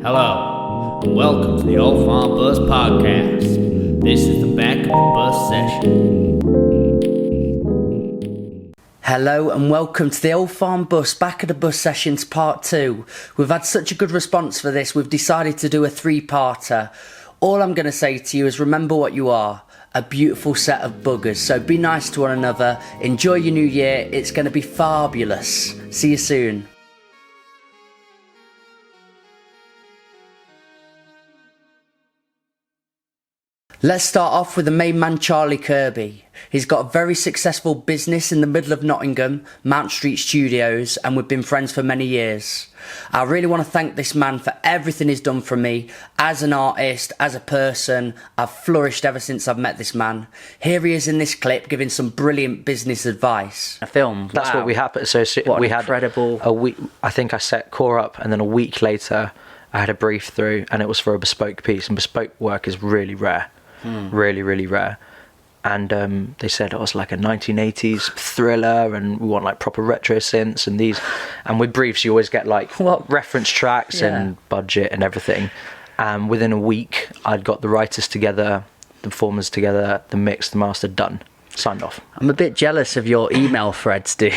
Hello, and welcome to the Old Farm Bus Podcast. This is the Back of the Bus session. Hello and welcome to the Old Farm Bus Back of the Bus Sessions Part 2. We've had such a good response for this, we've decided to do a three-parter. All I'm going to say to you is remember what you are, a beautiful set of buggers. So be nice to one another, enjoy your new year, it's going to be fabulous. See you soon. Let's start off with the main man, Charlie Kirby. He's got a very successful business in the middle of Nottingham, Mount Street Studios, and we've been friends for many years. I really want to thank this man for everything he's done for me. As an artist, as a person, I've flourished ever since I've met this man. Here he is in this clip giving some brilliant business advice. A film. That's what we happened. So we had incredible a week. I think I set core up, and then a week later, I had a brief through, and it was for a bespoke piece. And bespoke work is really rare. Really, really rare. And they said it was like a 1980s thriller, and we want like proper retro synths and these. And with briefs, you always get like reference tracks and budget and everything. And within a week, I'd got the writers together, the performers together, the mix, the master done. Signed off. I'm a bit jealous of your email threads, dude.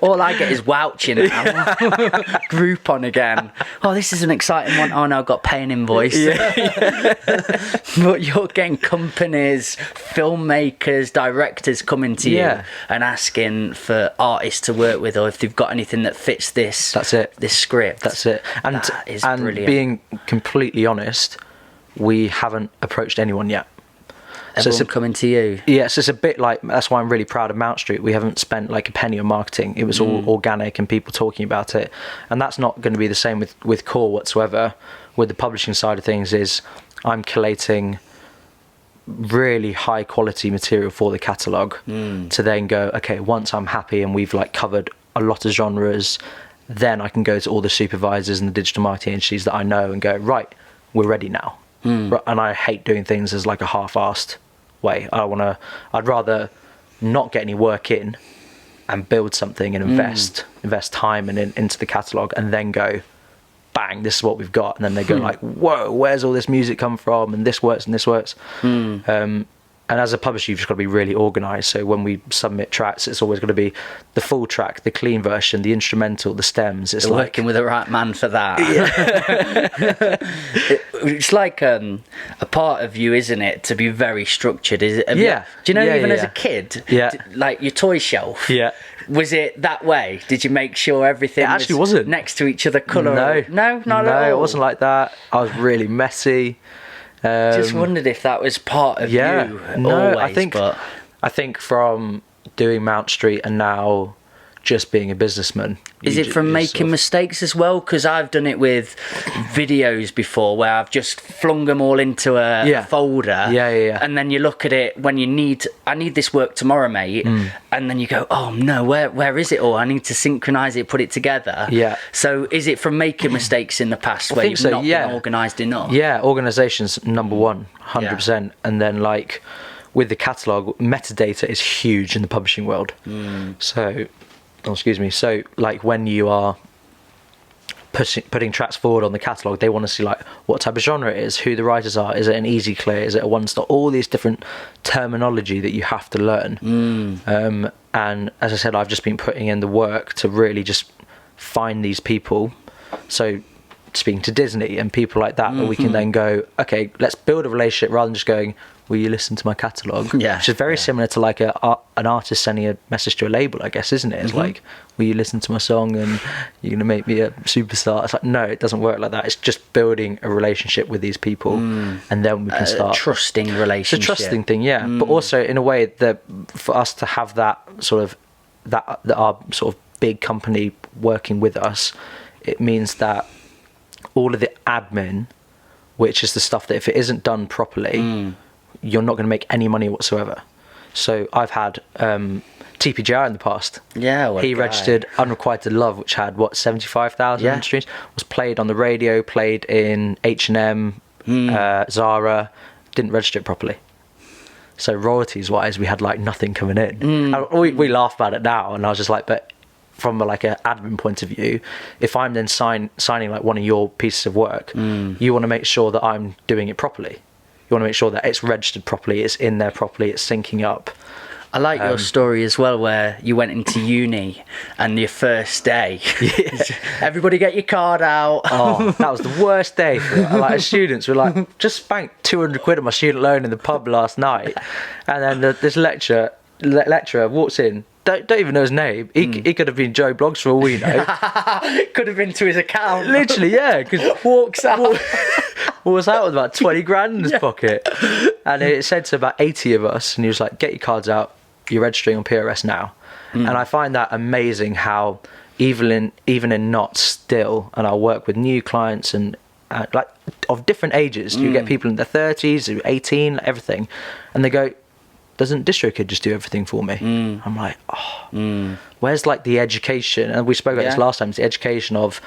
All I get is wouching now. Groupon again. Oh, this is an exciting one. Oh no, I've got pay an invoice. But you're getting companies, filmmakers, directors coming to you and asking for artists to work with, or if they've got anything that fits this. That's it. This script. That's it. And that is and brilliant. Being completely honest, we haven't approached anyone yet. Everyone coming to you. Yeah, so it's a bit like, that's why I'm really proud of Mount Street. We haven't spent like a penny on marketing. It was all organic and people talking about it. And that's not going to be the same with Core whatsoever. With the publishing side of things is I'm collating really high quality material for the catalogue to then go, okay, once I'm happy and we've like covered a lot of genres, then I can go to all the supervisors and the digital marketing agencies that I know and go, right, we're ready now. And I hate doing things as like a half-assed way. I'd rather not get any work in and build something and invest time and into the catalogue, and then go, bang, this is what we've got. And then they go like, whoa, where's all this music come from? And this works and this works. And as a publisher, you've just got to be really organised. So when we submit tracks, it's always going to be the full track, the clean version, the instrumental, the stems. It's You're like working with the right man for that. It's like a part of you, isn't it, to be very structured? Is it? Do you know, even as a kid, like your toy shelf. Was it that way? Did you make sure everything actually wasn't next to each other colour? No, not at all. No, it wasn't like that. I was really messy. Just wondered if that was part of you. No, always, I think from doing Mount Street and now just being a businessman. Is it from making mistakes as well? Because I've done it with videos before where I've just flung them all into a folder. And then you look at it when I need this work tomorrow, mate. And then you go, oh no, where is it all? I need to synchronise it, put it together. So is it from making mistakes in the past where you've not been organised enough? Yeah, organisation's number one, 100%. And then like with the catalogue, metadata is huge in the publishing world. So like when you are putting tracks forward on the catalogue, they want to see like what type of genre it is, who the writers are, is it an easy clear, is it a one stop, all these different terminology that you have to learn. And as I said, I've just been putting in the work to really just find these people. So speaking to Disney and people like that, that we can then go, okay, let's build a relationship rather than just going, will you listen to my catalogue? Which is very similar to like an artist sending a message to a label, I guess, isn't it? It's like, will you listen to my song and you're going to make me a superstar? It's like, no, it doesn't work like that. It's just building a relationship with these people and then we can start. A trusting relationship. It's a trusting thing, but also in a way that for us to have that sort of, that our sort of big company working with us, it means that all of the admin, which is the stuff that if it isn't done properly, you're not going to make any money whatsoever. So I've had TPGR in the past. He registered Unrequited Love, which had 75,000 streams, was played on the radio, played in H&M, Zara, didn't register it properly. So royalties wise, we had like nothing coming in. And we laugh about it now, and I was just like, but from like an admin point of view, if I'm then signing like one of your pieces of work, you want to make sure that I'm doing it properly. You want to make sure that it's registered properly, it's in there properly, it's syncing up. I like your story as well, where you went into uni and your first day, everybody get your card out. Oh, that was the worst day for like as students. We're like, just spanked 200 quid on my student loan in the pub last night, and then this lecturer walks in. Don't even know his name. He could have been Joe Bloggs for all we know. Could have been to his account. Literally, yeah. Because walks out. Was out with about 20 grand in his pocket, and it said to about 80 of us, and he was like, "Get your cards out. You're registering on PRS now." And I find that amazing how even in not still, and I'll work with new clients and like of different ages. You get people in their 30s, 18, everything, and they go, "Doesn't DistroKid just do everything for me?" I'm like, where's like the education? And we spoke about this last time. It's the education of,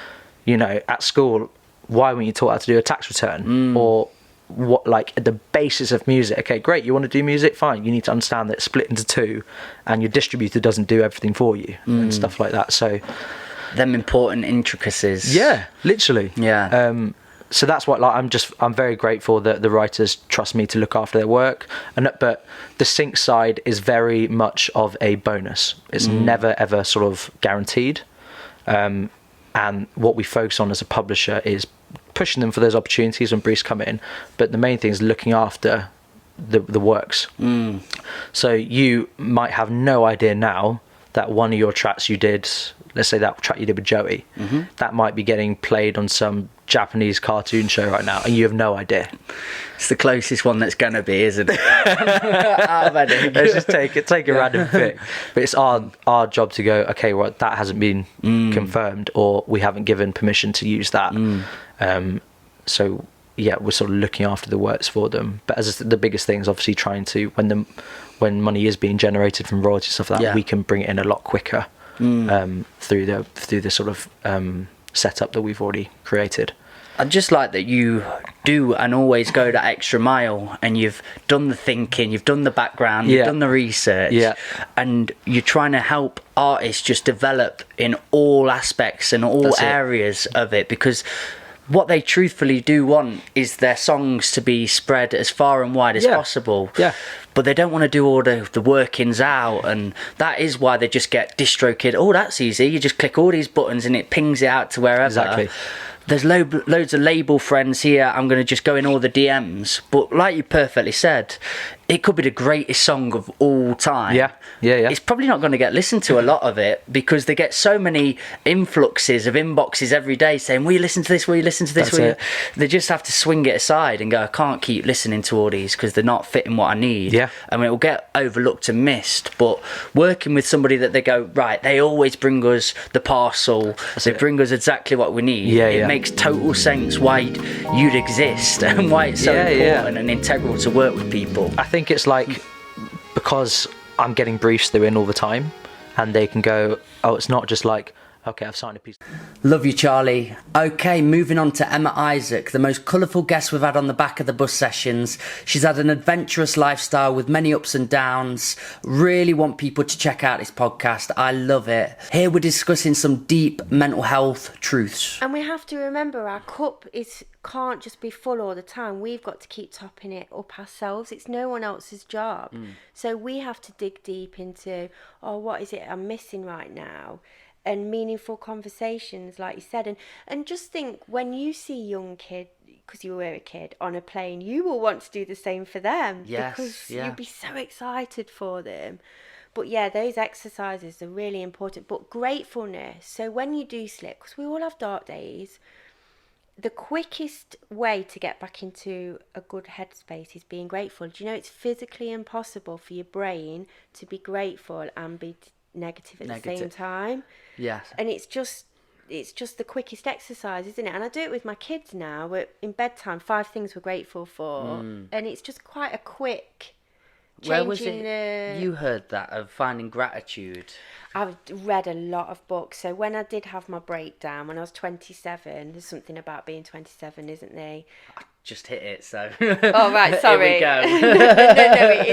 at school, why weren't you taught how to do a tax return? Or what, like the basis of music? Okay, great, you want to do music, fine. You need to understand that it's split into two, and your distributor doesn't do everything for you and stuff like that. So them important intricacies. Yeah, literally. Yeah. So that's what, like, I'm very grateful that the writers trust me to look after their work, but the sync side is very much of a bonus. It's never ever sort of guaranteed, and what we focus on as a publisher is pushing them for those opportunities when briefs come in, but the main thing is looking after the works. So you might have no idea now that one of your tracks you did, let's say that track you did with Joey, that might be getting played on some Japanese cartoon show right now, and you have no idea. It's the closest one that's gonna be, isn't it? Let's just take a random pick. But it's our job to go, okay, well, that hasn't been confirmed, or we haven't given permission to use that. So yeah, we're sort of looking after the works for them. But as the biggest thing is obviously trying to, when money is being generated from royalties stuff like that, we can bring it in a lot quicker through the sort of setup that we've already created. I just like that you do and always go that extra mile, and you've done the thinking, you've done the background, you've done the research, and you're trying to help artists just develop in all aspects and all areas of it, because what they truthfully do want is their songs to be spread as far and wide as possible. But they don't want to do all the workings out, and that is why they just get DistroKid. Oh, that's easy. You just click all these buttons and it pings it out to wherever. Exactly. There's loads of label friends here. I'm going to just go in all the DMs. But like you perfectly said, it could be the greatest song of all time. Yeah. It's probably not going to get listened to, a lot of it, because they get so many influxes of inboxes every day saying, will you listen to this, will you listen to this? They just have to swing it aside and go, I can't keep listening to all these because they're not fitting what I need. I mean, it will get overlooked and missed. But working with somebody that they go, right, they always bring us the parcel, bring us exactly what we need. It makes total sense why you'd exist and why it's so important and integral to work with people. I think it's like, because I'm getting briefs through in all the time, and they can go, oh, it's not just like, okay, I've signed a piece. Love you, Charlie. Okay, moving on to Emma Issac, the most colourful guest we've had on the back of the bus sessions. She's had an adventurous lifestyle with many ups and downs. Really want people to check out this podcast. I love it. Here we're discussing some deep mental health truths. And we have to remember our cup can't just be full all the time. We've got to keep topping it up ourselves. It's no one else's job. So we have to dig deep into, what is it I'm missing right now? And meaningful conversations, like you said. And just think, when you see young kid, because you were a kid, on a plane, you will want to do the same for them. Because you'll be so excited for them. But yeah, those exercises are really important. But gratefulness. So when you do slip, because we all have dark days, the quickest way to get back into a good headspace is being grateful. Do you know it's physically impossible for your brain to be grateful and be negative at the same time? Yes. And it's just the quickest exercise, isn't it? And I do it with my kids now. We're in bedtime, 5 things we're grateful for, and it's just quite a quick changing. Where was it you heard that, of finding gratitude? I've read a lot of books. So when I did have my breakdown when I was 27, there's something about being 27, isn't there? just hit it, so... Oh, right, sorry. Here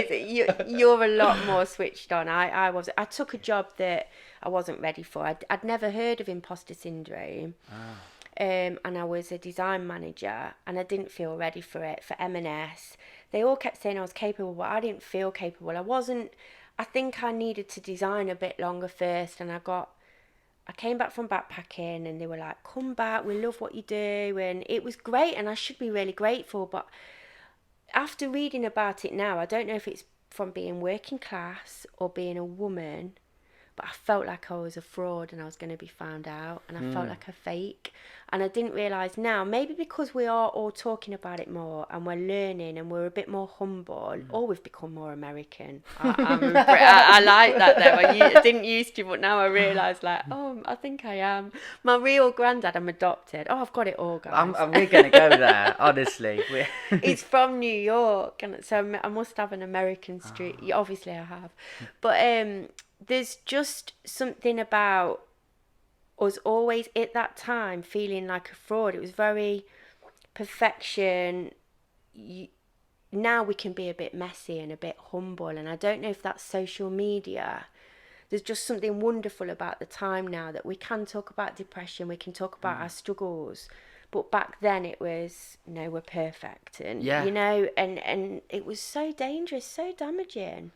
we go. You're a lot more switched on. I took a job that I wasn't ready for. I'd never heard of imposter syndrome. And I was a design manager, and I didn't feel ready for it, for M&S. They all kept saying I was capable, but I didn't feel capable. I think I needed to design a bit longer first, and I came back from backpacking, and they were like, come back, we love what you do, and it was great, and I should be really grateful. But after reading about it now, I don't know if it's from being working class or being a woman, but I felt like I was a fraud and I was going to be found out, and I felt like a fake. And I didn't realise now, maybe because we are all talking about it more and we're learning and we're a bit more humble, or we've become more American. I like that though. I didn't used to, but now I realise, like, oh, I think I am. My real granddad, I'm adopted. Oh, I've got it all, guys. We're going to go there, honestly. It's from New York, and so I must have an American street. Obviously I have. But there's just something about us always at that time feeling like a fraud. It was very perfection. Now we can be a bit messy and a bit humble, and I don't know if that's social media. There's just something wonderful about the time now that we can talk about depression, we can talk about our struggles, but back then it was, no, we're perfect, and you know, and it was so dangerous, so damaging.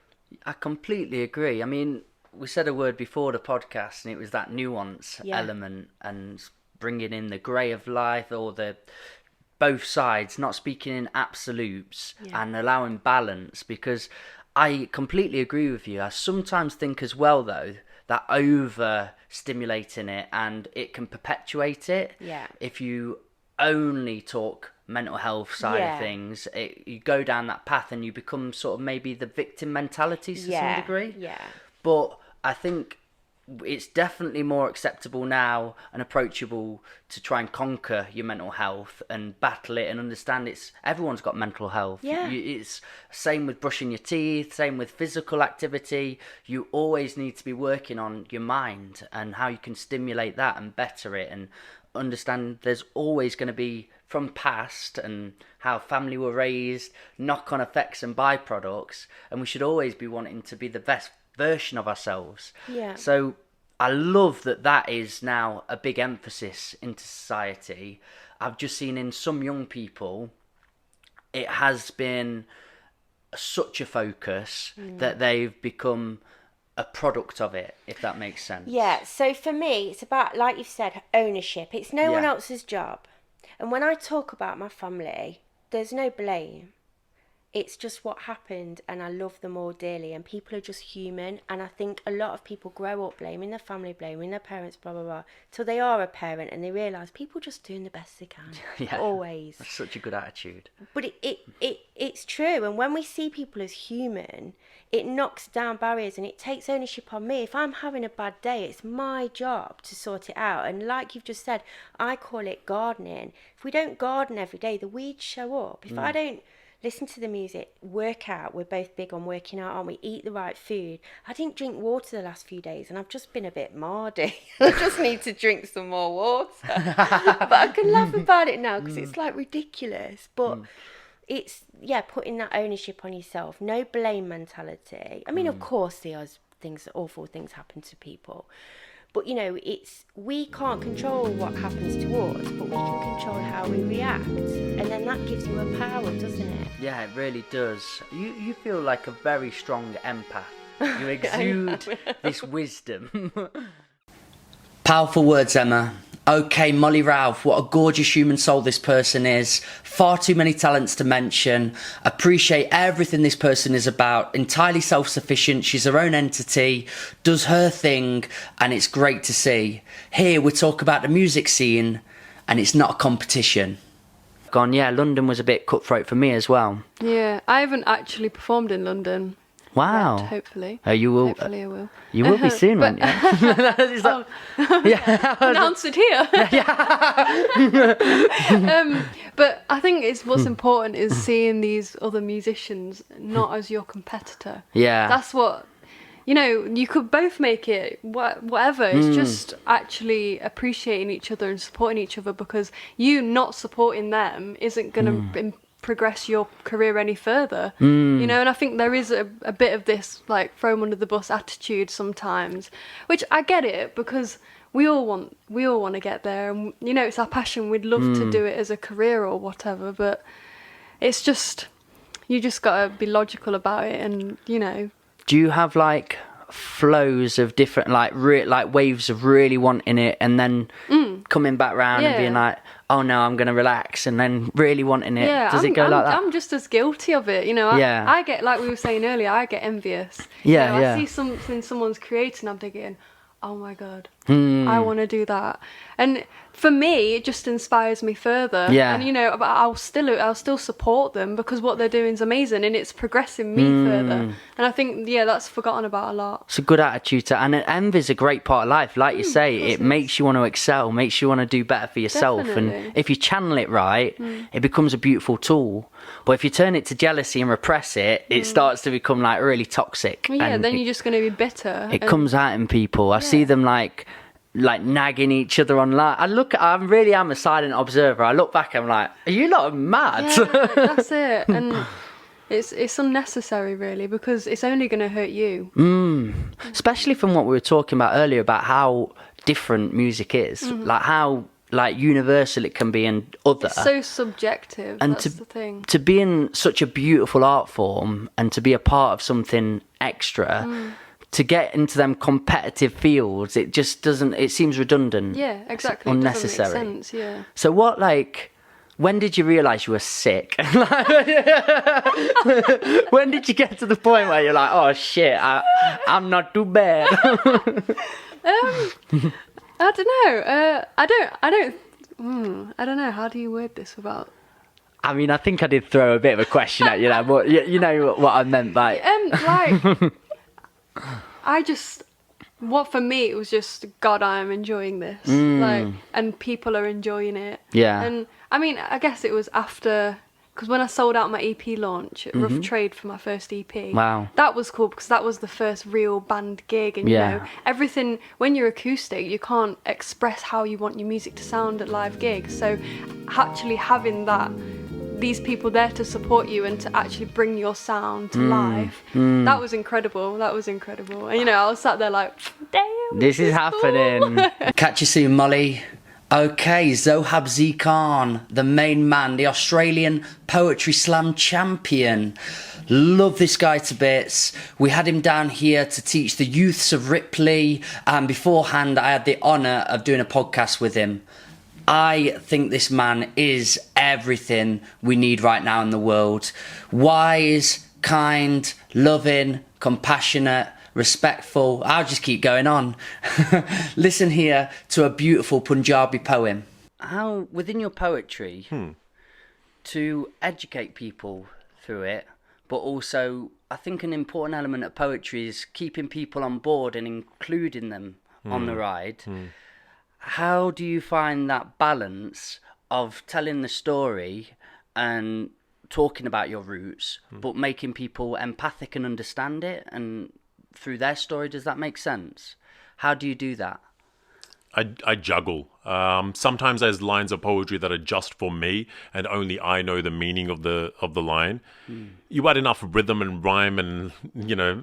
I completely agree. I mean, we said a word before the podcast, and it was that nuance element, and bringing in the grey of life, or the both sides, not speaking in absolutes, and allowing balance. Because I completely agree with you. I sometimes think as well, though, that over stimulating it, and it can perpetuate it. If you only talk mental health side of things, you go down that path and you become sort of maybe the victim mentality to some degree. But I think it's definitely more acceptable now and approachable to try and conquer your mental health and battle it and understand everyone's got mental health. It's same with brushing your teeth, same with physical activity. You always need to be working on your mind and how you can stimulate that and better it, and understand there's always going to be, from past and how family were raised, knock-on effects and byproducts, and we should always be wanting to be the best version of ourselves. So I love that is now a big emphasis into society. I've just seen in some young people, it has been such a focus that they've become a product of it, if that makes sense. So for me, it's about, like you've said, ownership. It's no one else's job. And when I talk about my family, there's no blame. It's just what happened, and I love them all dearly, and people are just human. And I think a lot of people grow up blaming their family, blaming their parents, blah, blah, blah, till they are a parent and they realise people just doing the best they can. Always. That's such a good attitude. But it's true. And when we see people as human, it knocks down barriers and it takes ownership on me. If I'm having a bad day, it's my job to sort it out. And like you've just said, I call it gardening. If we don't garden every day, the weeds show up. If I don't listen to the music, work out, we're both big on working out, aren't we? Eat the right food. I didn't drink water the last few days and I've just been a bit mardy. I just need to drink some more water. But I can laugh about it now because it's like ridiculous. But it's, putting that ownership on yourself. No blame mentality. I mean, of course there's awful things happen to people. But, you know, we can't control what happens to us, but we can control how we react. And then that gives you a power, doesn't it? Yeah, it really does. You feel like a very strong empath. You exude this wisdom. Powerful words, Emma. Okay, Mollie Ralph, what a gorgeous human soul this person is. Far too many talents to mention. Appreciate everything this person is about. Entirely self-sufficient. She's her own entity. Does her thing. And it's great to see. Here we talk about the music scene. And it's not a competition. London was a bit cutthroat for me as well. Yeah, I haven't actually performed in London. Wow. Yet, hopefully. You will. Hopefully I will. You will be soon, won't you? Announced it here. But I think what's important is seeing these other musicians not as your competitor. Yeah. That's what you could both make it whatever. It's just actually appreciating each other and supporting each other, because you not supporting them isn't going to progress your career any further. And I think there is a bit of this like throw 'em under the bus attitude sometimes, which I get it, because we all want to get there, and it's our passion. We'd love to do it as a career or whatever, but it's just, you just gotta be logical about it, and Do you have like flows of different like waves of really wanting it, and then coming back round and being like, oh no, I'm gonna relax, and then really wanting it? Does it go like that? I'm just as guilty of it, I get, like we were saying earlier, I get envious. I see something someone's creating, I'm thinking, oh my god, I want to do that. And for me, it just inspires me further. And but I'll still support them, because what they're doing is amazing, and it's progressing me further. And I think that's forgotten about a lot. It's a good attitude and envy is a great part of life. Like you say, it makes you want to excel, makes you want to do better for yourself. Definitely. And if you channel it right, it becomes a beautiful tool. But if you turn it to jealousy and repress it, it starts to become like really toxic. Well, and then you're just going to be bitter. It comes out in people. I see them like nagging each other online. I really am a silent observer. I look back, I'm like, are you lot mad? That's it. And it's unnecessary, really, because it's only going to hurt you. Especially from what we were talking about earlier, about how different music is, like how like universal it can be, and other. It's so subjective. And that's the thing. To be in such a beautiful art form, and to be a part of something extra. To get into them competitive fields, it just doesn't. It seems redundant. Yeah, exactly. It's unnecessary. It doesn't make sense, yeah. So when did you realise you were sick? When did you get to the point where you're like, oh shit, I'm not too bad? I don't know. I don't know. How do you word this without? I mean, I think I did throw a bit of a question at you there, but you know what I meant by. For me, it was just, God, I am enjoying this, and people are enjoying it. Yeah. And I mean, I guess it was after, because when I sold out my EP launch at Rough Trade for my first EP, wow, that was cool, because that was the first real band gig, and everything, when you're acoustic, you can't express how you want your music to sound at live gigs. So actually having these people there to support you and to actually bring your sound to life, that was incredible. And I was sat there like, damn, this is happening. Cool. Catch you soon, Mollie. Okay, Zohab Z Khan, the main man, the Australian Poetry Slam champion. Love this guy to bits. We had him down here to teach the youths of Ripley, and beforehand I had the honour of doing a podcast with him. I think this man is everything we need right now in the world. Wise, kind, loving, compassionate, respectful. I'll just keep going on. Listen here to a beautiful Punjabi poem. How, within your poetry, to educate people through it, but also I think an important element of poetry is keeping people on board and including them on the ride. How do you find that balance of telling the story and talking about your roots, but making people empathic and understand it, and through their story? Does that make sense? How do you do that? I juggle. Sometimes there's lines of poetry that are just for me, and only I know the meaning of the line. You add enough rhythm and rhyme and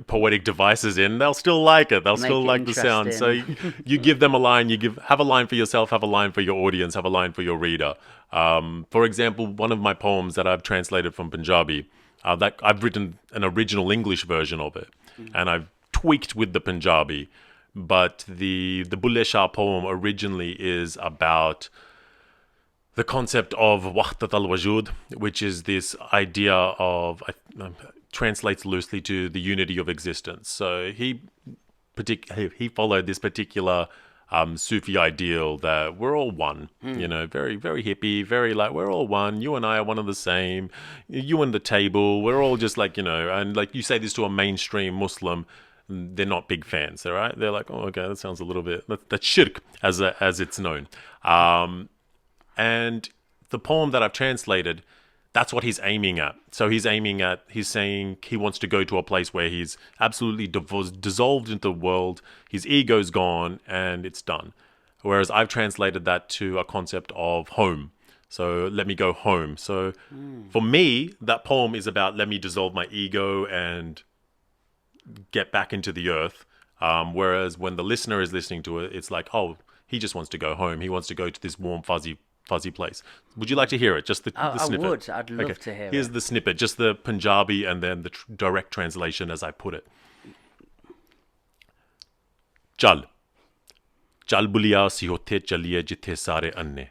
poetic devices in, they'll still like it. They'll still like the sound. So you give them a line. Have a line for yourself. Have a line for your audience. Have a line for your reader. For example, one of my poems that I've translated from Punjabi, that I've written an original English version of it, and I've tweaked with the Punjabi. But the Bulle Shah poem originally is about the concept of Wahdat al-Wajud, which is this idea of, translates loosely to the unity of existence. So he followed this particular Sufi ideal that we're all one, very, very hippie, very like, we're all one. You and I are one and the same. You and the table, we're all just like, and like you say this to a mainstream Muslim, they're not big fans, all right? They're like, oh, okay, that sounds a little bit... That's shirk, as it's known. And the poem that I've translated that's what he's aiming at. So he's saying he wants to go to a place where he's absolutely dissolved into the world, his ego's gone, and it's done. Whereas I've translated that to a concept of home. So let me go home. So for me, that poem is about let me dissolve my ego and get back into the earth. Whereas when the listener is listening to it, it's like, oh, he just wants to go home. He wants to go to this warm, fuzzy place. Would you like to hear it? Just the snippet? I would. I'd love to hear it. Here's the snippet, just the Punjabi and then the direct translation as I put it. Chal buliya si hote chaliye jithe sare anne.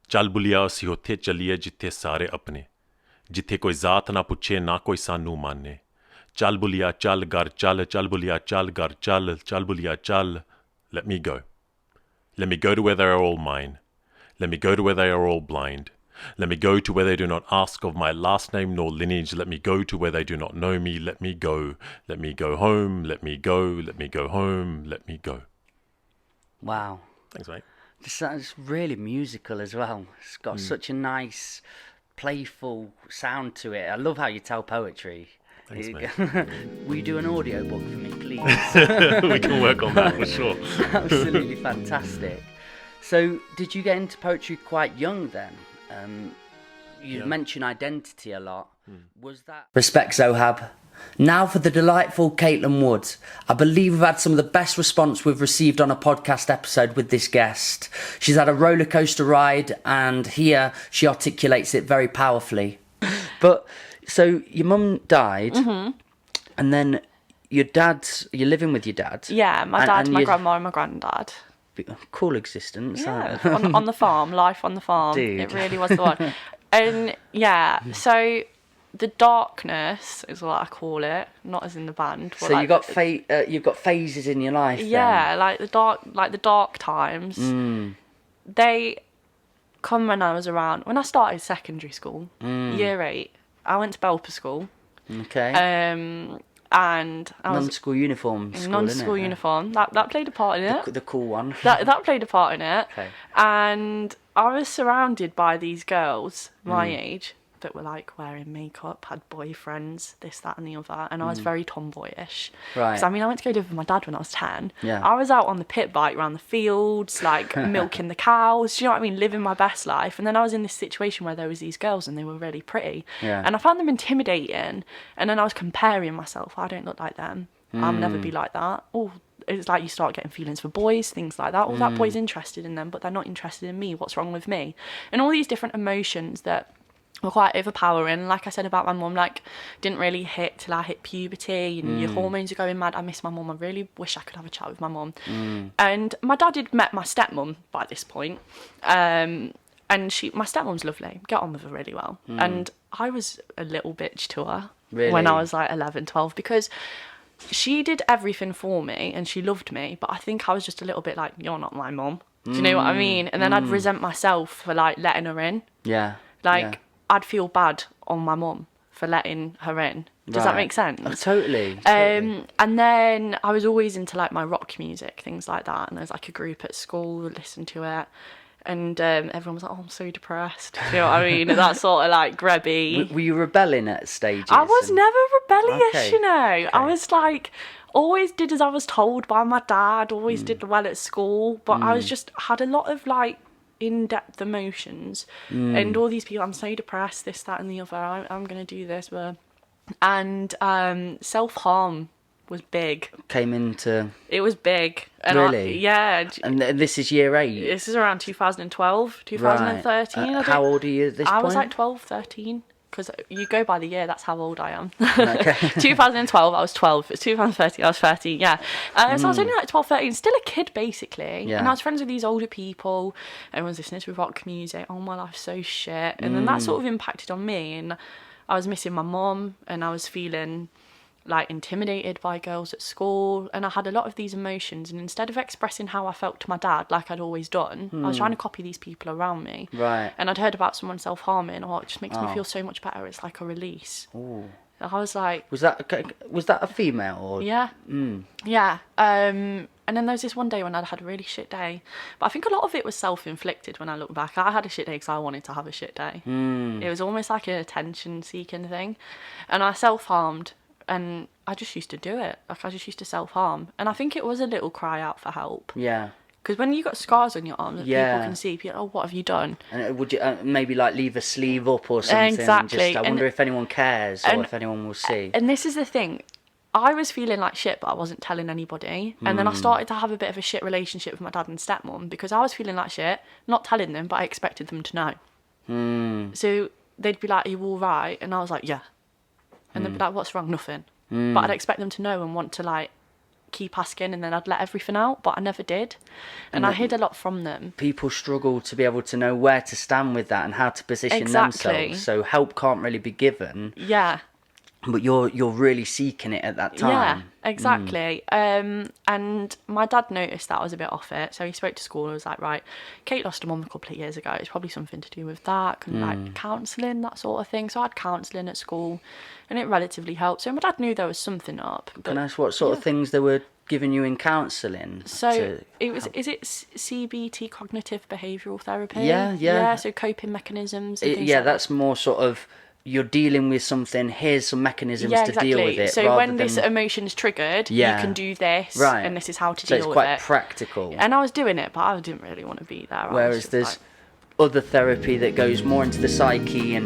Chal buliya si hote chaliye jithe sare apne. Jithe koi zaat na puche na koi sanu manne. Chal buliya chal gar chal, chal buliya chal gar chal, chal buliya chal. Let me go. Let me go to where they are all mine. Let me go to where they are all blind. Let me go to where they do not ask of my last name nor lineage. Let me go to where they do not know me. Let me go. Let me go home. Let me go. Let me go home. Let me go. Wow. Thanks, mate. It's really musical as well. It's got such a nice, playful sound to it. I love how you tell poetry. Thanks, mate. Will you do an audiobook for me, please? We can work on that for sure. Absolutely fantastic. So, did you get into poetry quite young then? You mentioned identity a lot. Was that... Respect, Zohab. Now for the delightful Caitlin Wood. I believe we've had some of the best response we've received on a podcast episode with this guest. She's had a roller coaster ride, and here she articulates it very powerfully. But, so your mum died, and then you're living with your dad. Yeah, my dad, my grandma and my granddad. Cool existence. Yeah, on the farm, life on the farm. Dude. It really was the one. And yeah, so the darkness is what I call it, not as in the band. So like, you've got phases in your life. Yeah, then. like the dark times. They come when I started secondary school, year 8. I went to Belper School. Okay. And I was non-school uniform. Non-school uniform. That played a part in it. The cool one. That played a part in it. Okay. And I was surrounded by these girls my age that were like wearing makeup, had boyfriends, this, that, and the other, and I was very tomboyish. Right. So I went to go live with my dad when I was 10. Yeah. I was out on the pit bike around the fields, like milking the cows. Do you know what I mean? Living my best life. And then I was in this situation where there was these girls and they were really pretty. Yeah. And I found them intimidating. And then I was comparing myself. I don't look like them. I'll never be like that. Oh, it's like you start getting feelings for boys, things like that. Oh, that boy's interested in them, but they're not interested in me. What's wrong with me? And all these different emotions that were quite overpowering. Like I said about my mum, like, didn't really hit till I hit puberty and your hormones are going mad. I miss my mum. I really wish I could have a chat with my mum. And my dad had met my stepmum by this point. And my stepmum's lovely. Get on with her really well. And I was a little bitch to her when I was like 11, 12, because she did everything for me and she loved me, but I think I was just a little bit like, you're not my mum. Do you know what I mean? And then I'd resent myself for like letting her in. Yeah. Like, I'd feel bad on my mum for letting her in. Does that make sense? Oh, totally. And then I was always into like my rock music, things like that. And there was like a group at school that listened to it. And everyone was like, oh, I'm so depressed. Do you know what I mean? That sort of like grubby. Were you rebelling at stages? I was never rebellious, you know. Okay. I was like, always did as I was told by my dad, always did well at school. But I was just, had a lot of like in-depth emotions. And all these people, I'm so depressed, this, that and the other. I'm going to do this. And self-harm was big. It was big. And really? Yeah. And this is year 8? This is around 2012, 2013. Right. How old are you at this point? I was like 12, 13. Because you go by the year, that's how old I am. Okay. 2012, I was 12. It's 2013, I was 13, yeah. So I was only like 12, 13, still a kid, basically. Yeah. And I was friends with these older people. Everyone's listening to rock music. Oh, my life's so shit. And then that sort of impacted on me. And I was missing my mum. And I was feeling like intimidated by girls at school, and I had a lot of these emotions, and instead of expressing how I felt to my dad like I'd always done, I was trying to copy these people around me. Right. And I'd heard about someone self-harming. Oh, it just makes me feel so much better. It's like a release. Ooh. I was like, was that a female or? yeah. Yeah. And And then there was this one day when I'd had a really shit day. But I think a lot of it was self-inflicted when I look back. I had a shit day because I wanted to have a shit day. It was almost like an attention-seeking thing. And I self-harmed, and I just used to do it. Like, I just used to self-harm. And I think it was a little cry out for help. Yeah. Because when you got scars on your arms that people can see, people, oh, what have you done? And would you maybe like leave a sleeve up or something? Exactly. Just, I wonder if anyone cares or if anyone will see. And this is the thing. I was feeling like shit, but I wasn't telling anybody. And then I started to have a bit of a shit relationship with my dad and stepmom because I was feeling like shit, not telling them, but I expected them to know. So they'd be like, are you all right? And I was like, yeah. And they'd be like, what's wrong? Nothing. But I'd expect them to know and want to like keep asking, and then I'd let everything out, but I never did. And I hid a lot from them. People struggle to be able to know where to stand with that and how to position themselves. So help can't really be given. Yeah. But you're really seeking it at that time. Yeah, exactly. And my dad noticed that I was a bit off it, so he spoke to school and was like, right, Kate lost her mum a couple of years ago. It's probably something to do with that, and like counselling, that sort of thing. So I had counselling at school, and it relatively helped. So my dad knew there was something up. Can I ask what sort of things they were giving you in counselling? So it was, is it CBT, cognitive behavioural therapy? Yeah. So coping mechanisms and things yeah, like that's more sort of, you're dealing with something, here's some mechanisms to deal with it. So when this emotion is triggered, you can do this, and this is how to deal with it. So it's quite practical. And I was doing it, but I didn't really want to be there. Whereas there's other therapy that goes more into the psyche and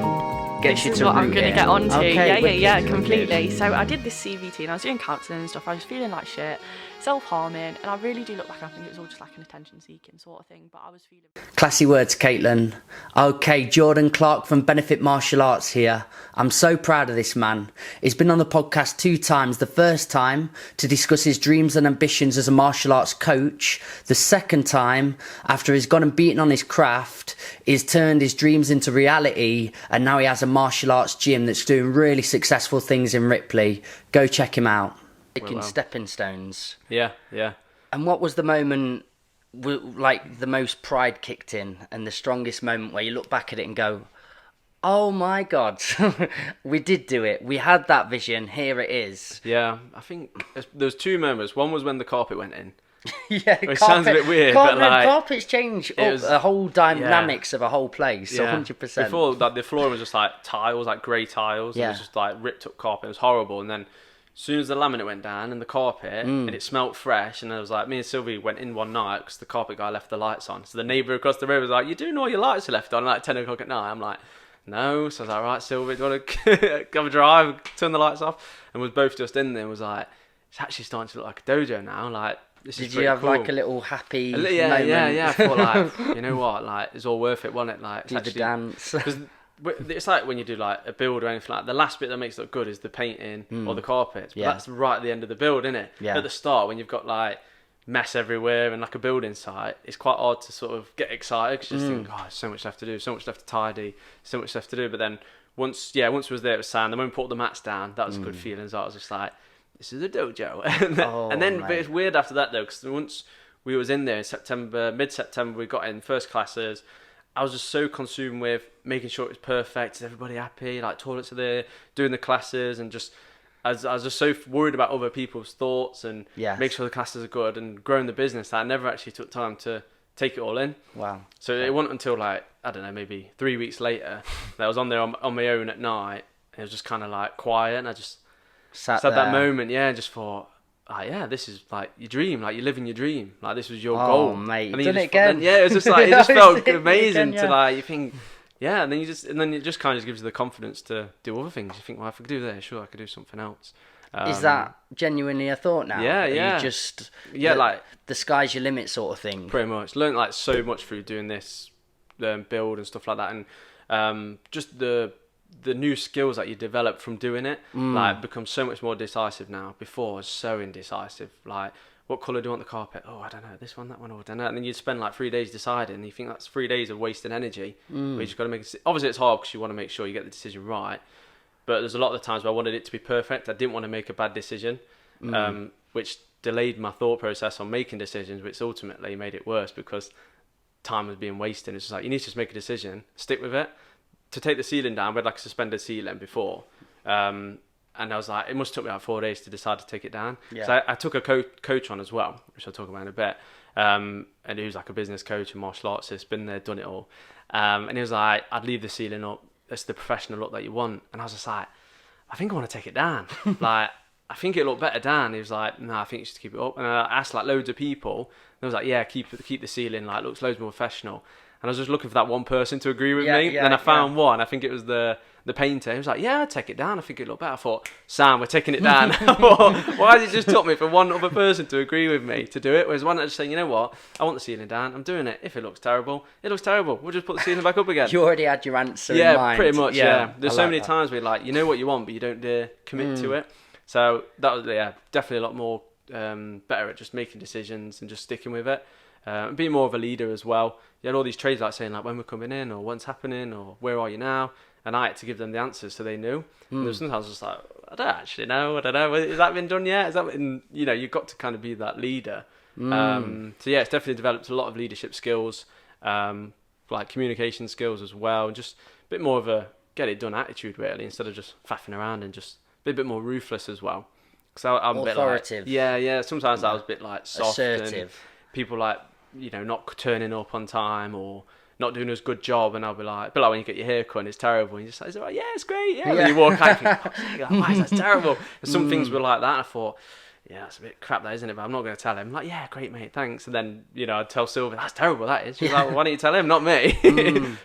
gets you to root it. This is what I'm going to get onto. Okay, yeah, completely. So I did this CBT and I was doing counselling and stuff. I was feeling like shit, self-harming, and I really do look back, I think it was all just like an attention-seeking sort of thing, but I was feeling... Classy words, Caitlin. Okay, Jordan Clarke from Benefit Martial Arts here. I'm so proud of this man. He's been on the podcast 2 times. The first time to discuss his dreams and ambitions as a martial arts coach. The second time, after he's gone and beaten on his craft, he's turned his dreams into reality, and now he has a martial arts gym that's doing really successful things in Ripley. Go check him out. Making stepping stones. Yeah. And what was the moment, like the most pride kicked in, and the strongest moment where you look back at it and go, oh my God, we did do it. We had that vision. Here it is. Yeah, I think there's 2 moments. One was when the carpet went in. It sounds a bit weird, but like... Carpets change the whole dynamics of a whole place, 100%. Before, like, the floor was just like tiles, like grey tiles. It was just like ripped up carpet. It was horrible. And then as soon as the laminate went down and the carpet, and it smelt fresh, and I was like, me and Sylvie went in one night because the carpet guy left the lights on. So the neighbour across the road was like, you're doing all your lights are left on, like 10 o'clock at night. I'm like, no. So I was like, right, Sylvie, do you want to come and drive, turn the lights off? And we was both just in there and was like, it's actually starting to look like a dojo now. Like, this is Did you have cool. like a little happy moment? Yeah. I thought like, you know what, like, it's all worth it, wasn't it? Like, it's Do the dance. Because it's like when you do like a build or anything like that, the last bit that makes it look good is the painting or the carpets. But that's right at the end of the build, isn't it? Yeah. At the start, when you've got like mess everywhere and like a building site, it's quite hard to sort of get excited because you just think, oh, there's so much left to do, so much left to tidy, so much left to do. But then once we was there, it was sand. And when we put the mats down, that was a good feeling. So I was just like, this is a dojo. and then but it's weird after that though, because once we was in there in mid-September, we got in first classes. I was just so consumed with making sure it was perfect, is everybody happy, like toilets are there, doing the classes, and just I was just so worried about other people's thoughts and make sure the classes are good and growing the business that I never actually took time to take it all in. Wow. So it wasn't until like, I don't know, maybe 3 weeks later that I was on there on my own at night, and it was just kind of like quiet, and I just sat that moment, and just thought, this is like your dream, like you're living your dream, like this was your goal. Oh mate, and done it again. It was just like, it just felt amazing to like, you think, and then it just kind of gives you the confidence to do other things. You think, well, if I could do this, sure, I could do something else. Is that genuinely a thought now? Yeah. You just, like the sky's your limit sort of thing. Pretty much. Learned like so much through doing this build and stuff like that, and just the new skills that you develop from doing it, like, become so much more decisive now. Before I was so indecisive, like, what colour do you want the carpet? Oh, I don't know, this one, that one, I don't know. And then you spend like 3 days deciding, and you think that's 3 days of wasted energy. But you just got to obviously it's hard because you want to make sure you get the decision right. But there's a lot of the times where I wanted it to be perfect. I didn't want to make a bad decision, which delayed my thought process on making decisions, which ultimately made it worse because time was being wasted. It's just like, you need to just make a decision, stick with it. To take the ceiling down, we had like a suspended ceiling before, and And I was like, it must have took me like 4 days to decide to take it down. Yeah. So I took a coach on as well, which I'll talk about in a bit. And he was like a business coach and martial artist, been there, done it all. And he was like, I'd leave the ceiling up. It's the professional look that you want. And I was just like, I think I want to take it down. Like, I think it'll look better down. He was like, no, I think you should keep it up. And I asked like loads of people. And I was like, yeah, keep the ceiling. Like, looks loads more professional. And I was just looking for that one person to agree with me. And then I found one. I think it was the painter. He was like, yeah, I'd take it down. I think it'd look better. I thought, Sam, we're taking it down. Why has it just took me for one other person to agree with me to do it? Whereas one just saying, you know what, I want the ceiling down. I'm doing it. If it looks terrible, it looks terrible. We'll just put the ceiling back up again. You already had your answer in mind. Yeah, pretty much, yeah. There's so many that. times where like, you know what you want, but you don't dare commit to it. So that was, definitely a lot more better at just making decisions and just sticking with it. And being more of a leader as well. You had all these trades like saying like when we're coming in or what's happening or where are you now, and I had to give them the answers so they knew. And there was sometimes just like, I don't actually know, I don't know, has that been done yet? Is that been, you know, you've got to kind of be that leader. So yeah, it's definitely developed a lot of leadership skills, like communication skills as well, and just a bit more of a get it done attitude really, instead of just faffing around, and just be a bit more ruthless as well. Because I'm a bit authoritative. Like, yeah. Sometimes I was a bit like soft, assertive. and people like, you know, not turning up on time or not doing as good job, and I'll be like when you get your hair cut and it's terrible, and you just like, yeah, it's great, yeah. And you walk out and you think, why is that terrible? And some things were like that, and I thought, yeah, that's a bit crap, that, isn't it? But I'm not going to tell him. I'm like, yeah, great, mate, thanks. And then, you know, I'd tell Sylvia, that's terrible, that is. She's like, well, why don't you tell him, not me?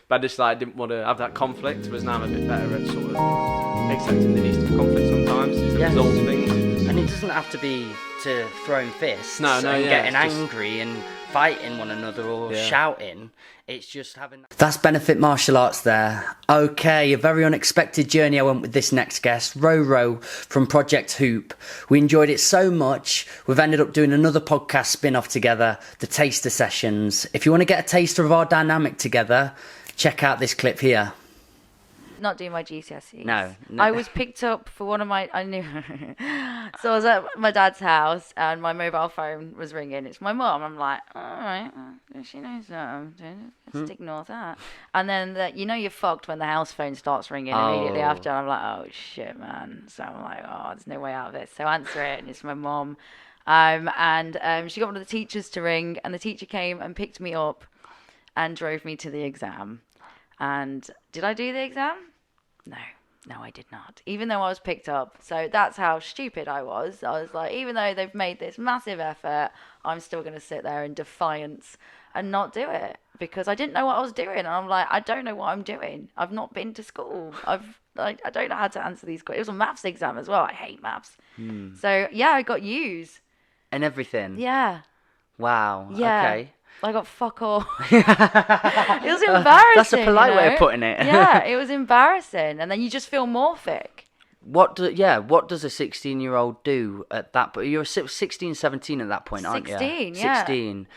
But I just like didn't want to have that conflict, whereas now I'm a bit better at sort of accepting there needs to be conflict sometimes to resolve things. And it doesn't have to be to throwing fists and getting angry and fighting one another or shouting. It's just having... That's Benefit Martial Arts there. Okay, a very unexpected journey I went with this next guest, Roro from Project Hoop. We enjoyed it so much, we've ended up doing another podcast spin-off together, the Taster Sessions. If you want to get a taster of our dynamic together, check out this clip here. Not doing my GCSEs. No. I was picked up for one of my... I knew... So I was at my dad's house and my mobile phone was ringing. It's my mum. I'm like, all right, she knows what I'm doing. Just ignore that. And then, you're fucked when the house phone starts ringing immediately after. And I'm like, oh, shit, man. So I'm like, there's no way out of this. So I answer it, and it's my mum. And she got one of the teachers to ring, and the teacher came and picked me up and drove me to the exam. And did I do the exam? No, I did not. Even though I was picked up. So that's how stupid I was. I was like, even though they've made this massive effort, I'm still going to sit there in defiance and not do it because I didn't know what I was doing. And I'm like, I don't know what I'm doing. I've not been to school. I don't know how to answer these questions. It was a maths exam as well. I hate maths. So yeah, I got U's. And everything? Yeah. Wow. Yeah. Okay. I got fuck all. It was embarrassing. That's a polite way of putting it. Yeah, it was embarrassing. And then you just feel morphic. What does a 16-year-old do at that point? You're 16, 17 at that point, aren't you? 16, yeah. 16.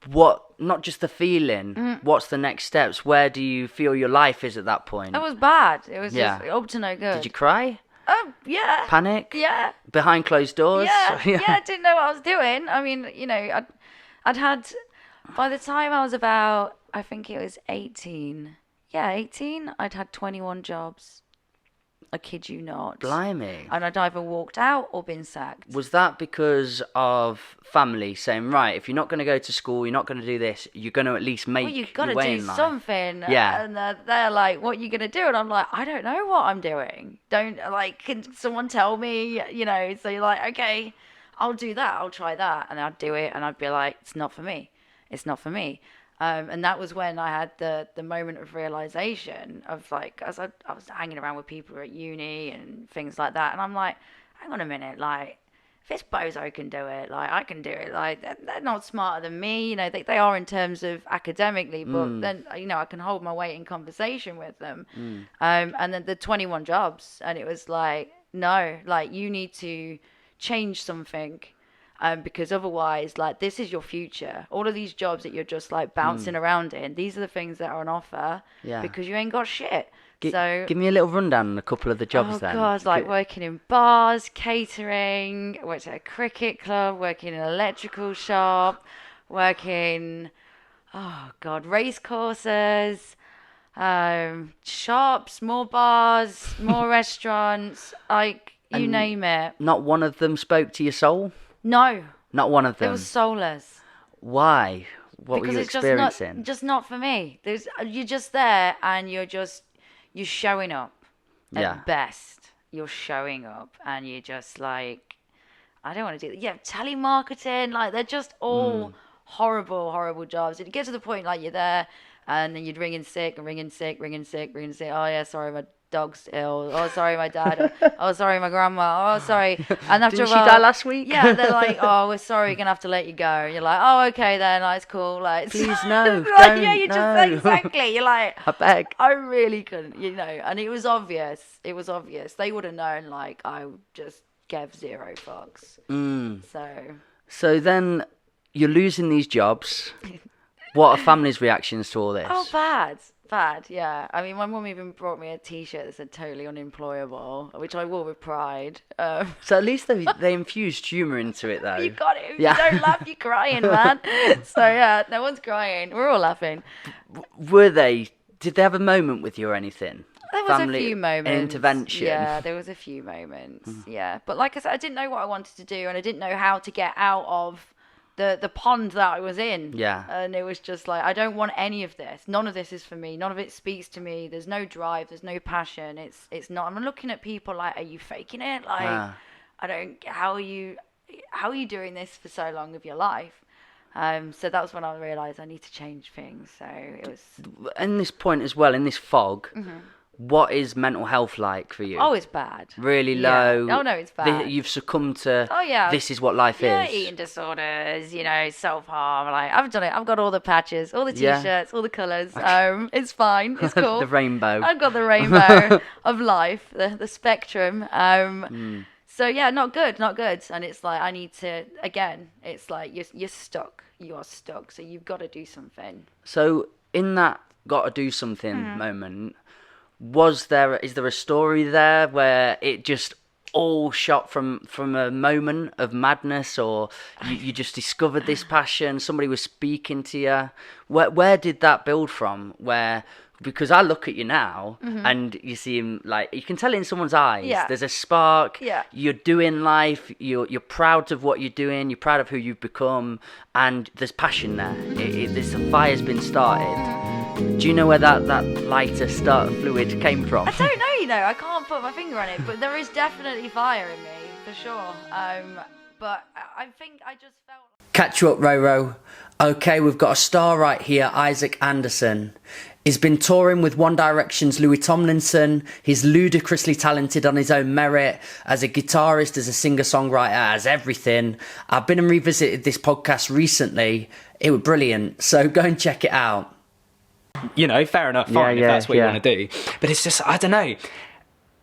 What, not just the feeling, what's the next steps? Where do you feel your life is at that point? It was bad. It was just up to no good. Did you cry? Oh, yeah. Panic? Yeah. Behind closed doors? Yeah, I didn't know what I was doing. I mean, I'd had... By the time I was about, I think it was 18. Yeah, 18. I'd had 21 jobs. I kid you not. Blimey. And I'd either walked out or been sacked. Was that because of family saying, right, if you're not going to go to school, you're not going to do this, you're going to at least make you've got your to way do in life? something. Yeah. And they're like, what are you going to do? And I'm like, I don't know what I'm doing. Can someone tell me? So you're like, okay, I'll do that. I'll try that. And I'd do it. And I'd be like, it's not for me. It's not for me. And that was when I had the moment of realization of as I was hanging around with people at uni and things like that. And I'm like, hang on a minute, if this bozo can do it, I can do it. They're not smarter than me. They are in terms of academically, but then, I can hold my weight in conversation with them. And then the 21 jobs. And it was no, you need to change something. Because otherwise, this is your future. All of these jobs that you're just bouncing around in, these are the things that are on offer. Yeah. Because you ain't got shit. So give me a little rundown on a couple of the jobs then. Oh God, working in bars, catering, worked at a cricket club, working in an electrical shop, working, race courses, shops, more bars, more restaurants. You name it. Not one of them spoke to your soul? No. Not one of them? It was soulless. Why? What Because were you it's experiencing? just not for me. You're just there and you're showing up. At best, you're showing up and you're just like, I don't want to do that. Yeah, telemarketing, like they're just all horrible jobs. It gets to the point like you're there and then you'd ring in sick. Oh yeah, sorry, my dog's ill. Oh, sorry, my dad. Oh, sorry, my grandma. Oh, sorry. And after Didn't she die last week? Yeah, they're like, oh, we're sorry, we're gonna have to let you go. And you're like, oh, okay then, that's cool. Like, please no, like, don't, yeah, you no. just exactly. You're like, I beg. I really couldn't, and it was obvious. They would have known, like, I just gave zero fucks. So then you're losing these jobs. What are family's reactions to all this? Oh, bad, yeah. I mean, my mum even brought me a T-shirt that said "totally unemployable," which I wore with pride. So at least they infused humour into it, though. You got it. If you don't laugh, you're crying, man. So yeah, no one's crying. We're all laughing. Did they have a moment with you or anything? There was a few moments. Intervention. Yeah, there was a few moments. Yeah, but like I said, I didn't know what I wanted to do, and I didn't know how to get out of the pond that I was in. Yeah. And it was just like, I don't want any of this. None of this is for me. None of it speaks to me. There's no drive. There's no passion. It's not. I'm looking at people like, are you faking it? Like, I don't. How are you doing this for so long of your life? So that was when I realised I need to change things. So it was. In this point as well, in this fog. What is mental health like for you? Oh, it's bad. Really low? Oh, no, it's bad. You've succumbed to, this is what life is. is. Eating disorders, self-harm. Like, I've done it. I've got all the patches, all the T-shirts, all the colours. It's fine. It's cool. The rainbow. I've got the rainbow of life, the spectrum. So, yeah, not good. And it's like, I need to, again, it's like you're stuck. You are stuck. So you've got to do something. So in that got to do something moment... is there a story there where it just all shot from a moment of madness, or you just discovered this passion, somebody was speaking to you? Where did that build from? Because I look at you now and you seem like, you can tell it in someone's eyes. There's a spark. You're doing life. You're proud of what you're doing. You're proud of who you've become, and there's passion there. The fire's been started. Do you know where that lighter start fluid came from? I don't know, I can't put my finger on it, but there is definitely fire in me, for sure. But I think I just felt... Catch you up, Roro. Okay, we've got a star right here, Issac Anderson. He's been touring with One Direction's Louis Tomlinson. He's ludicrously talented on his own merit. As a guitarist, as a singer-songwriter, as everything. I've been and revisited this podcast recently. It was brilliant, so go and check it out. Fair enough, fine, if that's what you want to do. But it's just, I don't know.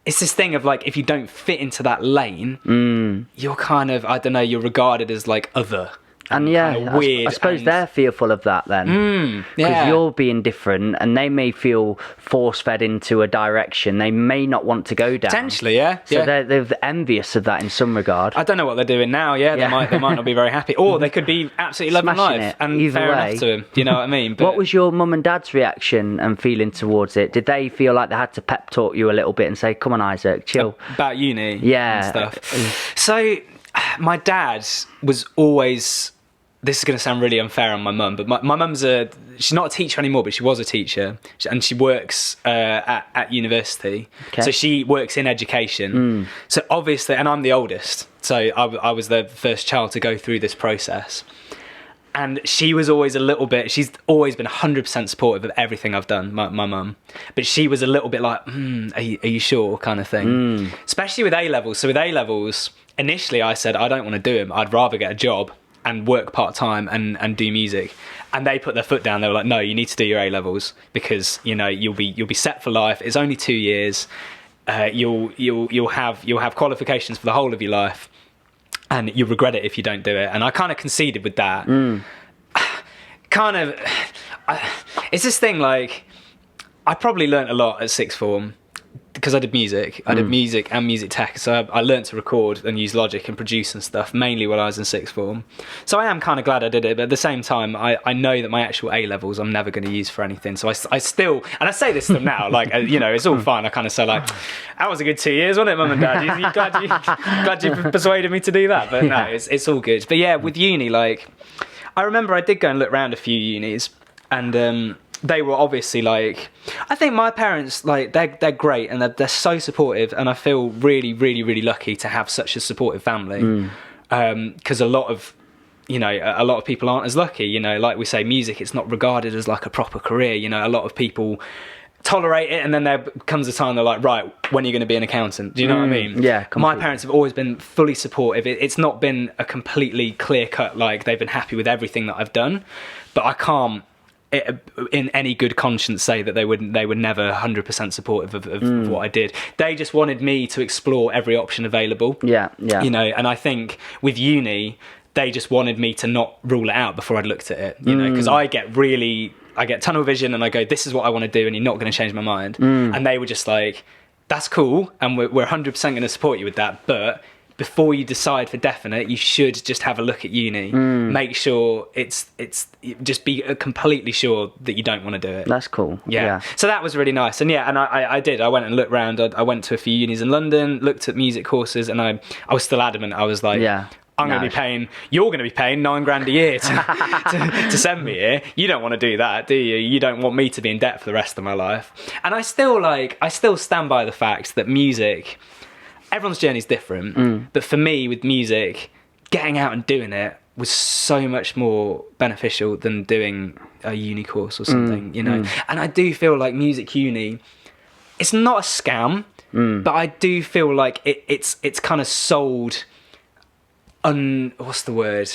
It's this thing of like, if you don't fit into that lane, you're kind of, I don't know, you're regarded as like other. And weird. I suppose they're fearful of that then. Because you're being different and they may feel force-fed into a direction they may not want to go down. Potentially, yeah. So they're envious of that in some regard. I don't know what they're doing now, they might not be very happy. Or they could be absolutely loving life. And either fair way. enough to them, do you know what I mean? But what was your mum and dad's reaction and feeling towards it? Did they feel like they had to pep talk you a little bit and say, come on, Issac, chill? About uni and stuff. So my dad was always... This is going to sound really unfair on my mum, but my mum's she's not a teacher anymore, but she was a teacher, and she works at university. Okay. So she works in education. So obviously, and I'm the oldest, so I was the first child to go through this process. And she was always a little bit, she's always been 100% supportive of everything I've done, my mum. But she was a little bit like, are you sure, kind of thing. Especially with A-levels. So with A-levels, initially I said, I don't want to do them. I'd rather get a job and work part-time and do music. And they put their foot down. They were like, no, you need to do your A-levels because, you'll be set for life. It's only 2 years. You'll have qualifications for the whole of your life. And you'll regret it if you don't do it. And I kind of conceded with that. It's this thing like, I probably learnt a lot at sixth form. because I did music. I did music and music tech, so I learned to record and use Logic and produce and stuff, mainly when I was in sixth form. So I am kind of glad I did it, but at the same time, I know that my actual A-levels I'm never going to use for anything. So I still, and I say this to them now, like, you know, it's all fine. I kind of say, like, that was a good 2 years, wasn't it, Mum and Dad? You glad you persuaded me to do that? But no, it's all good. But yeah, with uni, like, I remember I did go and look around a few unis, and they were obviously, like, I think my parents, like, they're great, and they're so supportive, and I feel really, really, really lucky to have such a supportive family. Because a lot of people aren't as lucky. You know, like we say, music, it's not regarded as like a proper career. You know, a lot of people tolerate it, and then there comes a time they're like, right, when are you going to be an accountant? Do you know what I mean? Yeah, completely. My parents have always been fully supportive. It's not been a completely clear cut, like, they've been happy with everything that I've done, but I can't in any good conscience say that they were never 100% supportive of what I did. They just wanted me to explore every option available. Yeah. You know, and I think with uni, they just wanted me to not rule it out before I'd looked at it, you know, because I get tunnel vision, and I go, this is what I want to do, and you're not going to change my mind. And they were just like, that's cool, and we're 100% going to support you with that, but before you decide for definite, you should just have a look at uni. Make sure it's just be completely sure that you don't want to do it. That's cool. Yeah. So that was really nice. And yeah, and I did. I went and looked around. I went to a few unis in London, looked at music courses, and I was still adamant. I was like, you're going to be paying $9,000 a year to send me here. You don't want to do that, do you? You don't want me to be in debt for the rest of my life. And I still stand by the fact that music, everyone's journey is different, but for me with music, getting out and doing it was so much more beneficial than doing a uni course or something, you know. And I do feel like music uni, it's not a scam, but I do feel like it's kind of sold what's the word?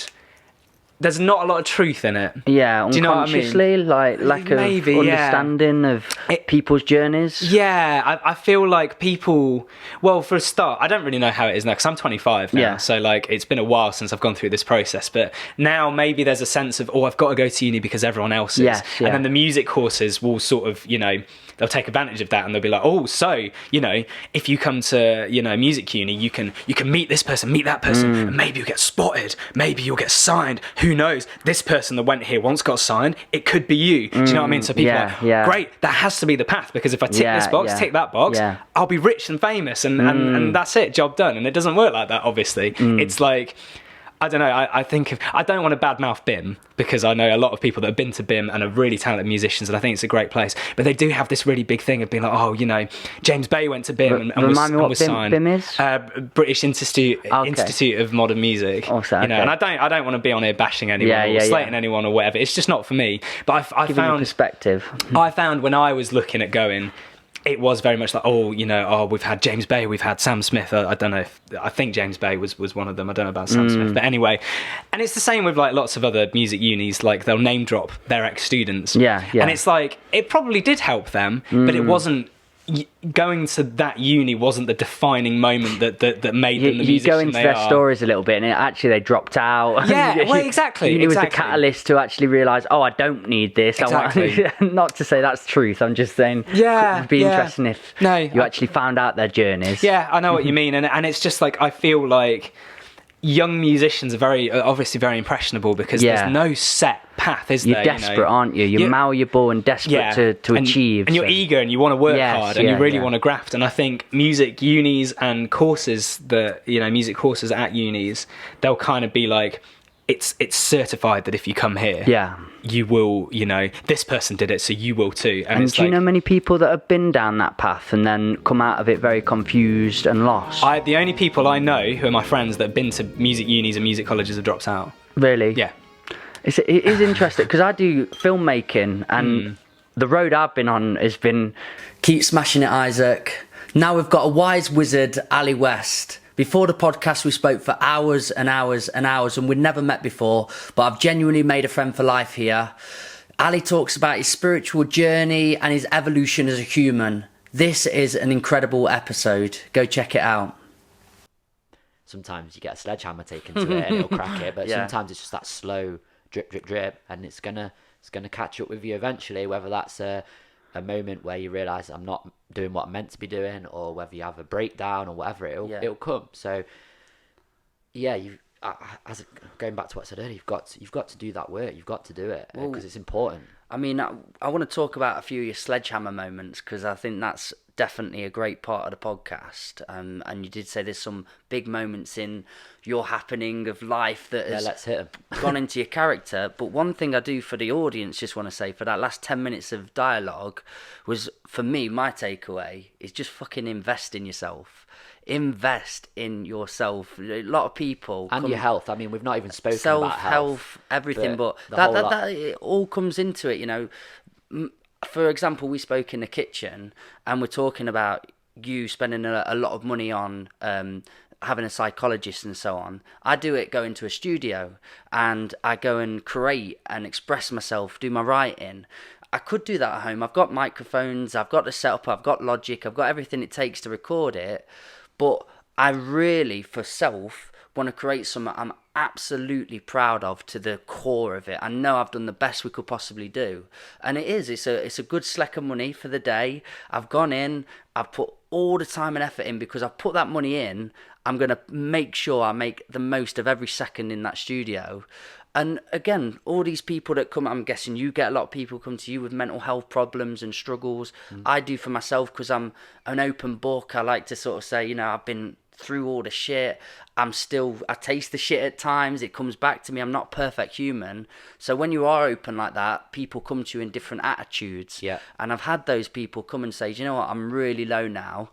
There's not a lot of truth in it. Yeah, do you know what I mean? Unconsciously, like lack of understanding of people's journeys. Yeah, I feel like people, well, for a start, I don't really know how it is now, because I'm 25 now, so like it's been a while since I've gone through this process, but now maybe there's a sense of, I've got to go to uni because everyone else is. And then the music courses will sort of, you know, they'll take advantage of that, and they'll be like, so, you know, if you come to, you know, music uni, you can meet this person, meet that person, and maybe you'll get spotted, maybe you'll get signed, who knows, this person that went here once got signed, it could be you. Do you know what I mean? So people are like, great, that has to be the path, because if I tick this box, tick that box, I'll be rich and famous, and that's it, job done. And it doesn't work like that, obviously. It's like, I don't know, I think I don't want to badmouth BIM, because I know a lot of people that have been to BIM and are really talented musicians, and I think it's a great place, but they do have this really big thing of being like, you know, James Bay went to BIM and was signed. BIM is? British Institute of Modern Music. You know, and I don't want to be on here bashing anyone or slating anyone or whatever. It's just not for me. But I found perspective. I found when I was looking at going, it was very much like, we've had James Bay, we've had Sam Smith. I don't know I think James Bay was one of them. I don't know about Sam Smith, but anyway. And it's the same with like lots of other music unis, like they'll name drop their ex-students. Yeah. And it's like, it probably did help them, but it wasn't, going to that uni wasn't the defining moment that made them the musician you go into they their are. stories a little bit, and actually they dropped out. Yeah, well, exactly. Uni was the catalyst to actually realise, I don't need this. Exactly. Not to say that's truth. I'm just saying. It'd be interesting if you actually found out their journeys. Yeah, I know what you mean, and it's just like, I feel like young musicians are obviously very impressionable, because there's no set path, is there? You're desperate, aren't you? You're malleable and desperate to achieve. And you're eager, and you want to work hard, and you really want to graft. And I think music unis and courses music courses at unis, they'll kind of be like, it's certified that if you come here, you will, this person did it, so you will too. And do you know many people that have been down that path and then come out of it very confused and lost? The only people I know who are my friends that have been to music unis and music colleges have dropped out. Really? Yeah. It is interesting, because I do filmmaking, and the road I've been on has been keep smashing it, Isaac. Now we've got a wise wizard, Ali West. Before the podcast, we spoke for hours and hours and hours, and we'd never met before, but I've genuinely made a friend for life here. Ali talks about his spiritual journey and his evolution as a human. This is an incredible episode. Go check it out. Sometimes you get a sledgehammer taken to it and it'll crack it, but sometimes it's just that slow drip, drip, drip, and it's gonna catch up with you eventually, whether that's a moment where you realise I'm not doing what I'm meant to be doing, or whether you have a breakdown or whatever, it'll come. So yeah, going back to what I said earlier, you've got to do that work. You've got to do it because it's important. I mean, I want to talk about a few of your sledgehammer moments, because I think that's definitely a great part of the podcast. And you did say there's some big moments in your happening of life that has let's hit 'em. gone into your character. But one thing I do for the audience, just want to say, for that last 10 minutes of dialogue, was, for me, my takeaway is just fucking invest in yourself. Invest in yourself. A lot of people and your health. I mean, we've not even spoken about health, everything, but that it all comes into it. You know, for example, we spoke in the kitchen, and we're talking about you spending a lot of money on having a psychologist and so on. I do it going to a studio, and I go and create and express myself, do my writing. I could do that at home. I've got microphones, I've got the setup, I've got Logic, I've got everything it takes to record it. But I really, for self, want to create something I'm absolutely proud of to the core of it. I know I've done the best we could possibly do. And it's a good slack of money for the day. I've gone in, I've put all the time and effort in, because I've put that money in. I'm going to make sure I make the most of every second in that studio. And again, all these people that come, I'm guessing you get a lot of people come to you with mental health problems and struggles. I do for myself, because I'm an open book. I like to sort of say, you know, I've been through all the shit. I taste the shit at times. It comes back to me. I'm not a perfect human. So when you are open like that, people come to you in different attitudes. Yeah. And I've had those people come and say, you know what, I'm really low now.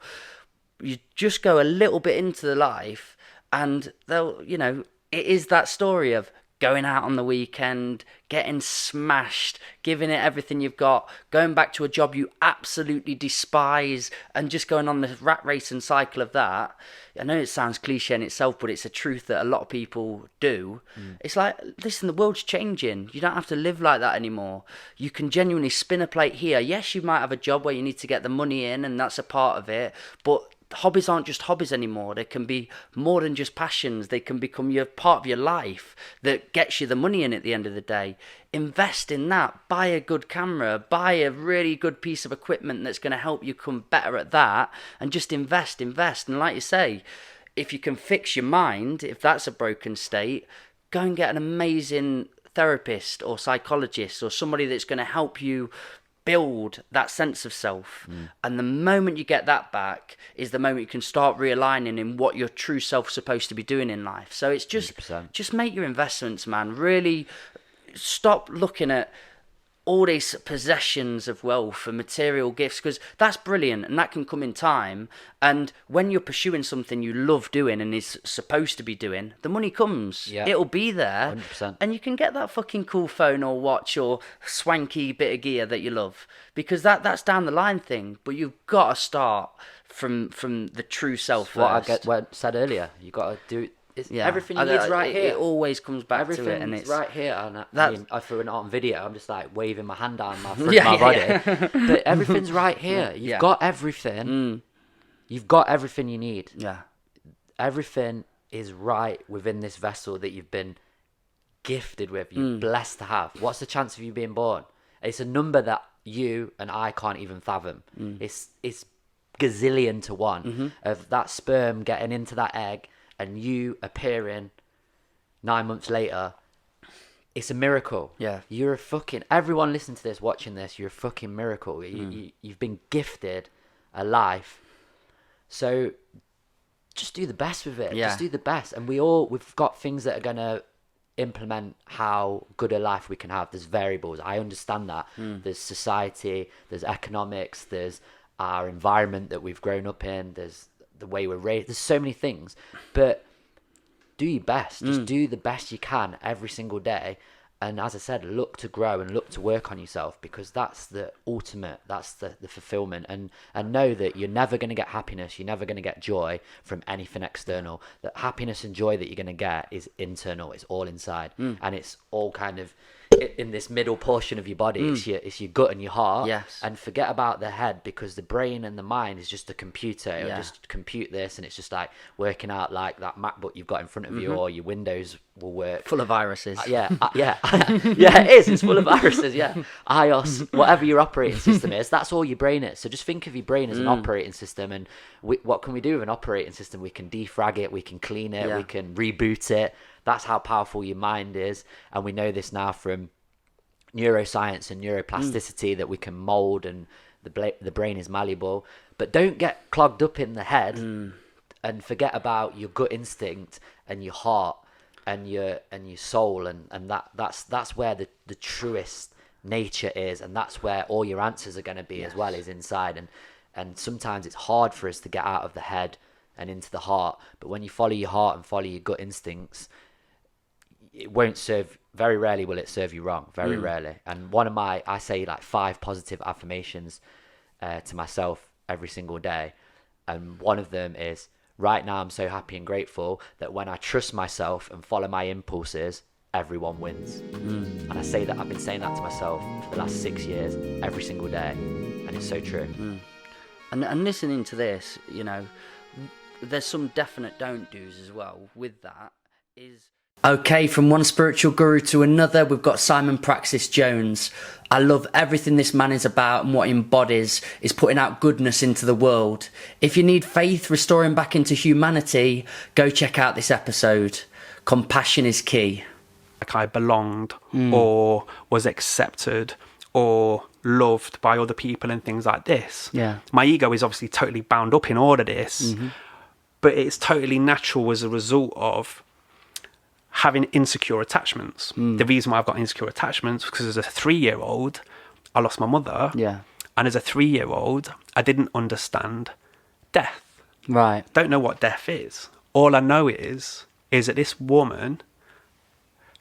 You just go a little bit into the life, and they'll, you know, it is that story of going out on the weekend, getting smashed, giving it everything you've got, going back to a job you absolutely despise, and just going on the rat race and cycle of that. I know it sounds cliche in itself, but it's a truth that a lot of people do. It's like, listen, the world's changing. You don't have to live like that anymore. You can genuinely spin a plate here. Yes, you might have a job where you need to get the money in, and that's a part of it, but hobbies aren't just hobbies anymore. They can be more than just passions. They can become your part of your life that gets you the money in at the end of the day. Invest in that. Buy a good camera. Buy a really good piece of equipment that's going to help you become better at that. And just invest. And like you say, if you can fix your mind, if that's a broken state, go and get an amazing therapist or psychologist or somebody that's going to help you build that sense of self. And the moment you get that back is the moment you can start realigning in what your true self's supposed to be doing in life. So it's just 100%. just make your investments, man. Really stop looking at all these possessions of wealth and material gifts, because that's brilliant and that can come in time. And when you're pursuing something you love doing and is supposed to be doing, the money comes. Yeah. It'll be there. 100%. And you can get that fucking cool phone or watch or swanky bit of gear that you love, because that's down the line thing. But you've got to start from the true self first. What I said earlier, you got to do. Everything you need is right here. It always comes back to it, and it's right here. And I mean, if we're not on video, I'm just like waving my hand down my body. But everything's right here. You've got everything. You've got everything you need. Yeah. Everything is right within this vessel that you've been gifted with. You're blessed to have. What's the chance of you being born? It's a number that you and I can't even fathom. It's gazillion to one of that sperm getting into that egg and you appearing 9 months later. It's a miracle. Yeah. You're a fucking... Everyone listening to this, watching this, you're a fucking miracle. You've been gifted a life. So just do the best with it. Yeah. Just do the best. And we've got things that are going to implement how good a life we can have. There's variables. I understand that. There's society, there's economics, there's our environment that we've grown up in, there's the way we're raised. There's so many things, but do your best. Just do the best you can every single day. And as I said, look to grow and look to work on yourself, because that's the ultimate, that's the fulfillment. And know that you're never going to get happiness, you're never going to get joy from anything external. That happiness and joy that you're going to get is internal. It's all inside. And it's all kind of in this middle portion of your body. It's your gut and your heart. Yes. And forget about the head, because the brain and the mind is just a computer. It'll Yeah. just compute this, and it's just like working out like that MacBook you've got in front of you, or your Windows will work. Full of viruses. Yeah, it is. It's full of viruses. Yeah, iOS, whatever your operating system is, that's all your brain is. So just think of your brain as an operating system, and what can we do with an operating system? We can defrag it, we can clean it, we can reboot it. That's how powerful your mind is, and we know this now from neuroscience and neuroplasticity that we can mold, and the brain is malleable. But don't get clogged up in the head, and forget about your gut instinct and your heart and your soul, and that's where the truest nature is, and that's where all your answers are going to be as well, is inside. And sometimes it's hard for us to get out of the head and into the heart, but when you follow your heart and follow your gut instincts, it won't serve, very rarely will it serve you wrong, very rarely. And one of I say like 5 positive affirmations to myself every single day, and one of them is, right now I'm so happy and grateful that when I trust myself and follow my impulses, everyone wins. And I say that, I've been saying that to myself for the last 6 years, every single day, and it's so true. And listening to this, you know, there's some definite don't do's as well with that. Okay, from one spiritual guru to another, we've got Simon Praxis Jones. I love everything this man is about, and what he embodies is putting out goodness into the world. If you need faith restoring back into humanity, go check out this episode. Compassion is key. Like I belonged or was accepted or loved by other people and things like this. Yeah. My ego is obviously totally bound up in all of this, but it's totally natural as a result of having insecure attachments. The reason why I've got insecure attachments is because as a 3-year-old, I lost my mother. Yeah. And as a 3-year-old, I didn't understand death. Right. Don't know what death is. All I know is that this woman,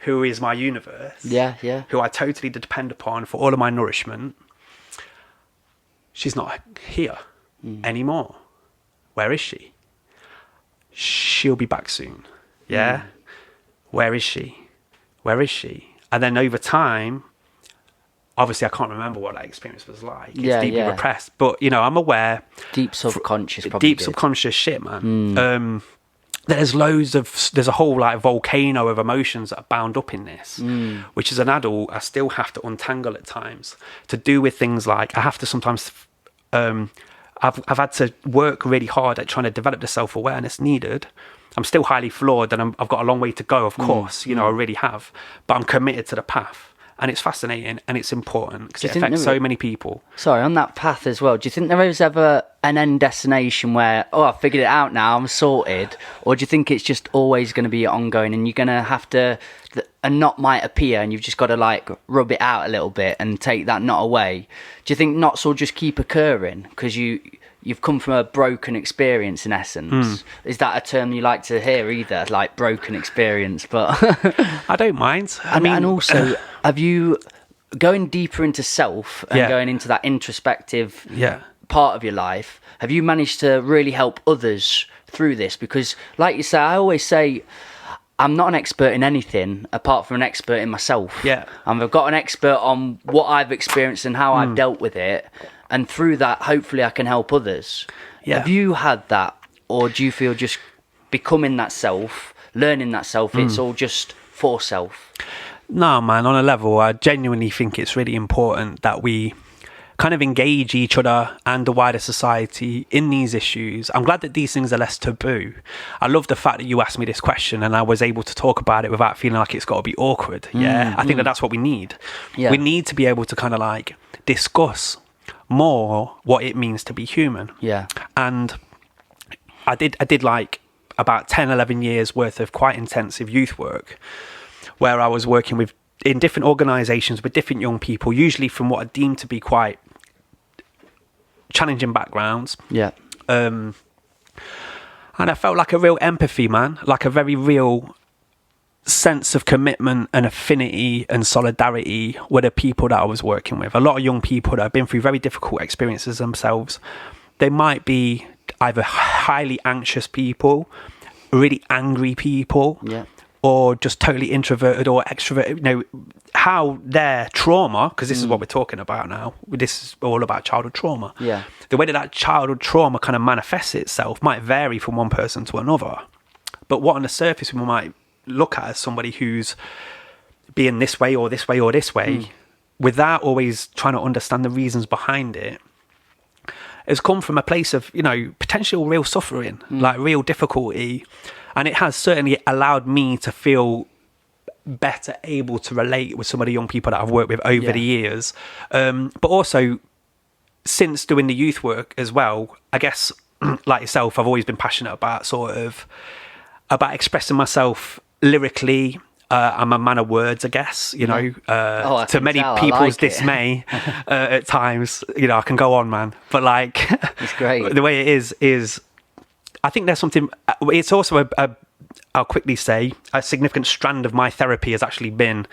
who is my universe, who I totally depend upon for all of my nourishment, she's not here anymore. Where is she? She'll be back soon. Yeah? Where is she? Where is she? And then over time, obviously I can't remember what that experience was like. It's deeply repressed. But, you know, I'm aware. Deep subconscious probably. Subconscious shit, man. There's a whole like volcano of emotions that are bound up in this, which as an adult, I still have to untangle at times, to do with things like, I have to sometimes, I've had to work really hard at trying to develop the self-awareness needed. I'm still highly flawed, and I've got a long way to go, of course, you know, I really have, but I'm committed to the path. And it's fascinating and it's important because it affects so many people. Sorry, on that path as well, do you think there is ever an end destination where, I figured it out now, I'm sorted? Or do you think it's just always going to be ongoing, and you're going to have to, a knot might appear and you've just got to like rub it out a little bit and take that knot away? Do you think knots will just keep occurring because you've come from a broken experience in essence? Is that a term you like to hear either, like broken experience? But I don't mind. I mean, and also, have you going deeper into self and going into that introspective part of your life, have you managed to really help others through this? Because like you say, I always say, I'm not an expert in anything apart from an expert in myself. And I've got an expert on what I've experienced and how I've dealt with it. And through that, hopefully I can help others. Have you had that? Or do you feel just becoming that self, learning that self, it's all just for self? No, man, on a level, I genuinely think it's really important that we kind of engage each other and the wider society in these issues. I'm glad that these things are less taboo. I love the fact that you asked me this question and I was able to talk about it without feeling like it's got to be awkward. I think that's what we need. We need to be able to kind of like discuss more what it means to be human. And I did like about 10-11 years worth of quite intensive youth work, where I was working in different organisations with different young people, usually from what are deemed to be quite challenging backgrounds. And I felt like a real empathy, man, like a very real sense of commitment and affinity and solidarity with the people that I was working with. A lot of young people that have been through very difficult experiences themselves. They might be either highly anxious people, really angry people, or just totally introverted or extroverted, you know, how their trauma, because this is what we're talking about now, this is all about childhood trauma. Yeah. The way that childhood trauma kind of manifests itself might vary from one person to another. But what on the surface we might look at as somebody who's being this way or this way or this way, without always trying to understand the reasons behind it, has come from a place of, you know, potential real suffering, like real difficulty. And it has certainly allowed me to feel better able to relate with some of the young people that I've worked with over the years. But also, since doing the youth work as well, I guess, like yourself, I've always been passionate about about expressing myself lyrically. I'm a man of words, I guess, you know, to many people's dismay at times. You know, I can go on, man. But like, it's great. The way it is I think there's something, it's also I'll quickly say, a significant strand of my therapy has actually been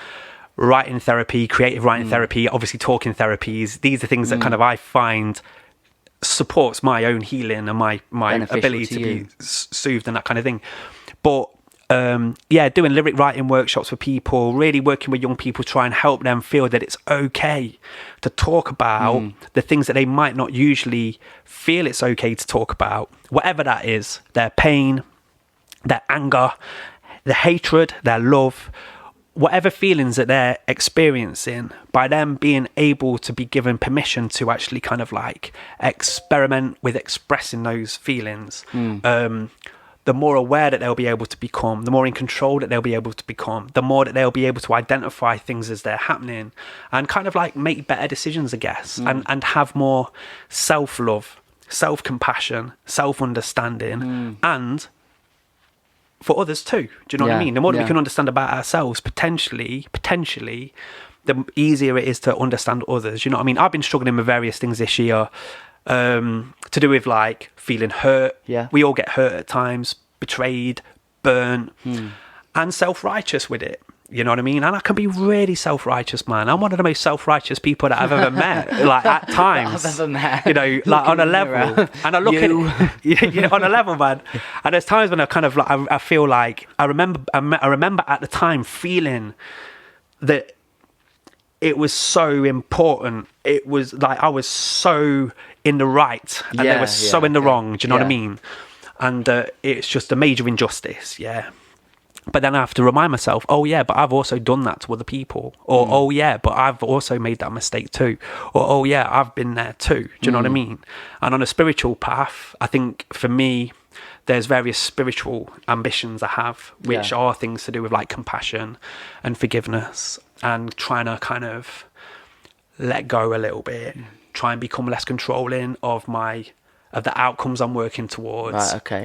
writing therapy, creative writing therapy, obviously talking therapies. These are things that kind of I find supports my own healing and my ability to be soothed and that kind of thing. But doing lyric writing workshops for people, really working with young people, try and help them feel that it's okay to talk about the things that they might not usually feel it's okay to talk about, whatever that is, their pain, their anger, their hatred, their love, whatever feelings that they're experiencing, by them being able to be given permission to actually kind of like experiment with expressing those feelings. The more aware that they'll be able to become, the more in control that they'll be able to become, the more that they'll be able to identify things as they're happening and kind of like make better decisions, I guess, and have more self-love, self-compassion, self-understanding, and for others too. Do you know what I mean? The more that we can understand about ourselves, potentially, the easier it is to understand others. You know what I mean? I've been struggling with various things this year. To do with like feeling hurt. We all get hurt at times, betrayed, burnt, and self-righteous with it. You know what I mean? And I can be really self-righteous, man. I'm one of the most self-righteous people that I've ever met. Like at times, I've ever met. You know, like on a level, and I look at it on a level, man. And there's times when I kind of like I feel like I remember at the time feeling that it was so important. It was like I was so in the right and they were so in the wrong. Do you know what I mean? And it's just a major injustice. But then I have to remind myself, but I've also done that to other people. Or, but I've also made that mistake too. Or, I've been there too. Do you know what I mean? And on a spiritual path, I think for me, there's various spiritual ambitions I have, which are things to do with like compassion and forgiveness and trying to kind of let go a little bit, try and become less controlling of the outcomes I'm working towards. Right, okay.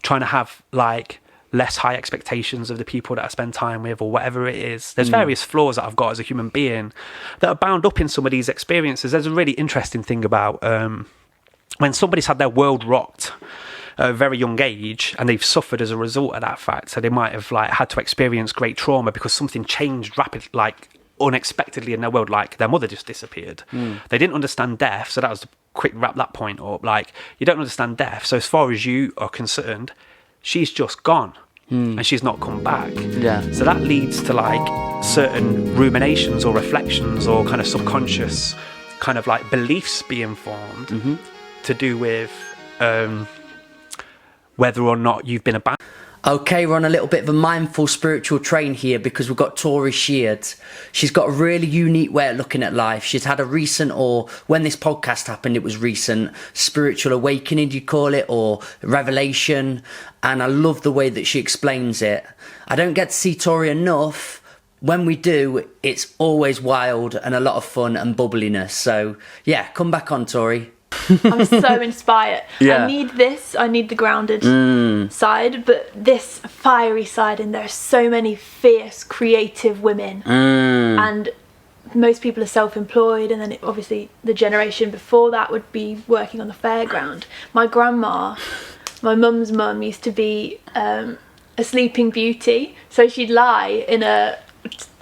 Trying to have like less high expectations of the people that I spend time with or whatever it is. There's various flaws that I've got as a human being that are bound up in some of these experiences. There's a really interesting thing about when somebody's had their world rocked at a very young age and they've suffered as a result of that fact. So they might have like had to experience great trauma because something changed rapidly, like unexpectedly in their world, like their mother just disappeared. They didn't understand death, so that was to quick wrap that point up. Like, you don't understand death, so as far as you are concerned, she's just gone and she's not come back. So that leads to like certain ruminations or reflections or kind of subconscious kind of like beliefs being formed to do with whether or not you've been abandoned. Okay, we're on a little bit of a mindful spiritual train here because we've got Tori Sheard. She's got a really unique way of looking at life. She's had a recent, or when this podcast happened, it was recent, spiritual awakening, you call it, or revelation. And I love the way that she explains it. I don't get to see Tori enough. When we do, it's always wild and a lot of fun and bubbliness. So yeah, come back on, Tori. I'm so inspired. I need the grounded side, but this fiery side, and there are so many fierce creative women and most people are self-employed, and then obviously the generation before that would be working on the fairground. My grandma, my mum's mum, used to be a sleeping beauty, so she'd lie in a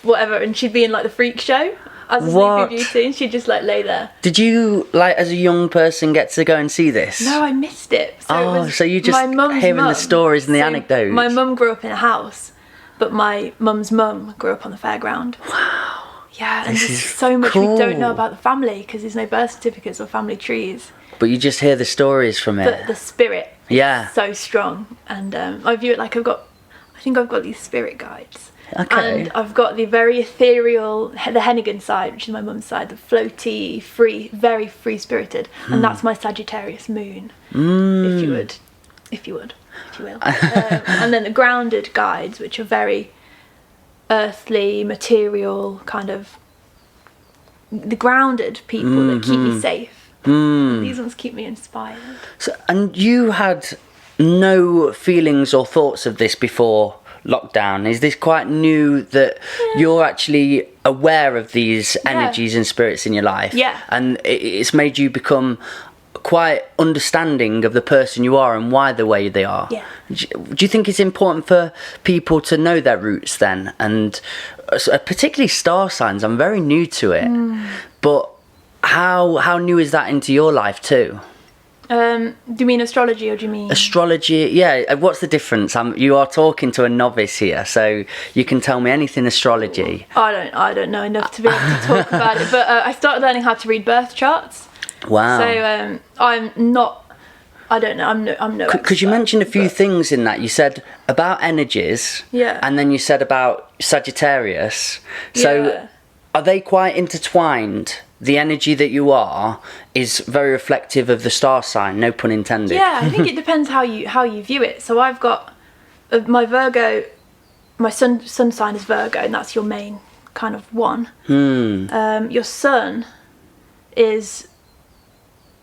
whatever and she'd be in like the freak show. as a Sleeping Beauty, and she'd just like lay there. Did you, like, as a young person, get to go and see this? No, I missed it. So it was so you just my mum's hearing mum. the stories and the anecdotes. My mum grew up in a house, but my mum's mum grew up on the fairground. Wow. Yeah, and This there's is so much cool. we don't know about the family because there's no birth certificates or family trees. But you just hear the stories from it. But the spirit Yeah. is so strong, and I view it like I think I've got these spirit guides. Okay. And I've got the very ethereal, the Hennigan side, which is my mum's side, the floaty, free, very free-spirited, and that's my Sagittarius moon, if you will. And then the grounded guides, which are very earthly, material, kind of the grounded people that keep me safe. These ones keep me inspired. So, and you had no feelings or thoughts of this before lockdown? Is this quite new that you're actually aware of these energies and spirits in your life? Yeah. And it's made you become quite understanding of the person you are and why the way they are. Yeah. Do you think it's important for people to know their roots then? And particularly star signs, I'm very new to it. But how new is that into your life too? Do you mean astrology or do you mean astrology? Yeah. What's the difference? You are talking to a novice here, so you can tell me anything astrology. I don't know enough to be able to talk about it, but I started learning how to read birth charts. Wow. So I'm not. I don't know. I'm no. Because you mentioned a few things in that. You said about energies. Yeah. And then you said about Sagittarius. So are they quite intertwined? The energy that you are is very reflective of the star sign, no pun intended. Yeah, I think it depends how you view it. So I've got my Virgo, my sun sign is Virgo, and that's your main kind of one. Your sun is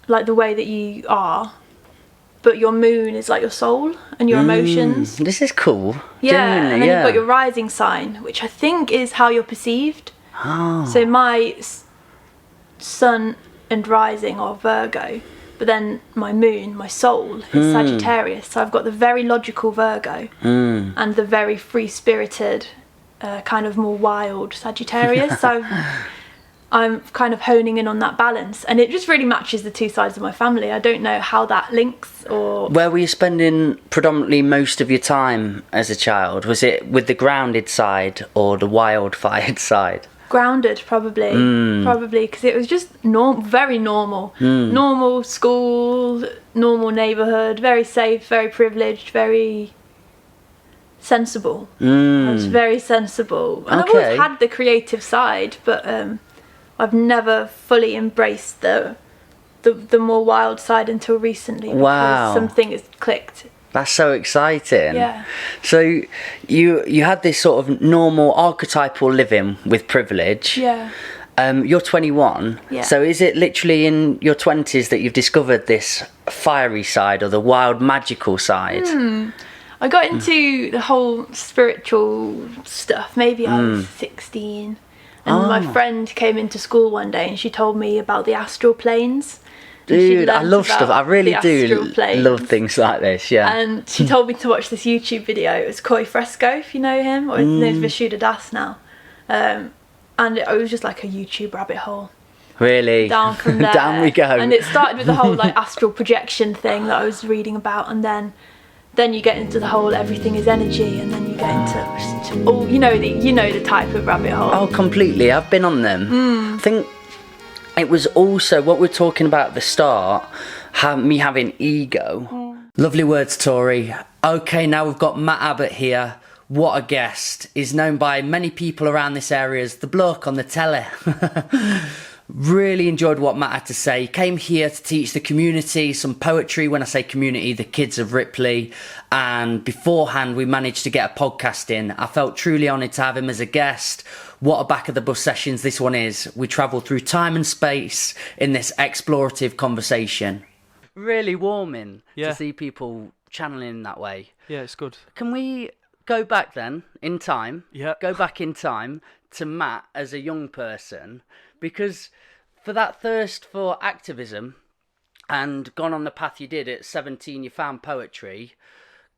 like the way that you are, but your moon is like your soul and your emotions. This is cool. Yeah, Genuinely, and then you've got your rising sign, which I think is how you're perceived. Oh. So my sun and rising are Virgo, but then my moon, my soul, is Sagittarius. So I've got the very logical Virgo and the very free-spirited, kind of more wild Sagittarius. So I'm kind of honing in on that balance, and it just really matches the two sides of my family. I don't know how that links or... Where were you spending predominantly most of your time as a child? Was it with the grounded side or the wild-fired side? Grounded, probably, because it was just very normal. Normal school, normal neighbourhood, very safe, very privileged, very sensible. I was very sensible. And I've always had the creative side, but I've never fully embraced the more wild side until recently. Because something has clicked. That's so exciting. Yeah. So you had this sort of normal archetypal living with privilege. Yeah. You're 21. Yeah. So is it literally in your 20s that you've discovered this fiery side or the wild magical side? I got into the whole spiritual stuff. Maybe I was 16. And my friend came into school one day and she told me about the astral planes. Dude, I love stuff. I really do love things like this, yeah. And she told me to watch this YouTube video. It was Koi Fresco, if you know him, or his name's Vishuddha Das now. And it was just like a YouTube rabbit hole. Really? Down from there. Down we go. And it started with the whole like astral projection thing that I was reading about, and then you get into the whole everything is energy, and then you get into you know the type of rabbit hole. Oh, completely. I've been on them. I think it was also what we're talking about at the start, me having ego. Lovely words, Tori. Okay, now we've got Matt Abbott here. What a guest. He's known by many people around this area as the bloke on the telly. Really enjoyed what Matt had to say. He came here to teach the community some poetry. When I say community, the kids of Ripley. And beforehand, we managed to get a podcast in. I felt truly honoured to have him as a guest. What a back of the bus sessions this one is. We travel through time and space in this explorative conversation. Really warming to see people channeling in that way. Yeah, it's good. Can we go back then in time? Yeah. Go back in time to Matt as a young person, because for that thirst for activism and gone on the path you did at 17, you found poetry.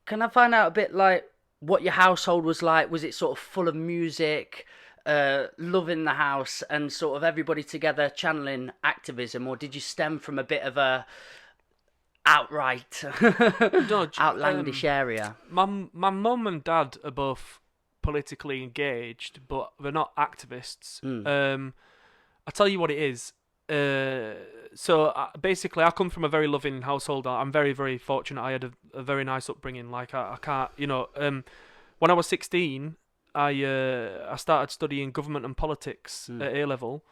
Can I find out a bit like what your household was like? Was it sort of full of music? loving the house and sort of everybody together channeling activism, or did you stem from a bit of a outright outlandish area? My mum and dad are both politically engaged, but they're not activists. I'll tell you what it is. Basically, I come from a very loving household. I'm very, very fortunate. I had a very nice upbringing. Like I can't, when I was 16, I started studying government and politics at A level,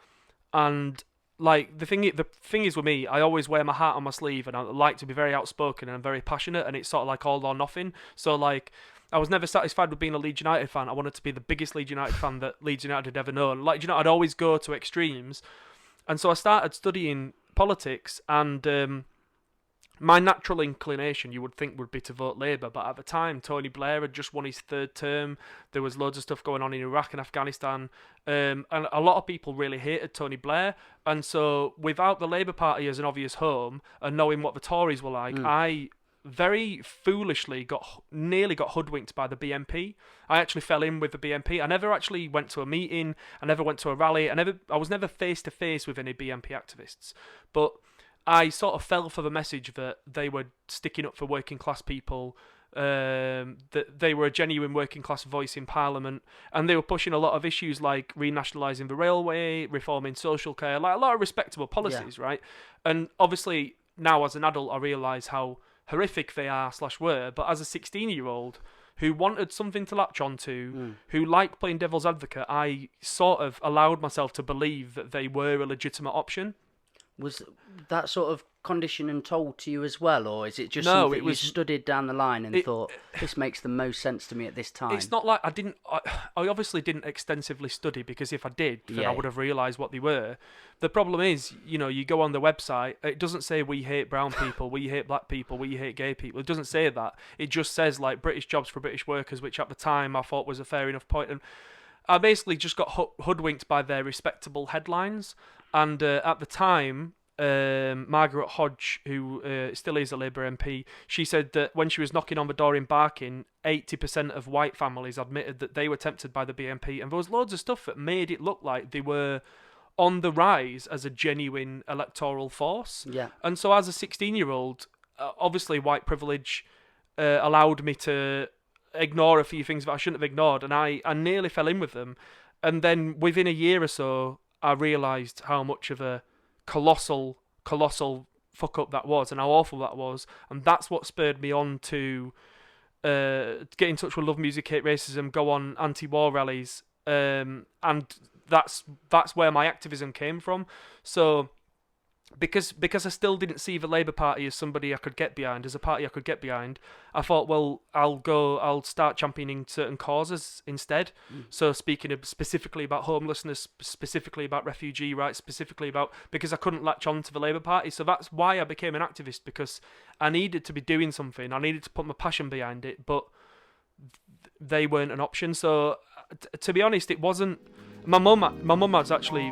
and like the thing is with me, I always wear my heart on my sleeve, and I like to be very outspoken and I'm very passionate, and it's sort of like all or nothing. So like, I was never satisfied with being a Leeds United fan. I wanted to be the biggest Leeds United fan that Leeds United had ever known. Like, I'd always go to extremes, and so I started studying politics, and my natural inclination, you would think, would be to vote Labour, but at the time, Tony Blair had just won his third term. There was loads of stuff going on in Iraq and Afghanistan, and a lot of people really hated Tony Blair. And so, without the Labour Party as an obvious home, and knowing what the Tories were like, I very foolishly nearly got hoodwinked by the BNP. I actually fell in with the BNP. I never actually went to a meeting. I never went to a rally. I was never face to face with any BNP activists, but I sort of fell for the message that they were sticking up for working class people, that they were a genuine working class voice in Parliament, and they were pushing a lot of issues like renationalising the railway, reforming social care, like a lot of respectable policies, right? And obviously now as an adult I realise how horrific they are / were, but as a 16-year-old who wanted something to latch onto, who liked playing devil's advocate, I sort of allowed myself to believe that they were a legitimate option. Was that sort of conditioning told to you as well, or is it just something you studied down the line and thought, this makes the most sense to me at this time? It's not like I obviously didn't extensively study, because if I did, then I would have realised what they were. The problem is, you go on the website, it doesn't say we hate brown people, we hate black people, we hate gay people. It doesn't say that. It just says like British jobs for British workers, which at the time I thought was a fair enough point. And I basically just got hoodwinked by their respectable headlines. And at the time, Margaret Hodge, who still is a Labour MP, she said that when she was knocking on the door in Barking, 80% of white families admitted that they were tempted by the BNP, and there was loads of stuff that made it look like they were on the rise as a genuine electoral force. Yeah. And so as a 16-year-old, obviously white privilege allowed me to ignore a few things that I shouldn't have ignored, and I nearly fell in with them. And then within a year or so, I realised how much of a colossal fuck up that was, and how awful that was, and that's what spurred me on to get in touch with Love Music Hate Racism, go on anti-war rallies, and that's where my activism came from. So because I still didn't see the Labour Party as somebody I could get behind, as a party I could get behind, I thought, well, I'll start championing certain causes instead. So speaking specifically about homelessness, specifically about refugee rights, because I couldn't latch on to the Labour Party. So that's why I became an activist, because I needed to be doing something. I needed to put my passion behind it, but they weren't an option. So to be honest, it wasn't. My mum was actually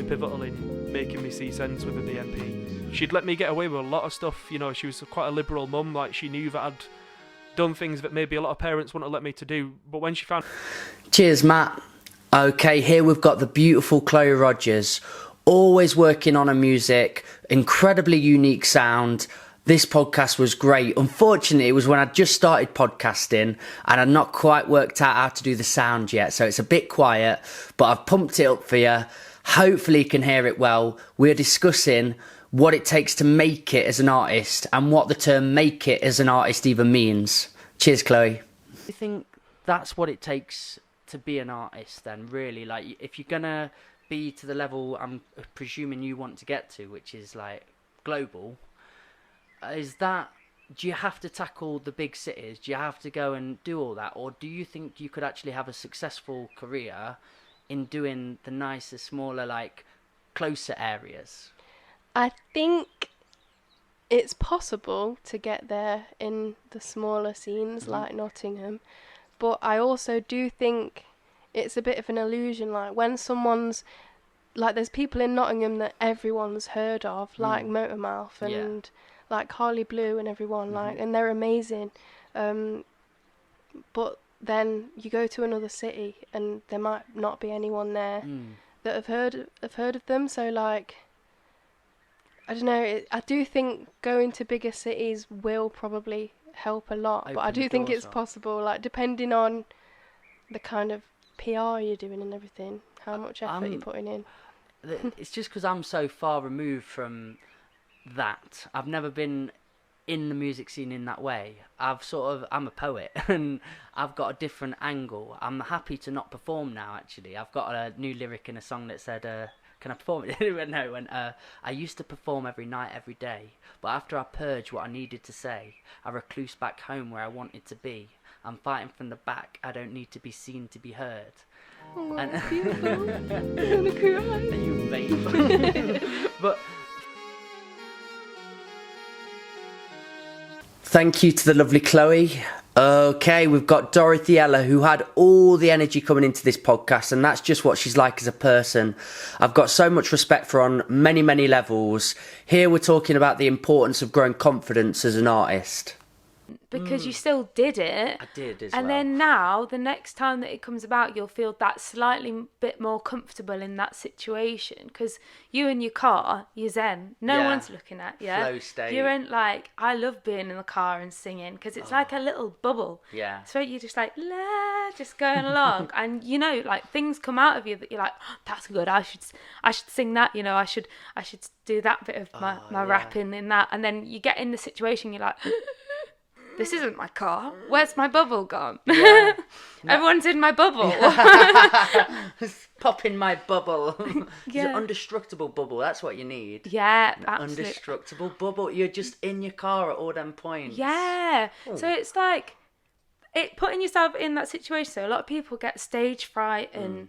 pivotal in making me see sense with the BNP. She'd let me get away with a lot of stuff. She was quite a liberal mum. Like, she knew that I'd done things that maybe a lot of parents wouldn't have let me to do. But when she found... Cheers, Matt. Okay, here we've got the beautiful Chloe Rodgers, always working on her music, incredibly unique sound. This podcast was great. Unfortunately, it was when I just started podcasting and I'd not quite worked out how to do the sound yet, so it's a bit quiet, but I've pumped it up for you. Hopefully you can hear it well. We're discussing what it takes to make it as an artist and what the term make it as an artist even means. Cheers, Chloe. I think that's what it takes to be an artist then, really. Like, if you're gonna be to the level I'm presuming you want to get to, which is like global, do you have to tackle the big cities? Do you have to go and do all that? Or do you think you could actually have a successful career in doing the nicer, smaller, like, closer areas? I think it's possible to get there in the smaller scenes like Nottingham, but I also do think it's a bit of an illusion. Like, when someone's... Like, there's people in Nottingham that everyone's heard of, like Motormouth and... like Harley Blue and everyone, like, and they're amazing. But then you go to another city and there might not be anyone there that have heard of them. So like, I don't know. I do think going to bigger cities will probably help a lot, but I do think it's possible. Like depending on the kind of PR you're doing and everything, how much effort you're putting in. It's just because I'm so far removed from that. I've never been in the music scene in that way. I'm a poet and I've got a different angle. I'm happy to not perform now, actually. I've got a new lyric in a song that said, can I perform it? No, I used to perform every night, every day, but after I purged what I needed to say, I recluse back home where I wanted to be. I'm fighting from the back, I don't need to be seen to be heard. Oh, And beautiful. I'm gonna cry. You babe. But thank you to the lovely Chloe. Okay, we've got Dorothy Ella, who had all the energy coming into this podcast, and that's just what she's like as a person. I've got so much respect for her on many, many levels. Here we're talking about the importance of growing confidence as an artist. Because you still did it. I did as and well. then now, the next time that it comes about, you'll feel that slightly bit more comfortable in that situation. Because you in your car, you're zen. No one's looking at you. Flow state. You're in, like, I love being in the car and singing because it's like a little bubble. Yeah. So you're just like, la, just going along. And, you know, like, things come out of you that you're like, oh, that's good. I should sing that, you know, I should do that bit of my rapping in that. And then you get in the situation, you're like, this isn't my car. Where's my bubble gone? Yeah. Everyone's in my bubble. Pop in my bubble. Yeah. It's an indestructible bubble. That's what you need. Yeah, An absolutely. indestructible bubble. You're just in your car at all them points. Yeah. Ooh. So it's like putting yourself in that situation. So a lot of people get stage fright and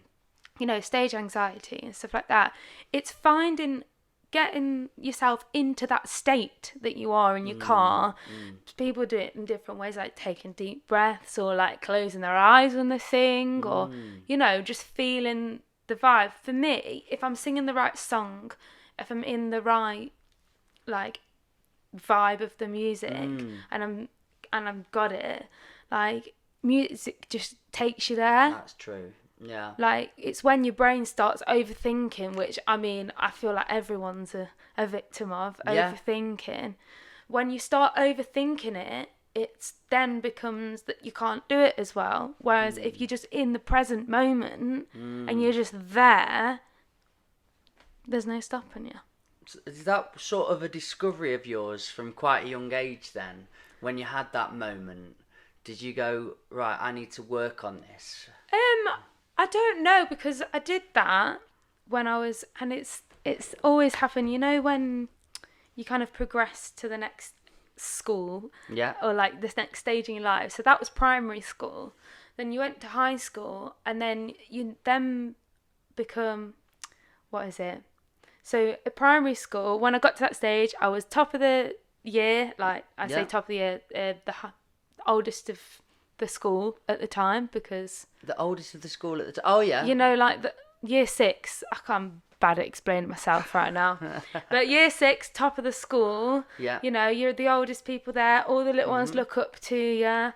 you know, stage anxiety and stuff like that. It's getting yourself into that state that you are in your car. People do it in different ways, like taking deep breaths or like closing their eyes when they sing or, you know, just feeling the vibe. For me, if I'm singing the right song, if I'm in the right, like, vibe of the music and I've got it, like, music just takes you there. That's true. Yeah. Like, it's when your brain starts overthinking, which, I mean, I feel like everyone's a victim of, overthinking. When you start overthinking it, it then becomes that you can't do it as well. Whereas if you're just in the present moment and you're just there, there's no stopping you. Is that sort of a discovery of yours from quite a young age then? When you had that moment, did you go, right, I need to work on this? I don't know, because I did that when I was, and it's always happened, you know, when you kind of progress to the next school, or like this next stage in your life. So that was primary school. Then you went to high school, and then you then become, what is it? So at primary school, when I got to that stage, I was top of the year, like I say top of the year, the oldest of the school at the time, because the oldest of the school at the time. Oh yeah. You know, like the year 6. I'm bad at explaining myself right now. But year 6, top of the school. Yeah. You know, you're the oldest people there. All the little ones look up to you.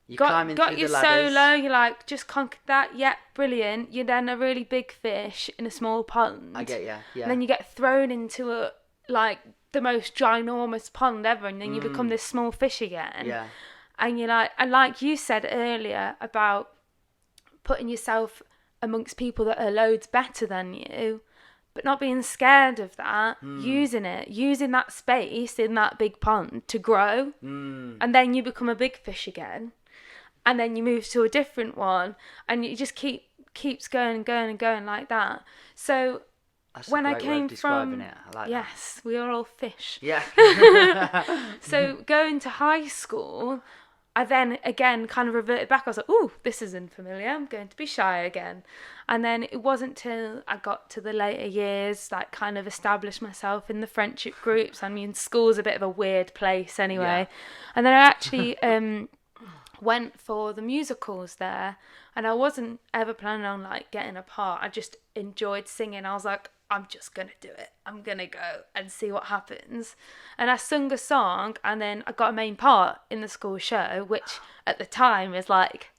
You're climbing got through your the ladders. solo. You're like, just conquered that. Yeah, brilliant. You're then a really big fish in a small pond. I get you. Yeah. And then you get thrown into the most ginormous pond ever, and then you become this small fish again. Yeah. And you're like, and like you said earlier about putting yourself amongst people that are loads better than you, but not being scared of that, using that space in that big pond to grow, and then you become a big fish again, and then you move to a different one, and you just keeps going and going and going like that. So that's when a I great way came of describing from it. I like yes, we are all fish. Yeah. So going to high school, I then again kind of reverted back. I was like, ooh, this isn't familiar. I'm going to be shy again. And then it wasn't till I got to the later years, like kind of established myself in the friendship groups. I mean, school's a bit of a weird place anyway. Yeah. And then I actually went for the musicals there, and I wasn't ever planning on like getting a part. I just enjoyed singing. I was like, I'm just going to do it. I'm going to go and see what happens. And I sung a song, and then I got a main part in the school show, which at the time is like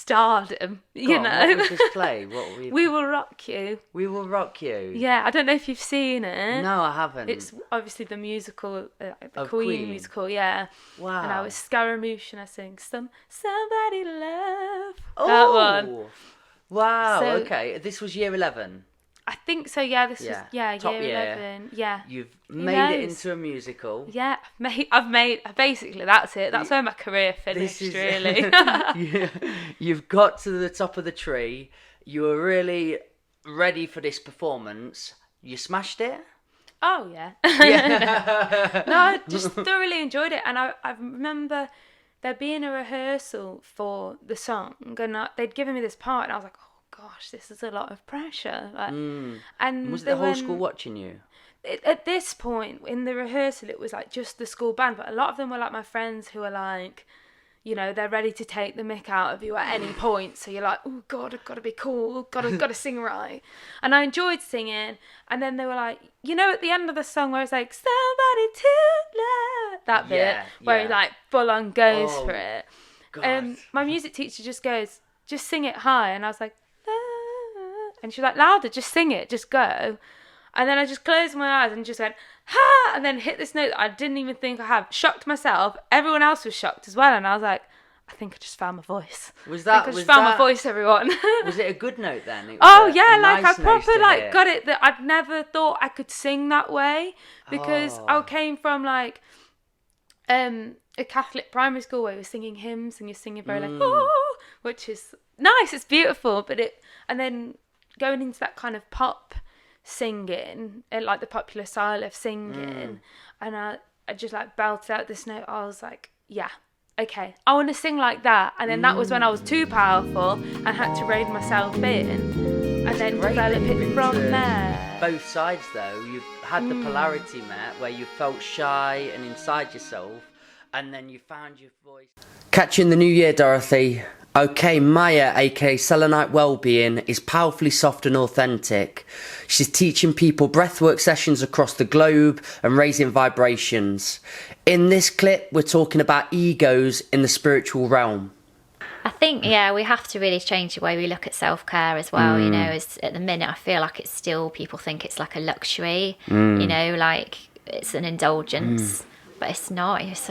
stardom, you Go on, know. what was this play? We Will Rock You. We Will Rock You. Yeah, I don't know if you've seen it. No, I haven't. It's obviously the musical, the Queen. Queen musical, yeah. Wow. And I was Scaramouche and I sing Somebody Love. Oh, that one. Wow, So- okay. This was year 11. I think so, yeah. This was, Top year year. 11. Yeah. You've Who made it knows? into a musical. Yeah, I've made basically that's it. That's where my career finished, really. You've got to the top of the tree. You were really ready for this performance. You smashed it. Oh yeah. No, I just thoroughly enjoyed it, and I remember there being a rehearsal for the song, and they'd given me this part, and I was like, oh gosh, this is a lot of pressure. Like, and Was the whole school watching you? At this point in the rehearsal, it was like just the school band, but a lot of them were like my friends who were like, you know, they're ready to take the mick out of you at any point. So you're like, oh God, I've got to be cool, got to sing right. And I enjoyed singing. And then they were like, you know, at the end of the song where it's like, somebody to love, that bit where he like full on goes for it. My music teacher just goes, just sing it high. And I was like, ah. And she was like, louder, just sing it, just go. And then I just closed my eyes and just went, ha! And then hit this note that I didn't even think I had. Shocked myself. Everyone else was shocked as well. And I was like, I think I just found my voice. I just found my voice, everyone. Was it a good note then? It was Oh, a yeah. Like, nice I proper, note to hear. got it that I'd never thought I could sing that way. Because I came from, like, a Catholic primary school where we were singing hymns and you're singing very, like, oh, which is nice. It's beautiful. And then going into that kind of pop singing, like the popular style of singing, and I just like belted out this note. I was like, yeah, okay, I want to sing like that. And then that was when I was too powerful and had to rein myself in, and then develop it from there. Both sides though, you've had the polarity met where you felt shy and inside yourself, and then you found your voice. Catching the new year, Dorothy. Okay, Maya, aka Selinite Wellbeing, is powerfully soft and authentic. She's teaching people breathwork sessions across the globe and raising vibrations. In this clip, we're talking about egos in the spiritual realm. I think, we have to really change the way we look at self-care as well. You know, as at the minute, I feel like it's still, people think it's like a luxury, you know, like it's an indulgence. But it's not. It's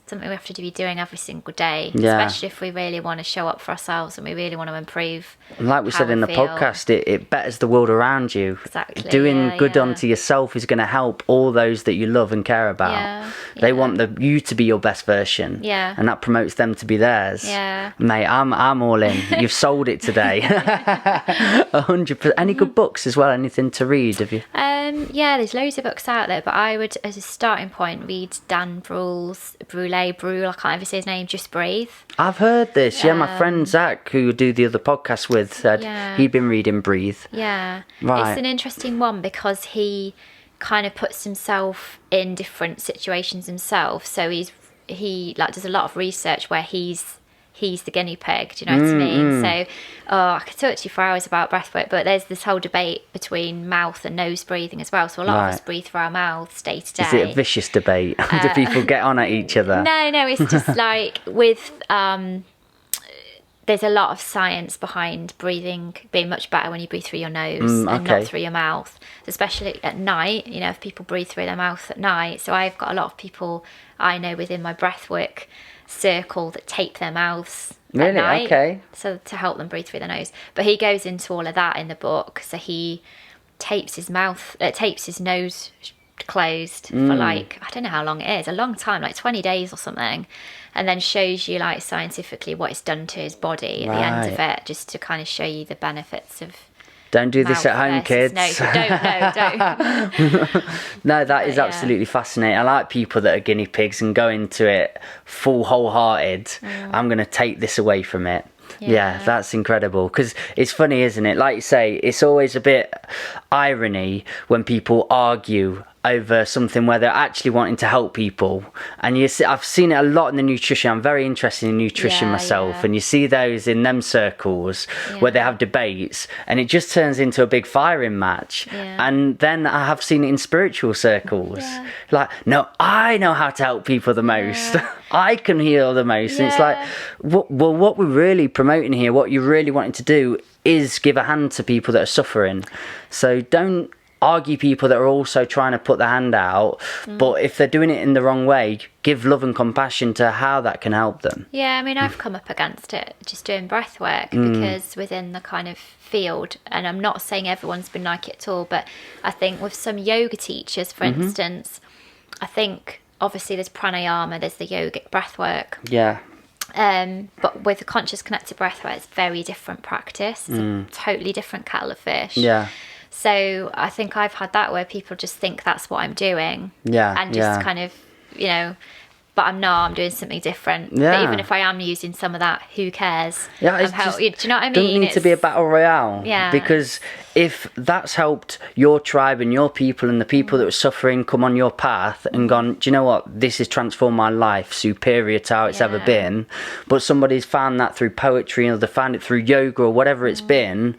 something we have to be doing every single day, especially if we really want to show up for ourselves and we really want to improve. And like we said in the podcast, it betters the world around you. Exactly. Doing good onto yourself is going to help all those that you love and care about. They want you to be your best version. And that promotes them to be theirs. Mate, I'm all in. You've sold it today. 100%. Any good books as well? Anything to read? Have you? There's loads of books out there, but I would, as a starting point, read Dan Brule, I can't ever say his name, Just Breathe. I've heard this. My friend Zach, who do the other podcast with, said he'd been reading Breathe. Right. It's an interesting one because he kind of puts himself in different situations himself. So he does a lot of research where he's the guinea pig, do you know what I mean? So, I could talk to you for hours about breathwork, but there's this whole debate between mouth and nose breathing as well. So a lot of us breathe through our mouths day to day. Is it a vicious debate? Do people get on at each other? No, it's just like with, there's a lot of science behind breathing being much better when you breathe through your nose and not through your mouth, especially at night, you know, if people breathe through their mouth at night. So I've got a lot of people I know within my breathwork circle that tape their mouths at night, so to help them breathe through their nose. But he goes into all of that in the book. So he tapes his nose closed for like, I don't know how long it is, a long time, like 20 days or something, and then shows you like scientifically what it's done to his body at the end of it, just to kind of show you the benefits of. Don't do this at home, kids. No, don't. No, that is absolutely fascinating. I like people that are guinea pigs and go into it full wholehearted. I'm going to take this away from it. Yeah, that's incredible. Because it's funny, isn't it? Like you say, it's always a bit irony when people argue over something where they're actually wanting to help people. And I've seen it a lot in the nutrition. I'm very interested in nutrition myself, and you see those in them circles where they have debates, and it just turns into a big firing match. And then I have seen it in spiritual circles, like, no, I know how to help people the most. I can heal the most. And it's like, what we're really promoting here, what you're really wanting to do, is give a hand to people that are suffering. So don't argue people that are also trying to put their hand out, but if they're doing it in the wrong way, give love and compassion to how that can help them. Yeah, I mean, I've come up against it just doing breath work, because within the kind of field, and I'm not saying everyone's been like it at all, but I think with some yoga teachers, for instance, I think obviously there's pranayama, there's the yogic breath work. But with the conscious connected breath work, it's very different practice. It's a totally different kettle of fish. So I think I've had that where people just think that's what I'm doing. And just kind of, you know, but I'm not, I'm doing something different. But even if I am using some of that, who cares? Do you know what I mean? Doesn't need to be a battle royale. Because if that's helped your tribe and your people and the people that were suffering come on your path and gone, do you know what, this has transformed my life, superior to how it's ever been, but somebody's found that through poetry, or they found it through yoga or whatever it's been,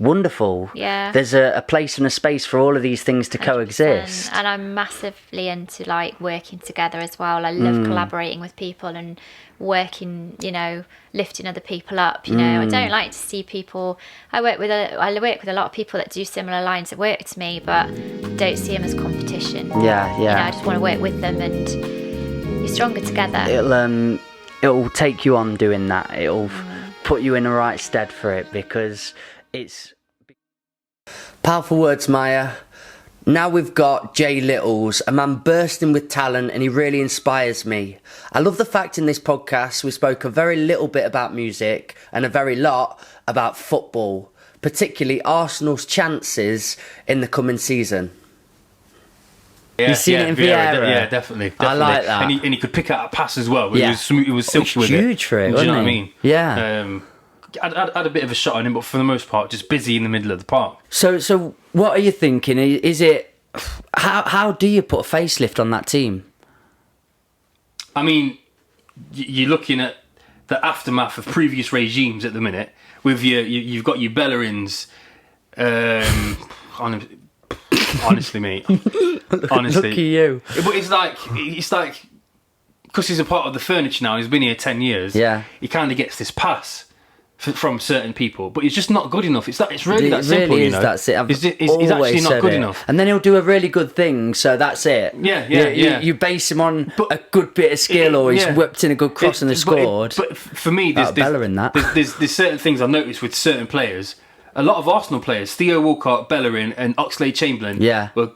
wonderful. There's a place and a space for all of these things to 100%. Coexist. And I'm massively into like working together as well. I love collaborating with people and working, you know, lifting other people up. You know, I don't like to see people. I work with a lot of people that do similar lines of work to me, but don't see them as competition. You know, I just want to work with them, and you're stronger together. It'll take you on doing that. It'll put you in the right stead for it, because it's powerful words, Maya. Now we've got Jay Littles, a man bursting with talent, and he really inspires me. I love the fact in this podcast we spoke a very little bit about music and a very lot about football, particularly Arsenal's chances in the coming season. You've seen it in Vieira? Yeah, definitely. I like that. And he could pick out a pass as well. It was silky with it. Huge for it, Do you know wasn't what I he? mean? Yeah. I had a bit of a shot on him, but for the most part, just busy in the middle of the park. So what are you thinking? Is it how do you put a facelift on that team? I mean, you're looking at the aftermath of previous regimes at the minute. With you've got your Bellerins. Honestly, mate. Honestly, look at you. But it's like because he's a part of the furniture now. He's been here 10 years. He kind of gets this pass from certain people, but it's just not good enough. It's really that simple. Really you know, that's it. It's actually not good enough. And then he'll do a really good thing, so that's it. You base him on a good bit of skill, or he's whipped in a good cross and they scored. But for me, there's certain things I've noticed with certain players. A lot of Arsenal players, Theo Walcott, Bellerin, and Oxlade-Chamberlain, were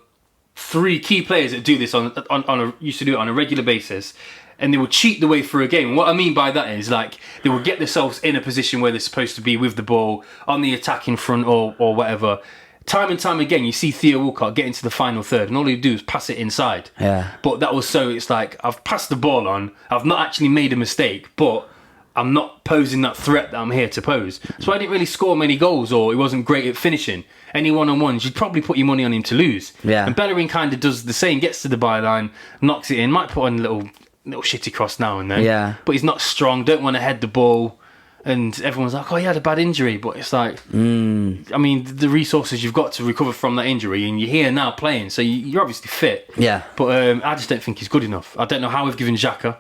three key players that do this used to do it on a regular basis. And they would cheat the way through a game. And what I mean by that is, like, they would get themselves in a position where they're supposed to be with the ball, on the attacking front or whatever. Time and time again, you see Theo Walcott get into the final third, and all he'd do is pass it inside. But that was it's like, I've passed the ball on, I've not actually made a mistake, but I'm not posing that threat that I'm here to pose. So I didn't really score many goals, or he wasn't great at finishing. Any one-on-ones, you'd probably put your money on him to lose. And Bellerin kind of does the same, gets to the byline, knocks it in, might put on a little shitty cross now and then, but he's not strong, don't want to head the ball, and everyone's like, oh, he had a bad injury, but it's like, I mean, the resources you've got to recover from that injury, and you're here now playing, so you're obviously fit, but I just don't think he's good enough. I don't know how we've given Xhaka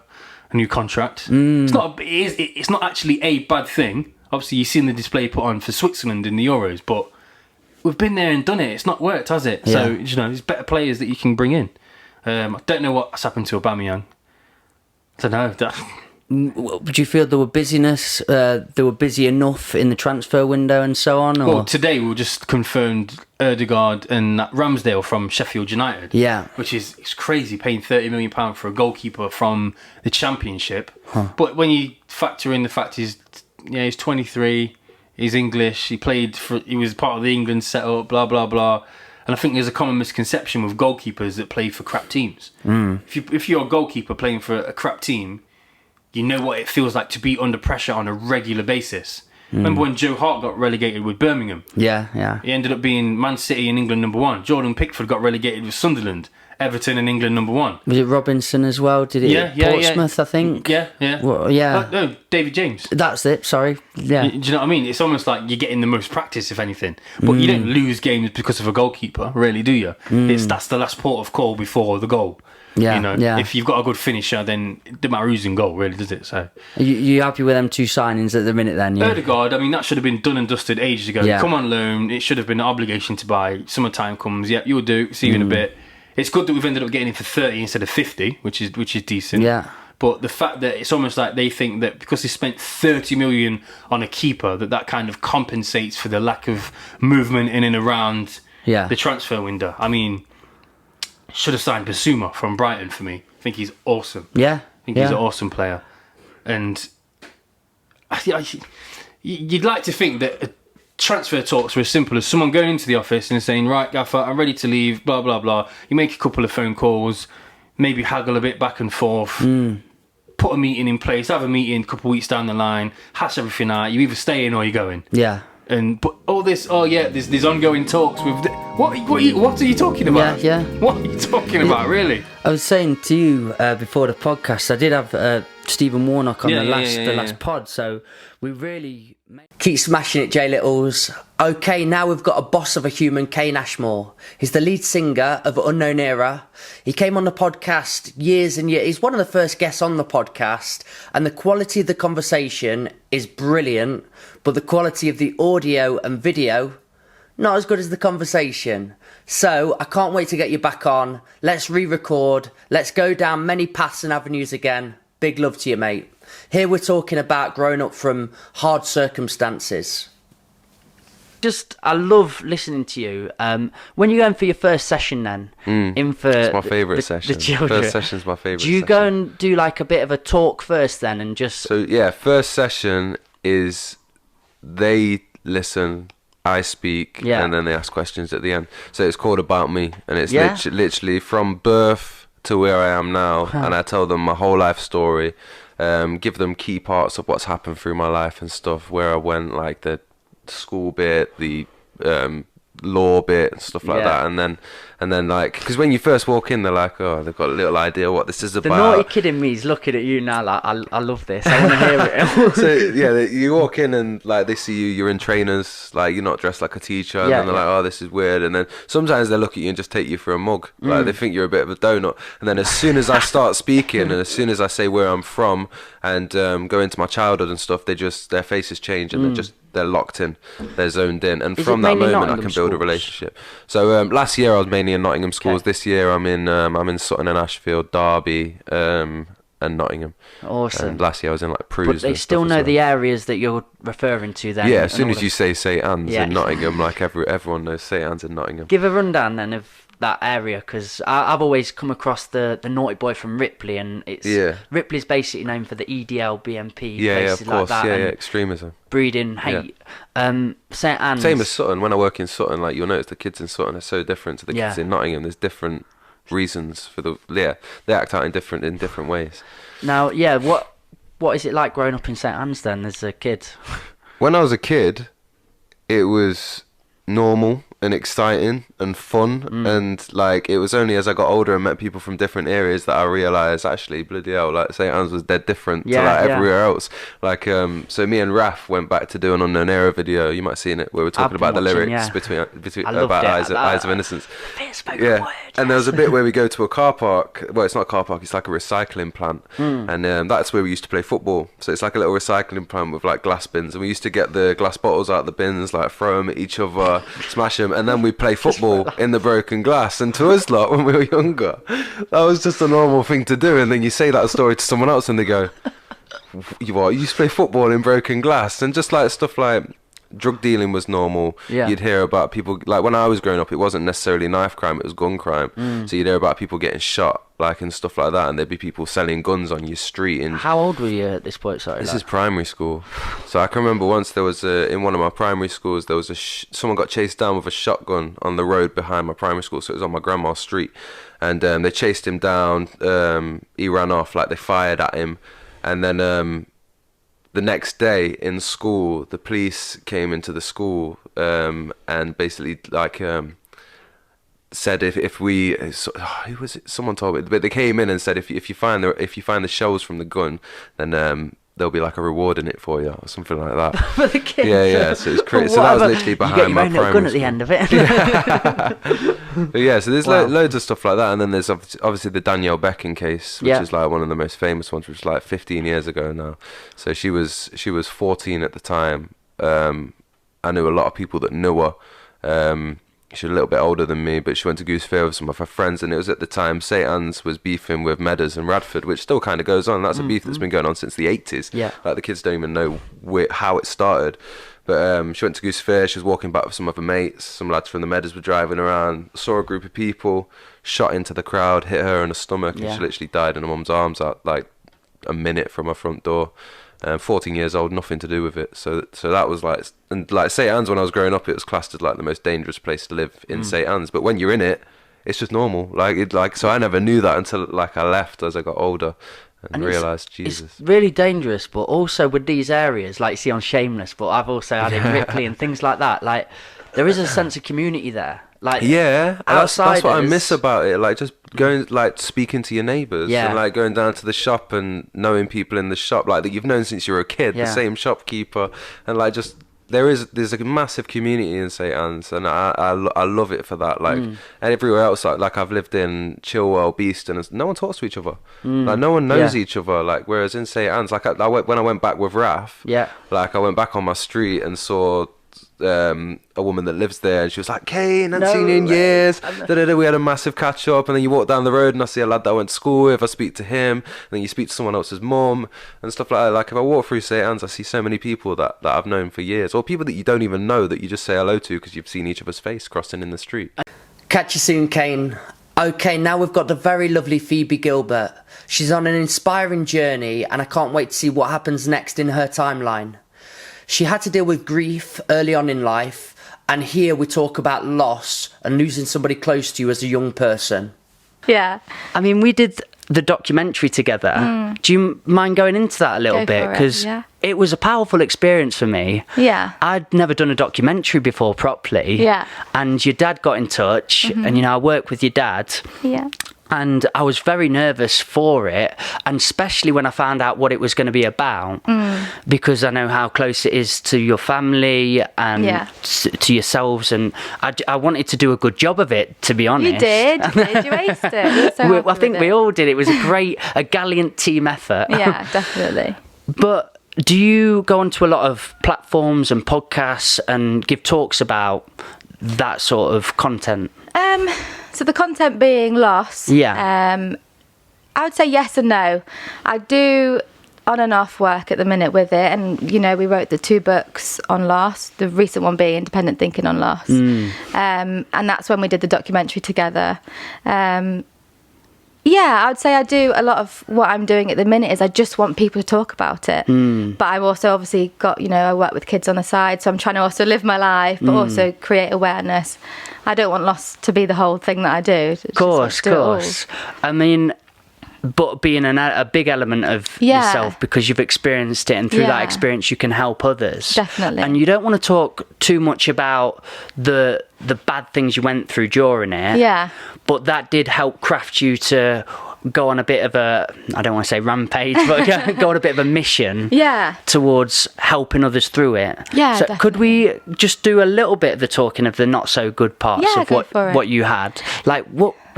a new contract. It's not actually a bad thing. Obviously you've seen the display put on for Switzerland in the Euros, but we've been there and done it. It's not worked, has it? So, you know, there's better players that you can bring in. I don't know what's happened to Aubameyang. I don't know. Would you feel there were busyness? They were busy enough in the transfer window and so on? Or? Well, today we just confirmed Ødegaard and that Ramsdale from Sheffield United. Which is it's crazy, paying £30 million for a goalkeeper from the Championship. But when you factor in the fact he's 23, he's English, he was part of the England setup, blah blah blah. And I think there's a common misconception with goalkeepers that play for crap teams. If you're a goalkeeper playing for a crap team, you know what it feels like to be under pressure on a regular basis. Remember when Joe Hart got relegated with Birmingham? He ended up being Man City and England #1. Jordan Pickford got relegated with Sunderland. Everton and England #1. Was it Robinson as well? Did it? Portsmouth, I think. Yeah. Well, yeah. No, David James. That's it. Sorry. Yeah. Do you know what I mean? It's almost like you're getting the most practice, if anything. But you don't lose games because of a goalkeeper, really, do you? That's the last port of call before the goal. Yeah, you know, yeah. If you've got a good finisher, then it doesn't matter who's in goal, really, does it? So, you happy with them 2 signings at the minute then? Yeah? Odegaard, I mean, that should have been done and dusted ages ago. Yeah. Come on loan, it should have been an obligation to buy. Summertime comes, yep, you'll do, see you in a bit. It's good that we've ended up getting him for 30 instead of 50, which is decent. Yeah. But the fact that it's almost like they think that because they spent 30 million on a keeper, that kind of compensates for the lack of movement in and around the transfer window. I mean, should have signed Basuma from Brighton for me. I think he's awesome. Yeah. I think he's an awesome player. And you'd like to think that transfer talks were as simple as someone going into the office and saying, right, Gaffer, I'm ready to leave, blah, blah, blah. You make a couple of phone calls, maybe haggle a bit back and forth, put a meeting in place, have a meeting a couple of weeks down the line, hash everything out. You either stay in or you're going. Yeah. But all this, there's ongoing talks with... What are you talking about? Yeah. What are you talking about, really? I was saying to you before the podcast, I did have Stephen Warnock on the last pod, so we really... Keep smashing it, J Littles. Okay, now we've got a boss of a human, Kane Ashmore. He's the lead singer of Unknown Era. He came on the podcast years and years. He's one of the first guests on the podcast, and the quality of the conversation is brilliant, but the quality of the audio and video, not as good as the conversation. So I can't wait to get you back on. Let's re-record. Let's go down many paths and avenues again. Big love to you, mate. Here we're talking about growing up from hard circumstances. I love listening to you. When you're going for your first session then, it's my favourite session. The children. First session's my favourite Do you go and do like a bit of a talk first then and just... So yeah, first session is they listen, I speak, and then they ask questions at the end. So it's called About Me, and it's literally from birth to where I am now, and I tell them my whole life story, give them key parts of what's happened through my life and stuff, where I went, like the school bit, the law bit and stuff like that, and then like, because when you first walk in, they're like, oh, they've got a little idea what this is about. The naughty kid in me is looking at you now like, I love this, I want to hear it. So yeah, you walk in and like they see you're in trainers, like you're not dressed like a teacher, and then they're like, oh, this is weird, and then sometimes they look at you and just take you for a mug, like they think you're a bit of a donut, and then as soon as I start speaking and as soon as I say where I'm from and go into my childhood and stuff, their faces change and they're locked in, they're zoned in, and from that moment I can build a relationship. So last year I was mainly in Nottingham schools. This year I'm in Sutton and Ashfield, Derby, and Nottingham. Awesome. And last year I was in like Prues. But they still know the areas that you're referring to then. Yeah, as soon as you say St Anne's in Nottingham, like everyone knows St Anne's in Nottingham. Give a rundown then of that area, because I've always come across the naughty boy from Ripley, and it's Ripley's basically known for the EDL, BMP, places of course, like that, extremism, breeding hate. St Anne's, same as Sutton. When I work in Sutton, like you'll notice the kids in Sutton are so different to the kids in Nottingham. There's different reasons for they act out in different ways. Now, what is it like growing up in St Anne's then as a kid? When I was a kid, it was normal and exciting and fun, and like it was only as I got older and met people from different areas that I realised actually bloody hell, like St Anne's was dead different to like everywhere else. Like so me and Raf went back to do an Unknown Era video. You might have seen it where we're talking about the lyrics between about Eyes of Innocence. And there was a bit where we go to a car park. Well, it's not a car park, it's like a recycling plant, and that's where we used to play football. So it's like a little recycling plant with like glass bins, and we used to get the glass bottles out of the bins, like throw them at each other, smash them, and then we play football in the broken glass. And to us lot, when we were younger, that was just a normal thing to do. And then you say that story to someone else and they go, you used to play football in broken glass? And just like stuff like drug dealing was normal. You'd hear about people, like when I was growing up, it wasn't necessarily knife crime, it was gun crime. So you'd hear about people getting shot, like, and stuff like that, and there'd be people selling guns on your street. And how old were you at this point? Sorry, this is primary school. So I can remember once there was in one of my primary schools, there was someone got chased down with a shotgun on the road behind my primary school, so it was on my grandma's street, and they chased him down. He ran off, like they fired at him, and then the next day in school, the police came into the school and basically like said if we who was it? Someone told me, but they came in and said if you find the shells from the gun, then there'll be like a reward in it for you or something like that. For the kids. Yeah. So it's crazy. So that was literally behind my primary gun at the end of it. But yeah, so there's loads of stuff like that, and then there's obviously the Danielle Beckin case, which is like one of the most famous ones, which is like 15 years ago now. So she was 14 at the time. I knew a lot of people that knew her. She's a little bit older than me, but she went to Goose Fair with some of her friends, and it was at the time St Anne's was beefing with Meadows and Radford, which still kind of goes on. That's a beef that's been going on since the 80s. Yeah. Like the kids don't even know how it started. But she went to Goose Fair, she was walking back with some of her mates, some lads from the Meadows were driving around, saw a group of people, shot into the crowd, hit her in the stomach, and she literally died in her mum's arms at like a minute from her front door. 14 years old, nothing to do with it. So that was like, and like St Anne's when I was growing up, it was classed as like the most dangerous place to live in St Anne's. But when you're in it, it's just normal. So I never knew that until like I left as I got older and realised, Jesus. It's really dangerous, but also with these areas, like you see on Shameless, but I've also had in Ripley and things like that, like there is a sense of community there. Like that's what I miss about it. Like just going, like speaking to your neighbours, and like going down to the shop and knowing people in the shop, like that you've known since you were a kid, the same shopkeeper, and like just there's a massive community in St Anne's, and I love it for that. Like and everywhere else, like I've lived in Chilwell, Beeston, and no one talks to each other. Like no one knows each other. Like whereas in St Anne's, like when I went back with Raf, like I went back on my street and saw a woman that lives there, and she was like, Kane, I haven't seen you in years. We had a massive catch up, and then you walk down the road and I see a lad that I went to school with, I speak to him, and then you speak to someone else's mum and stuff like that. Like if I walk through St Anne's, I see so many people that I've known for years, or people that you don't even know that you just say hello to because you've seen each other's face crossing in the street. Catch you soon, Kane. Okay, now we've got the very lovely Phoebe Gilbert. She's on an inspiring journey, and I can't wait to see what happens next in her timeline. She had to deal with grief early on in life, and here we talk about loss and losing somebody close to you as a young person. Yeah. I mean, we did the documentary together. Do you mind going into that a little bit? Because it was a powerful experience for me. Yeah. I'd never done a documentary before properly. Yeah. And your dad got in touch, and, I work with your dad. Yeah. And I was very nervous for it, and especially when I found out what it was going to be about, because I know how close it is to your family and to yourselves, and I wanted to do a good job of it, to be honest. You did. You aced it. So I think we all did. It was a gallant team effort. Yeah, definitely. But do you go onto a lot of platforms and podcasts and give talks about that sort of content? So the content being lost, I would say yes and no. I do on and off work at the minute with it, and we wrote the 2 books on loss, the recent one being Independent Thinking on Loss, and that's when we did the documentary together. I would say I do a lot of what I'm doing at the minute is I just want people to talk about it. But I've also obviously got, I work with kids on the side, so I'm trying to also live my life, but also create awareness. I don't want loss to be the whole thing that I do. Of course. I mean, but being a big element of yourself because you've experienced it, and through that experience you can help others. Definitely. And you don't want to talk too much about the bad things you went through during it. Yeah. But that did help craft you to go on a bit of I don't want to say rampage, but go on a bit of a mission towards helping others through it. Yeah, so definitely. Could we just do a little bit of the talking of the not so good parts of what you had? Like,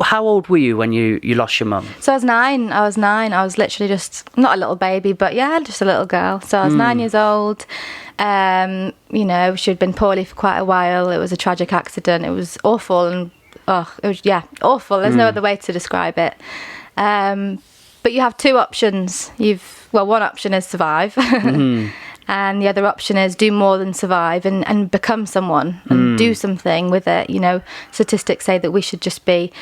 how old were you when you lost your mum? So I was 9. I was literally just, not a little baby, but just a little girl. So I was 9 years old. She'd been poorly for quite a while. It was a tragic accident. It was awful, and it was awful. There's no other way to describe it. But you have 2 options. One option is survive, and the other option is do more than survive and become someone and do something with it. Statistics say that we should just be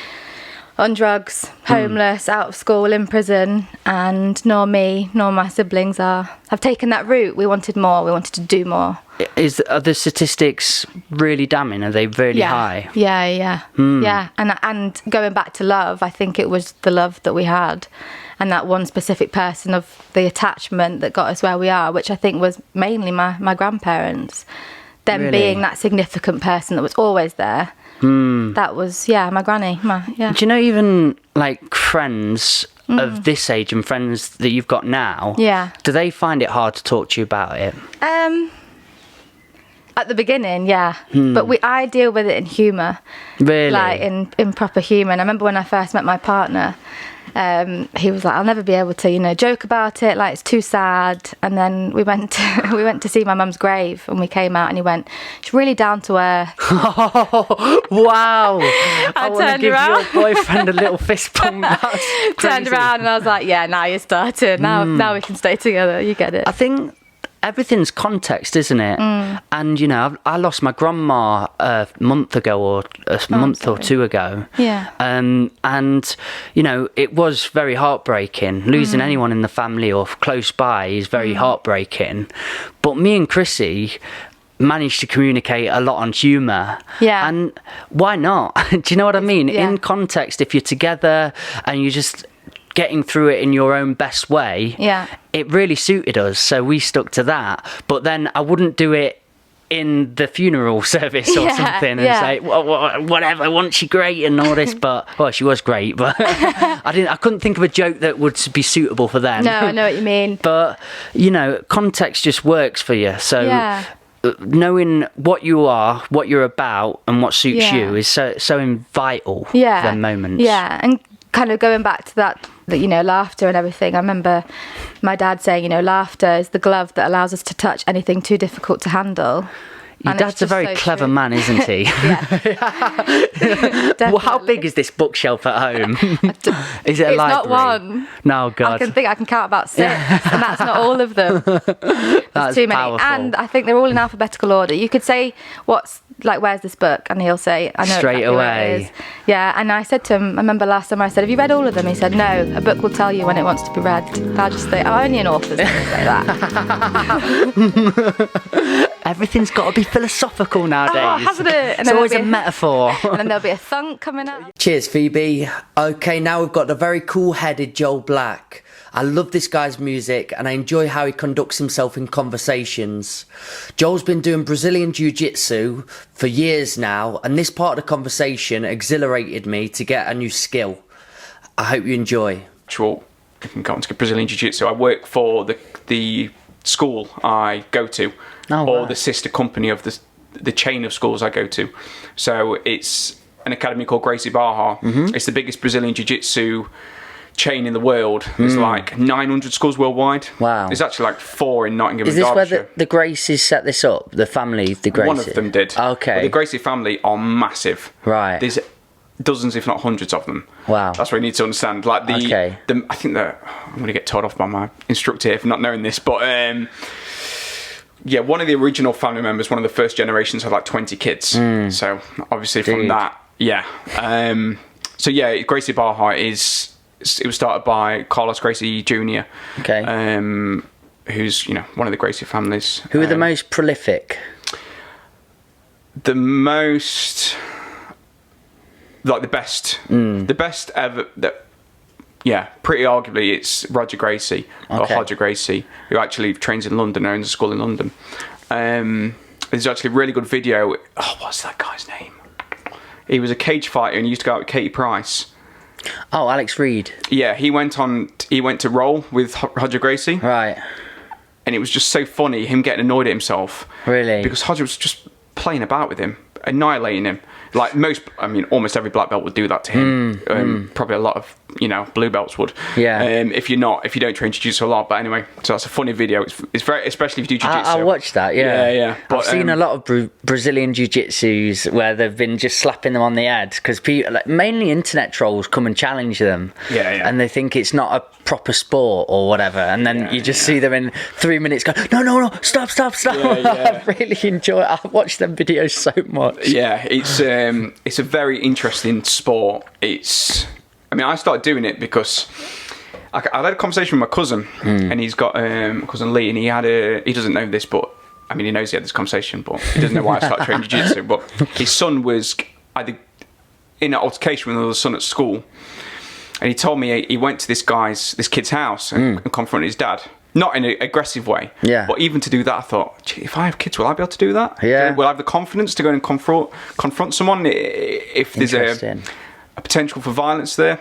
on drugs, homeless, out of school, in prison, and nor me nor my siblings have taken that route. We wanted more. We wanted to do more. Are the statistics really damning? Are they really high? Yeah. And going back to love, I think it was the love that we had, and that one specific person, of the attachment that got us where we are, which I think was mainly my grandparents. Them being that significant person that was always there. That was my granny. Do you know, even like friends of this age and friends that you've got now, do they find it hard to talk to you about it? At the beginning, but I deal with it in humour. Really? Like in proper humour. And I remember when I first met my partner, he was like, I'll never be able to, joke about it, like it's too sad. And then we went to see my mum's grave, and we came out and he went, it's really down to earth. Wow. I want to give your boyfriend a little fist bump. Turned around and I was like, yeah, now you're starting. Now we can stay together. You get it. I think everything's context, isn't it? And I lost my grandma a month ago, or a month or two ago. And it was very heartbreaking. Losing anyone in the family or close by is very heartbreaking. But me and Chrissy managed to communicate a lot on humour. And why not? Do you know what I mean? In context, if you're together and you just getting through it in your own best way, it really suited us, so we stuck to that. But then I wouldn't do it in the funeral service or something and say, whatever, wasn't she great and all this? But she was great, but I couldn't think of a joke that would be suitable for them. No, I know what you mean. But context just works for you, so knowing what you are, what you're about, and what suits you is so vital for them moments. And kind of going back to that laughter and everything, I remember my dad saying, laughter is the glove that allows us to touch anything too difficult to handle. Your dad's a very clever man, isn't he? Well, how big is this bookshelf at home? Is it a library? It's not one. No, God. I can count about 6, and that's not all of them. That's too many. Powerful. And I think they're all in alphabetical order. You could say, where's this book? And he'll say, I know straight exactly away. Where it is. Yeah, and I said to him, I remember last time I said, have you read all of them? He said, no, a book will tell you when it wants to be read. I'll just say, only an author's going to say that. Everything's got to be philosophical nowadays. Hasn't it? It's always a metaphor. And then there'll be a thunk coming out. Cheers, Phoebe. Okay, now we've got the very cool-headed Joel Black. I love this guy's music and I enjoy how he conducts himself in conversations. Joel's been doing Brazilian Jiu-Jitsu for years now, and this part of the conversation exhilarated me to get a new skill. I hope you enjoy. Sure, I can go on to Brazilian Jiu-Jitsu. I work for the school I go to, or the sister company of the chain of schools I go to. So it's an academy called Gracie Barra. It's the biggest Brazilian Jiu-Jitsu chain in the world. There's like 900 schools worldwide. Wow. There's actually like 4 in Nottingham and Derbyshire. Is this where the Gracies set this up? The family, the Gracie? One of them did. Okay. But the Gracie family are massive. Right. There's dozens, if not hundreds of them. Wow. That's what you need to understand. Like I think that I'm going to get told off by my instructor here for not knowing this, but one of the original family members, one of the first generations, had like 20 kids. So obviously from that, Gracie Barra it was started by Carlos Gracie Jr. Okay. Who's one of the Gracie families. Who are the most prolific? The most, like the best ever. Pretty arguably it's Roger Gracie or Hodger Gracie, who actually trains in London, owns a school in London. There's actually a really good video. Oh, what's that guy's name? He was a cage fighter and he used to go out with Katie Price. Oh, Alex Reed. Yeah, he went to roll with Hodger Gracie. Right. And it was just so funny, him getting annoyed at himself. Really? Because Hodger was just playing about with him, annihilating him. Like almost every black belt would do that to him. Probably a lot of, blue belts would. Yeah. If you don't train jiu-jitsu a lot. But anyway, so that's a funny video. It's very, especially if you do jiu-jitsu. I'll watch that, yeah. Yeah. But, I've seen a lot of Brazilian jiu-jitsus where they've been just slapping them on the head because people, mainly internet trolls, come and challenge them. Yeah. And they think it's not a proper sport or whatever. And then you just see them in 3 minutes go, no, stop. Yeah. I really enjoy it. I watch them videos so much. Yeah, it's a very interesting sport. I started doing it because I had a conversation with my cousin, and he's got my cousin Lee, and he doesn't know this, but he knows he had this conversation, but he doesn't know why I started training jiu-jitsu. But his son was either in an altercation with another son at school, and he told me he went to this kid's house and confronted his dad. not in an aggressive way. Yeah. But even to do that, I thought, gee, if I have kids, will I be able to do that? Yeah. Will I have the confidence to go and confront someone if there's a potential for violence there?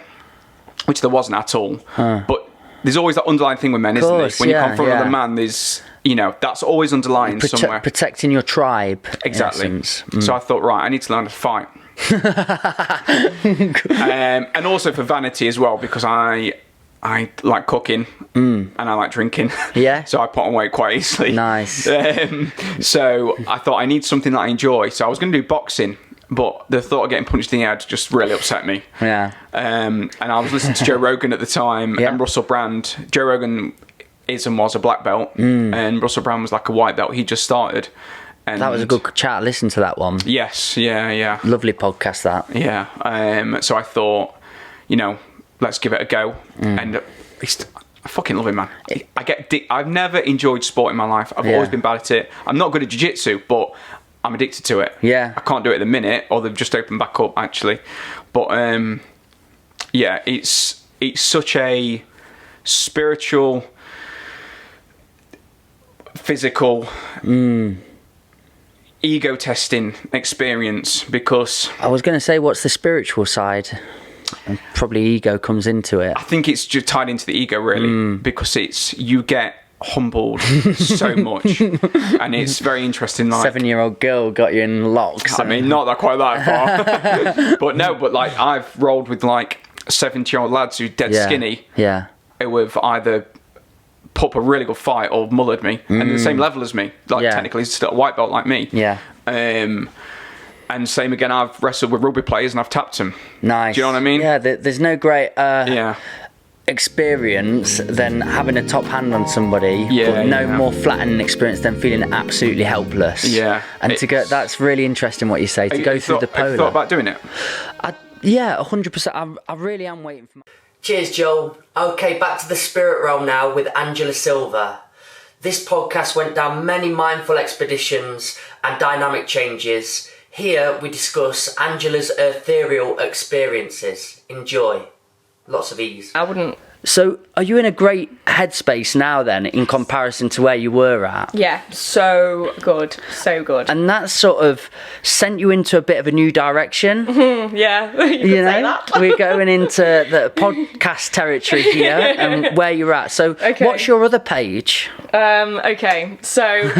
Which there wasn't at all. But there's always that underlying thing with men, isn't there? When you confront another man, there's, that's always underlying somewhere. Protecting your tribe. Exactly. So I thought, right, I need to learn to fight. And also for vanity as well, because I like cooking and I like drinking. Yeah. So I put on weight quite easily. Nice. So I thought I need something that I enjoy. So I was going to do boxing, but the thought of getting punched in the head just really upset me. Yeah. And I was listening to Joe Rogan at the time and Russell Brand. Joe Rogan is and was a black belt, and Russell Brand was like a white belt. He just started. And that was a good chat. Listen to that one. Yes. Yeah. Lovely podcast, that. Yeah. So I thought, let's give it a go. And I fucking love it, man. I've never enjoyed sport in my life. I've always been bad at it. I'm not good at jiu-jitsu, but I'm addicted to it. Yeah. I can't do it at the minute, or they've just opened back up, actually. But, it's such a spiritual, physical, ego-testing experience, because... I was going to say, what's the spiritual side? And probably ego comes into it. I think it's just tied into the ego, really, because you get humbled so much, and it's very interesting. Like 7-year-old girl got you in locks. I mean, not quite that far, but like I've rolled with like 70-year-old lads who dead skinny, who have either put up a really good fight or mullered me, and the same level as me, like technically still a white belt like me. And same again, I've wrestled with rugby players and I've tapped them. Nice. Do you know what I mean? Yeah, there's no great experience than having a top hand on somebody, but no more flattening experience than feeling absolutely helpless. Yeah. And to go, that's really interesting what you say, to go through the polar. Have you thought about doing it? Yeah, 100%. I really am waiting for... Cheers, Joel. Okay, back to the spirit realm now with Angela Silver. This podcast went down many mindful expeditions and dynamic changes. Here we discuss Angela's ethereal experiences. Enjoy. Lots of ease. I wouldn't... So, are you in a great headspace now then, in comparison to where you were at? Yeah, so good. So good. And that sort of sent you into a bit of a new direction. Yeah, you could say that. We're going into the podcast territory here and where you're at. So, what's your other page? Okay, so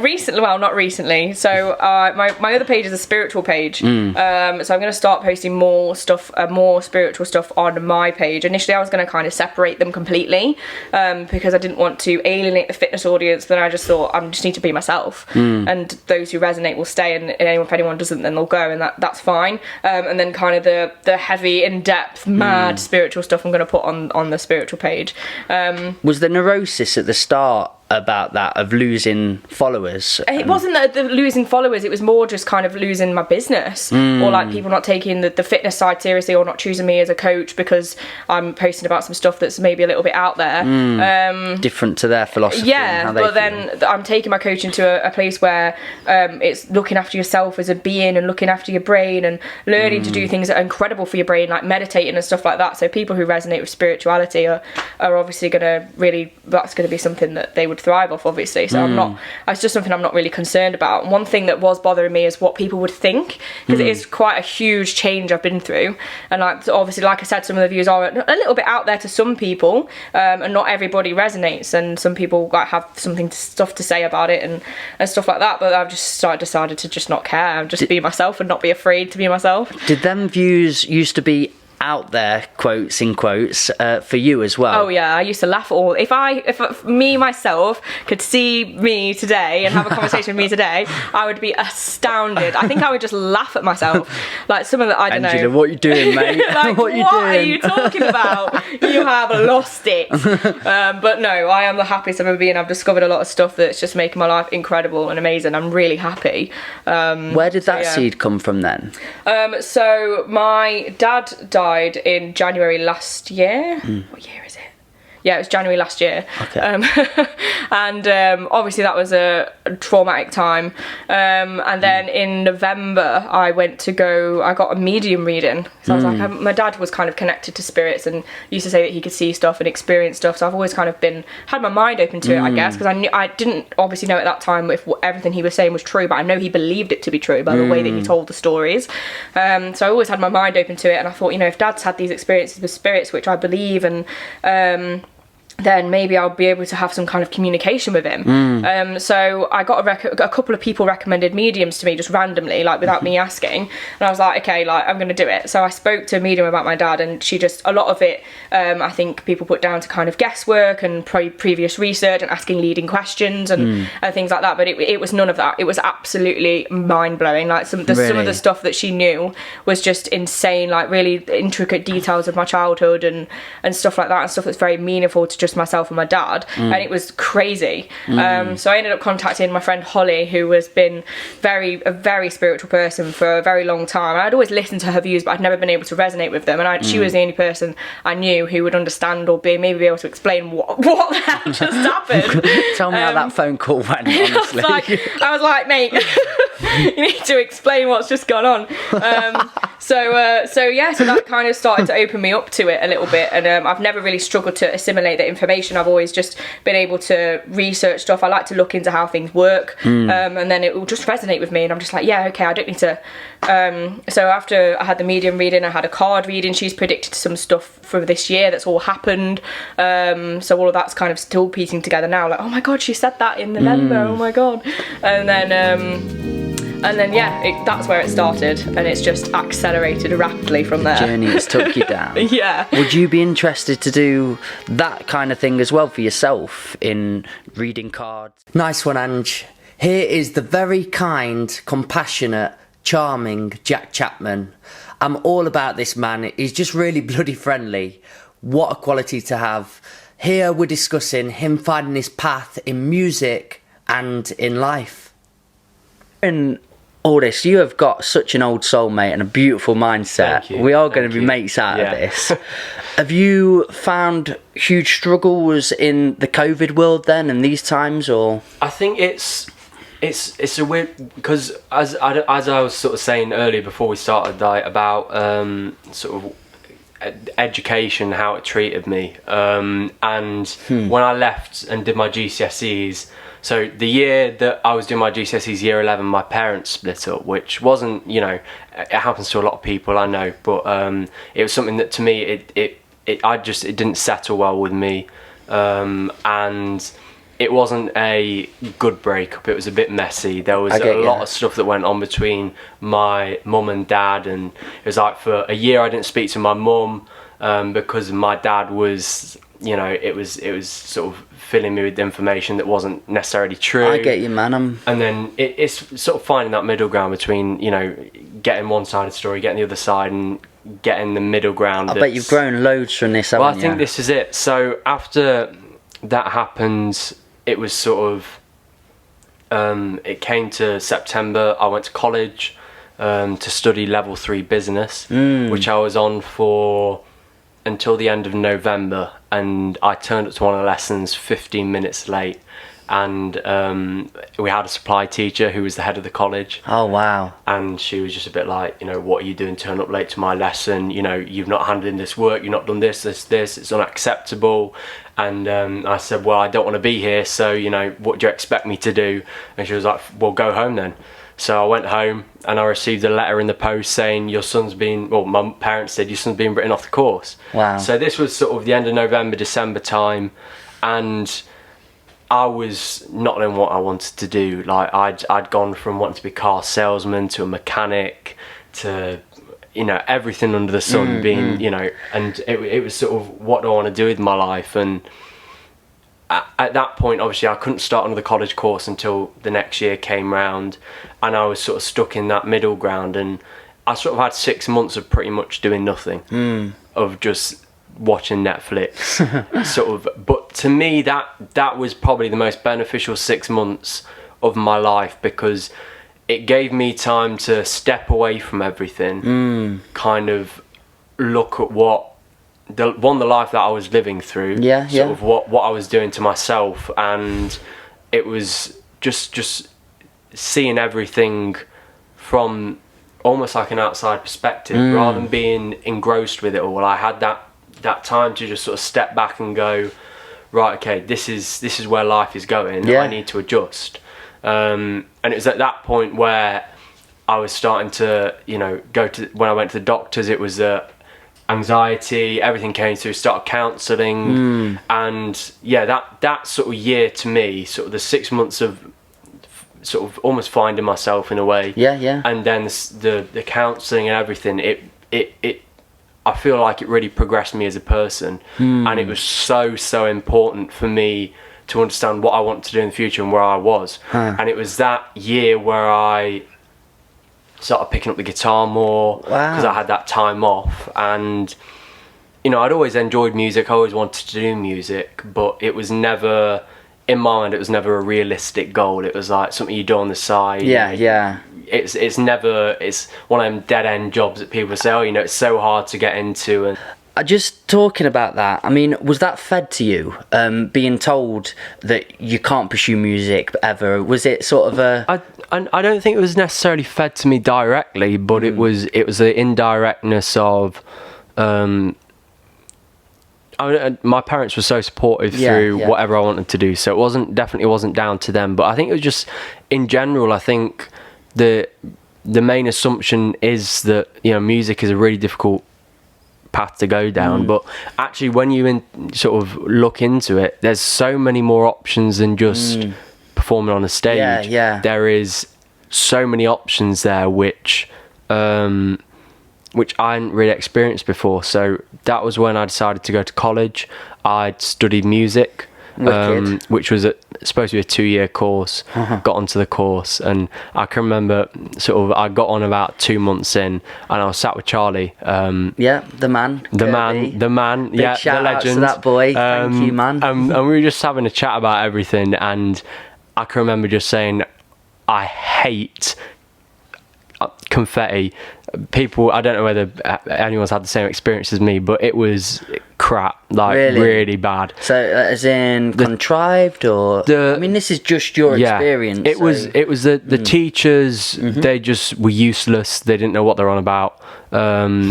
recently, well, not recently. So, my other page is a spiritual page. So, I'm going to start posting more stuff, more spiritual stuff on my page. Initially, I was going to kind of separate them completely because I didn't want to alienate the fitness audience. Then I just thought I just need to be myself, and those who resonate will stay, and if anyone doesn't, then they'll go, and that's fine. And then kind of the heavy, in-depth, mad spiritual stuff I'm going to put on the spiritual page. Was the neurosis at the start about that, of losing followers? It wasn't that the losing followers, it was more just kind of losing my business, or like people not taking the fitness side seriously, or not choosing me as a coach because I'm posting about some stuff that's maybe a little bit out there, different to their philosophy. But then I'm taking my coaching to a place where it's looking after yourself as a being, and looking after your brain, and learning to do things that are incredible for your brain, like meditating and stuff like that. So people who resonate with spirituality are obviously that's going to be something that they would thrive off, obviously. So it's just something I'm not really concerned about. And one thing that was bothering me is what people would think, because it is quite a huge change I've been through, and like obviously, like I said, some of the views are a little bit out there to some people, and not everybody resonates, and some people like have stuff to say about it and stuff like that. But I've just decided to just not care and just be myself and not be afraid to be myself. Did them views used to be out there, quotes in quotes, for you as well? Oh yeah, I used to laugh at all. If me myself could see me today and have a conversation with me today, I would be astounded. I think I would just laugh at myself. Like some of the, I don't Angela, know. what are you doing, mate? Like, what are you talking about? You have lost it. But no, I am the happiest I've ever been. I've discovered a lot of stuff that's just making my life incredible and amazing. I'm really happy. Where did that seed come from then? So my dad died in January last year. What year is it? Yeah, it was January last year. Okay. And obviously that was a traumatic time. And then in November, I got a medium reading. So I was like, my dad was kind of connected to spirits and used to say that he could see stuff and experience stuff. So I've always kind of had my mind open to it, I guess, because I didn't obviously know at that time if everything he was saying was true, but I know he believed it to be true by the way that he told the stories. So I always had my mind open to it, and I thought, if Dad's had these experiences with spirits, which I believe, and then maybe I'll be able to have some kind of communication with him. So I got a couple of people recommended mediums to me just randomly, like without me asking, and I was like, okay, like I'm gonna do it. So I spoke to a medium about my dad, and she just, a lot of it I think people put down to kind of guesswork and previous research and asking leading questions and things like that, but it was none of that. It was absolutely mind-blowing. Like some of the stuff that she knew was just insane, like really intricate details of my childhood and stuff like that, and stuff that's very meaningful to just myself and my dad, and it was crazy. So I ended up contacting my friend Holly, who has been a very spiritual person for a very long time. And I'd always listened to her views, but I'd never been able to resonate with them, and she was the only person I knew who would understand or maybe be able to explain what the hell just happened. Tell me how that phone call went, honestly. I was like, mate, you need to explain what's just gone on. So that kind of started to open me up to it a little bit, and I've never really struggled to assimilate the information. I've always just been able to research stuff. I like to look into how things work, and then it will just resonate with me, and I'm just like, yeah, okay, I don't need to. So after I had the medium reading, I had a card reading. She's predicted some stuff for this year that's all happened. So all of that's kind of still piecing together now. Like, oh my god, she said that in November. Oh my god, and then yeah, that's where it started, and it's just accelerated rapidly from there. The journey has took you down. Yeah. Would you be interested to do that kind of thing as well for yourself in reading cards? Nice one, Ange. Here is the very kind, compassionate, charming Jack Chapman. I'm all about this man. He's just really bloody friendly. What a quality to have. Here we're discussing him finding his path in music and in life. In all this, you have got such an old soul, mate, and a beautiful mindset. We are going to be mates out of this. Have you found huge struggles in the COVID world then, in these times, or? I think it's a weird, because as I was sort of saying earlier before we started, like, about sort of education, how it treated me, and when I left and did my GCSEs. So the year that I was doing my GCSEs, year 11, my parents split up, which wasn't, it happens to a lot of people, I know, but it was something that to me, it didn't settle well with me, and it wasn't a good breakup. It was a bit messy. There was a lot of stuff that went on between my mum and dad, and it was like for a year I didn't speak to my mum because my dad was, it was sort of filling me with information that wasn't necessarily true. I get you, man. And then it's sort of finding that middle ground between, getting one side of the story, getting the other side, and getting the middle ground. I bet you've grown loads from this, haven't you? Well, I think this is it. So after that happened, it was sort of, it came to September, I went to college to study level 3 business, which I was on for until the end of November, and I turned up to one of the lessons 15 minutes late, and we had a supply teacher who was the head of the college. Oh wow. And she was just a bit like, what are you doing, turn up late to my lesson, you've not handed in this work, you've not done this, it's unacceptable. And I said, well, I don't want to be here, so what do you expect me to do? And she was like, well, go home then. So I went home and I received a letter in the post saying my parents said your son's been written off the course. Wow. So this was sort of the end of November, December time, and I was not knowing what I wanted to do. Like I'd gone from wanting to be a car salesman to a mechanic to everything under the sun, being and it was sort of, what do I want to do with my life? And at that point, obviously, I couldn't start another college course until the next year came round, and I was sort of stuck in that middle ground, and I sort of had 6 months of pretty much doing nothing, of just watching Netflix, sort of. But to me, that was probably the most beneficial 6 months of my life, because it gave me time to step away from everything, kind of look at what the life that I was living through, sort of what I was doing to myself, and it was just seeing everything from almost like an outside perspective, rather than being engrossed with it all. I had that time to just sort of step back and go, right, okay, this is where life is going. I need to adjust. And it was at that point where I was starting to, when I went to the doctors, it was anxiety, everything came through, started counselling, and that sort of year to me, sort of the 6 months of sort of almost finding myself in a way, and then the counselling and everything, it I feel like it really progressed me as a person, and it was so important for me to understand what I want to do in the future and where I was. And it was that year where I started picking up the guitar more, because I had that time off. And I'd always enjoyed music, I always wanted to do music, but it was never, in my mind, it was never a realistic goal. It was like something you do on the side. It's never, it's one of them dead end jobs that people say, oh, it's so hard to get into. And just talking about that, I mean, was that fed to you, being told that you can't pursue music ever? Was it sort of a... I don't think it was necessarily fed to me directly, but it was the indirectness of... my parents were so supportive through whatever I wanted to do, so it definitely wasn't down to them. But I think it was just, in general, I think the main assumption is that music is a really difficult path to go down, but actually when you sort of look into it, there's so many more options than just performing on a stage. There is so many options there which I hadn't really experienced before. So that was when I decided to go to college. I'd studied music, which was supposed to be a 2-year course. Got onto the course, and I can remember I got on about 2 months in, and I was sat with Charlie. The man, the man, Big shout the legend. Out to that boy. Thank you, man. And we were just having a chat about everything, and I can remember just saying, I hate confetti. People, I don't know whether anyone's had the same experience as me, but it was crap, like really bad. So as in contrived, or I mean, this is just your experience. It was the teachers, they just were useless. They didn't know what they're on about. I'd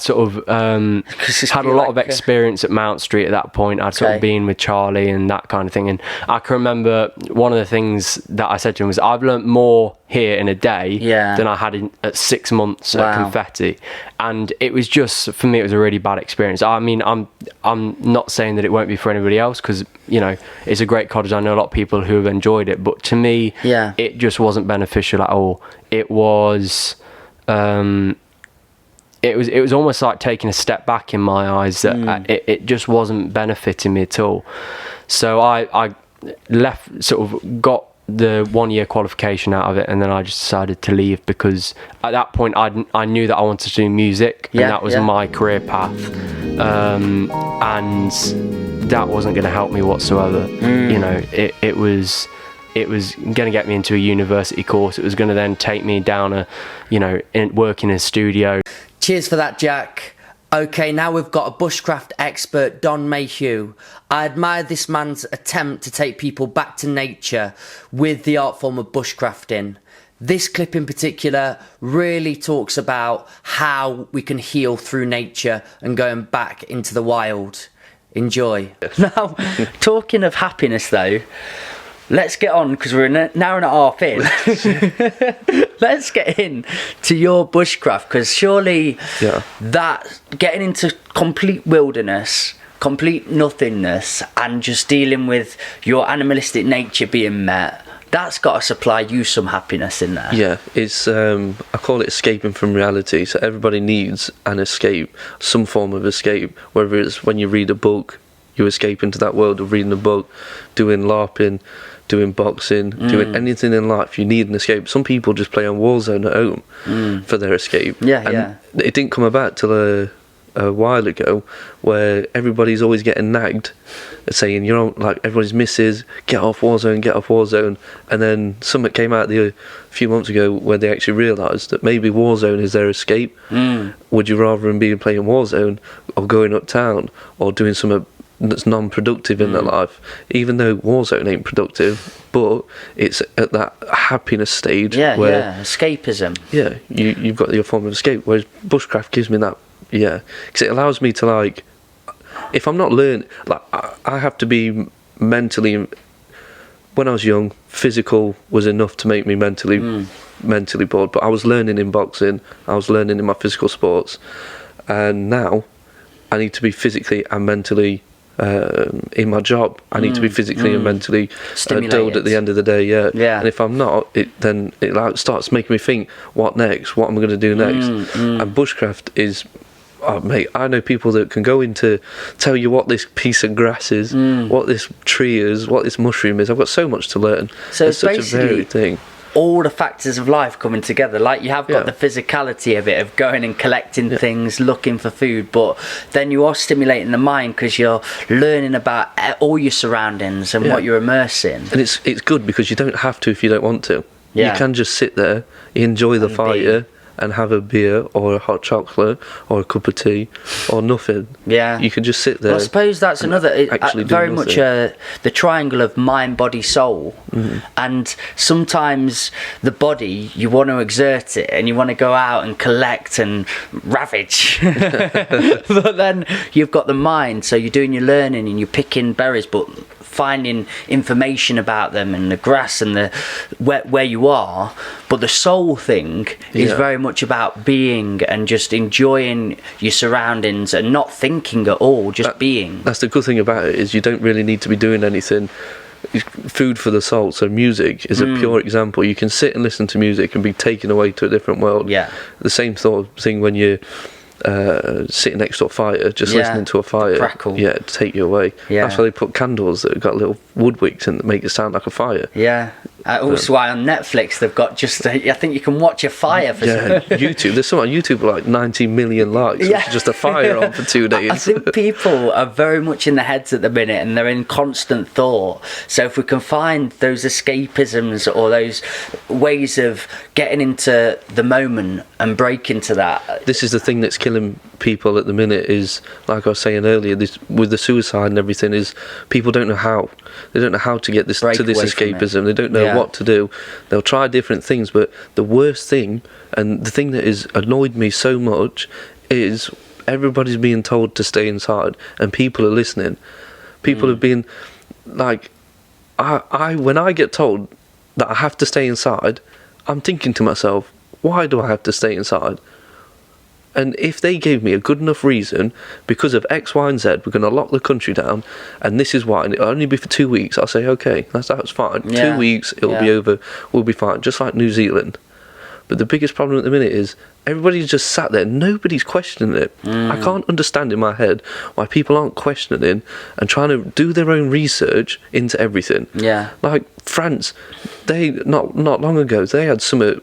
sort of had a lot of experience at Mount Street at that point. I'd sort of been with Charlie and that kind of thing, and I can remember one of the things that I said to him was, I've learnt more here in a day than I had at 6 months at Confetti. And it was just, for me, it was a really bad experience. I mean, I'm not saying that it won't be for anybody else, because it's a great college. I know a lot of people who have enjoyed it, but to me, it just wasn't beneficial at all. It was it was almost like taking a step back in my eyes, that it just wasn't benefiting me at all. So I left, sort of got the 1 year qualification out of it, and then I just decided to leave, because at that point I knew that I wanted to do music, and that was my career path, and that wasn't going to help me whatsoever. It was going to get me into a university course. It was going to then take me down working in a studio. Cheers for that, Jack. Okay, now we've got a bushcraft expert, Don Mehew. I admire this man's attempt to take people back to nature with the art form of bushcrafting. This clip in particular really talks about how we can heal through nature and going back into the wild. Enjoy. Now, talking of happiness though, let's get on, because we're an hour and a half in. Let's get in to your bushcraft, because surely that getting into complete wilderness, complete nothingness, and just dealing with your animalistic nature being met, that's got to supply you some happiness in there. Yeah, it's I call it escaping from reality. So everybody needs an escape, some form of escape, whether it's when you read a book, you escape into that world of reading a book, doing LARPing, doing boxing, doing anything in life. You need an escape. Some people just play on Warzone at home for their escape. It didn't come about till a while ago where everybody's always getting nagged, saying, you know, like everybody's misses, get off Warzone, and then something came out a few months ago where they actually realised that maybe Warzone is their escape. Would you rather them be playing Warzone or going uptown or doing something that's non-productive in their life, even though Warzone ain't productive, but it's at that happiness stage where escapism. Yeah, you've got your form of escape, whereas bushcraft gives me that, because it allows me to, like, if I'm not learning, like, I have to be mentally, when I was young, physical was enough to make me mentally bored, but I was learning in boxing, I was learning in my physical sports, and now I need to be physically and mentally in my job. I need to be physically and mentally dulled at the end of the day. And if I'm not, it like starts making me think, what next? What am I going to do next? And bushcraft is, oh, mate, I know people that can go into tell you what this piece of grass is, what this tree is, what this mushroom is. I've got so much to learn. So it's such a varied thing. All the factors of life coming together. Like, you have got the physicality of it, of going and collecting things, looking for food, but then you are stimulating the mind because you're learning about all your surroundings and what you're immersing. And it's good because you don't have to if you don't want to. You can just sit there, enjoy the fire, and have a beer or a hot chocolate or a cup of tea or nothing. You can just sit there. Well, I suppose that's another, very much the triangle of mind, body, soul. And sometimes the body, you want to exert it and you want to go out and collect and ravage. But then you've got the mind, so you're doing your learning and you're picking berries, but finding information about them and the grass and the where you are. But the soul thing is very much about being and just enjoying your surroundings and not thinking at all, just being. That's the good thing about it, is you don't really need to be doing anything. It's food for the soul. So music is a pure example. You can sit and listen to music and be taken away to a different world. The same sort of thing when you're sitting next to a fire, just listening to a fire, to take you away. That's why they put candles that have got little wood wicks in that make it sound like a fire. Also, why on Netflix they've got just I think you can watch a fire for YouTube. There's some on YouTube with like 90 million likes. It's just a fire on for 2 days. I think people are very much in their heads at the minute and they're in constant thought. So if we can find those escapisms or those ways of getting into the moment and break into that. This is the thing that's killing people at the minute, is, like I was saying earlier, this with the suicide and everything, is people don't know how. They don't know how to get this to this escapism. They don't know what to do. They'll try different things, but the worst thing, and the thing that has annoyed me so much, is everybody's being told to stay inside and people are listening. People have been like, I when I get told that I have to stay inside, I'm thinking to myself, why do I have to stay inside? And if they gave me a good enough reason, because of X, Y, and Z, we're going to lock the country down, and this is why, and it'll only be for 2 weeks, I'll say, okay, that's fine. 2 weeks, it'll be over, we'll be fine, just like New Zealand. But the biggest problem at the minute is everybody's just sat there, nobody's questioning it. I can't understand in my head why people aren't questioning and trying to do their own research into everything. Like France, they not long ago, they had some.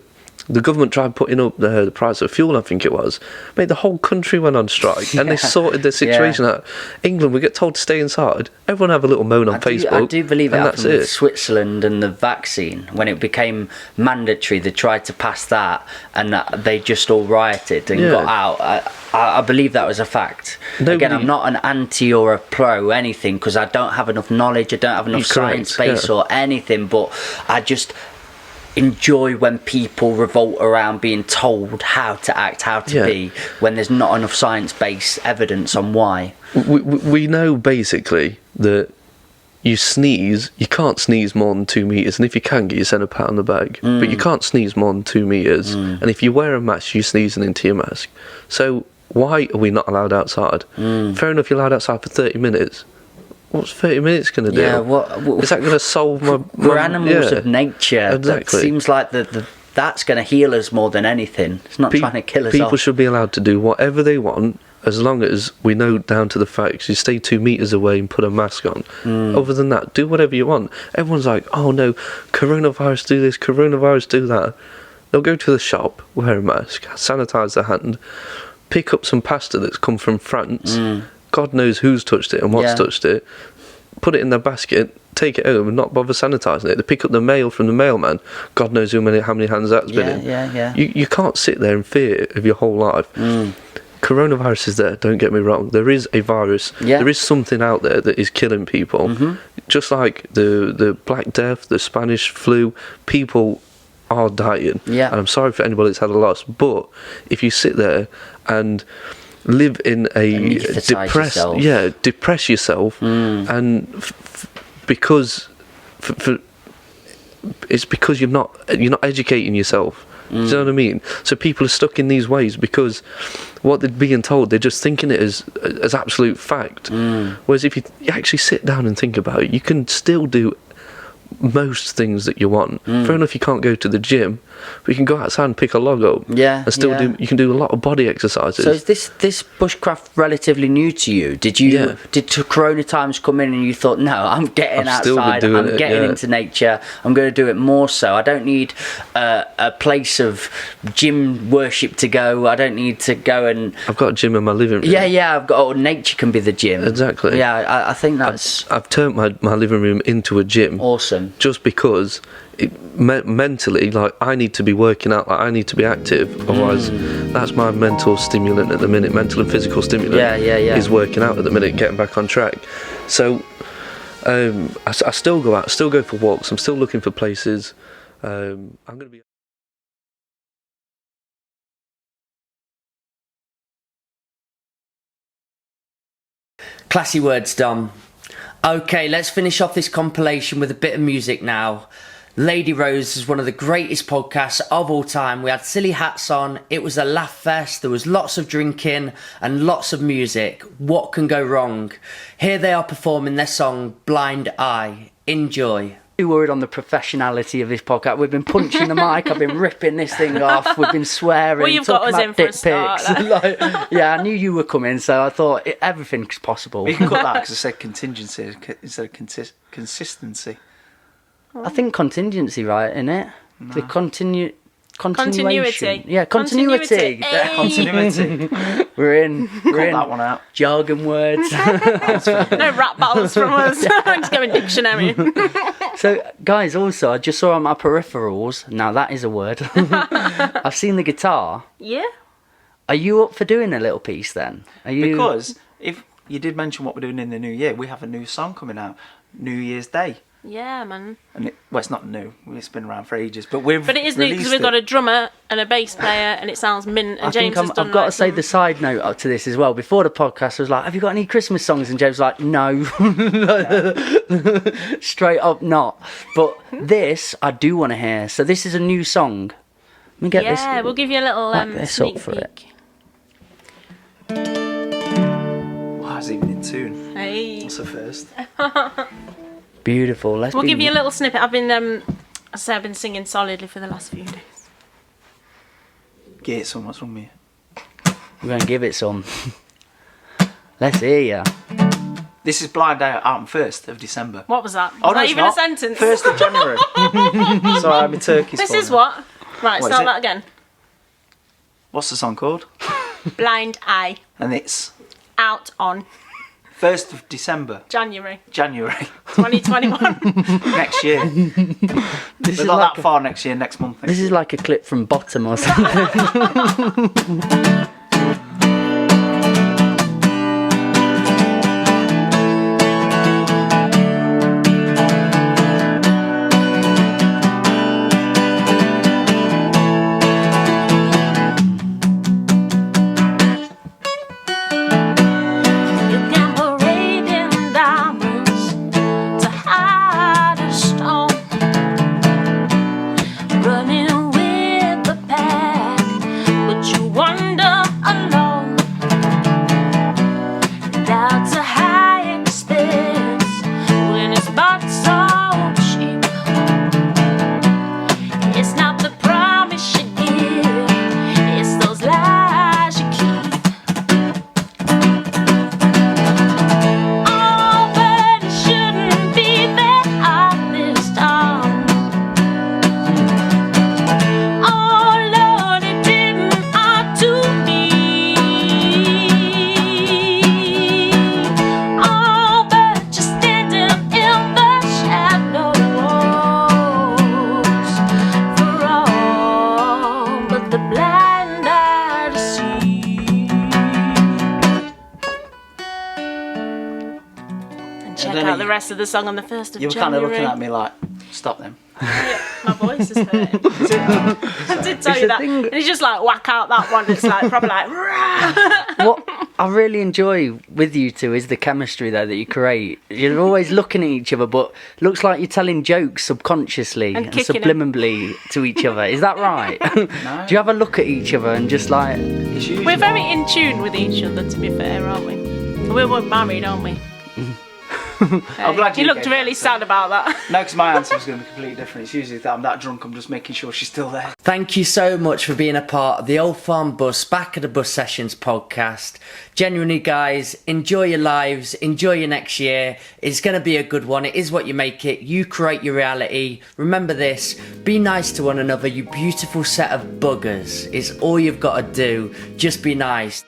The government tried putting up the price of fuel, I think it was. Mate, the whole country went on strike, and they sorted the situation out. England, we get told to stay inside. Everyone have a little moan on Facebook. I do believe it happened with Switzerland and the vaccine. When it became mandatory, they tried to pass that, and they just all rioted and got out. I believe that was a fact. Again, I'm not an anti or a pro anything, because I don't have enough knowledge, I don't have enough science base or anything, but I just enjoy when people revolt around being told how to act, how to be, when there's not enough science-based evidence on why. We know basically that you sneeze, you can't sneeze more than 2 meters, and if you can, get your sent a pat on the back. But you can't sneeze more than 2 meters, and if you wear a mask, you're sneezing into your mask. So why are we not allowed outside? Fair enough, you're allowed outside for 30 minutes. What's 30 minutes going to do? Is that going to solve my... We're animals of nature. Exactly. It seems like that's going to heal us more than anything. It's not trying to kill us off. People should be allowed to do whatever they want, as long as we know down to the facts. You stay 2 meters away and put a mask on. Other than that, do whatever you want. Everyone's like, oh no, coronavirus do this, coronavirus do that. They'll go to the shop, wear a mask, sanitize their hand, pick up some pasta that's come from France. God knows who's touched it and what's touched it. Put it in their basket, take it home, and not bother sanitising it. They pick up the mail from the mailman. God knows how many hands that's been in. You can't sit there in fear of your whole life. Coronavirus is there, don't get me wrong. There is a virus. There is something out there that is killing people. Just like the Black Death, the Spanish flu, people are dying. And I'm sorry for anybody that's had a loss. But if you sit there and live in a depress yourself, and because it's because you're not educating yourself. Do you know what I mean? So people are stuck in these ways because what they're being told, they're just thinking it as absolute fact. Whereas if you actually sit down and think about it, you can still do most things that you want. Fair enough, you can't go to the gym, but you can go outside and pick a log up. And still do. You can do a lot of body exercises. So is this bushcraft relatively new to you? Did Corona times come in and you thought, no, I'm getting outside, I'm getting into nature, I'm going to do it more so. I don't need a place of gym worship to go. I don't need to go and... I've got a gym in my living room. I've got... nature can be the gym. Exactly. I think that's... I've turned my living room into a gym. Awesome. Just because mentally, like, I need to be working out, like, I need to be active, otherwise that's my mental stimulant at the minute. Mental and physical stimulant is working out at the minute, getting back on track. So I still go out, still go for walks, I'm still looking for places. I'm going to be... Classy words, Dom. Okay, let's finish off this compilation with a bit of music now. Lady Rose is one of the greatest podcasts of all time. We had silly hats on, it was a laugh fest, there was lots of drinking and lots of music. What can go wrong? Here they are performing their song Blind Eye. Enjoy. Too worried on the professionality of this podcast. We've been punching the mic, I've been ripping this thing off, we've been swearing, well, you've got us in for a start. I knew you were coming, so I thought everything's possible. We can cut that because I said contingency instead of consistency. I think contingency, right, innit? No. The continuation. Continuity. Yeah, continuity. Continuity. We're in. That one out. Jargon words. No rap battles from us. I'm just going dictionary. So, guys, also, I just saw on my peripherals, now that is a word, I've seen the guitar. Yeah. Are you up for doing a little piece then? Are you? Because if you did mention what we're doing in the new year, we have a new song coming out, New Year's Day. Yeah, man. And it's not new. It's been around for ages, but it is new because we've got a drummer and a bass player, and it sounds mint. And James has done. I've got to say the side note up to this as well. Before the podcast, I was like, "Have you got any Christmas songs?" And James was like, "No, straight up not." But this I do want to hear. So this is a new song. Let me get this. Yeah, we'll give you a little sneak peek. Wow, it's even in tune. Hey. That's the first. Beautiful. We'll give you a little snippet. I've been singing solidly for the last few days. Get it some. What's wrong with you? We're going to give it some. Let's hear ya. This is Blind Eye out on 1st of December. What was that? Oh, Was no, that it's even not. a sentence? 1st of January. So I'm in Turkey. This is what? Right, What start is it? that again. What's the song called? Blind Eye. And it's Out on 1st of December. January 2021. Next year. This We're is not like that far next year, next month. This is like a clip from Bottom or something. Running with the pack, but you wonder the rest of the song on the 1st of You were January. kind of looking at me like, stop them. My voice is hurting. I did tell you that. And it's just like whack out that one. It's like probably like. What I really enjoy with you two is the chemistry though that you create. You're always looking at each other, but looks like you're telling jokes subconsciously and subliminally to each other. Is that right? No. Do you have a look at each other and just like? We're very in tune with each other, to be fair, aren't we? We're married, aren't we? I'm glad you looked gave really that sad about that. No, because my answer was going to be completely different. It's usually that I'm that drunk, I'm just making sure she's still there. Thank you so much for being a part of the Old Farm Bus Back of the Bus Sessions podcast. Genuinely, guys, enjoy your lives, enjoy your next year. It's going to be a good one. It is what you make it. You create your reality. Remember this, be nice to one another, you beautiful set of buggers. It's all you've got to do. Just be nice.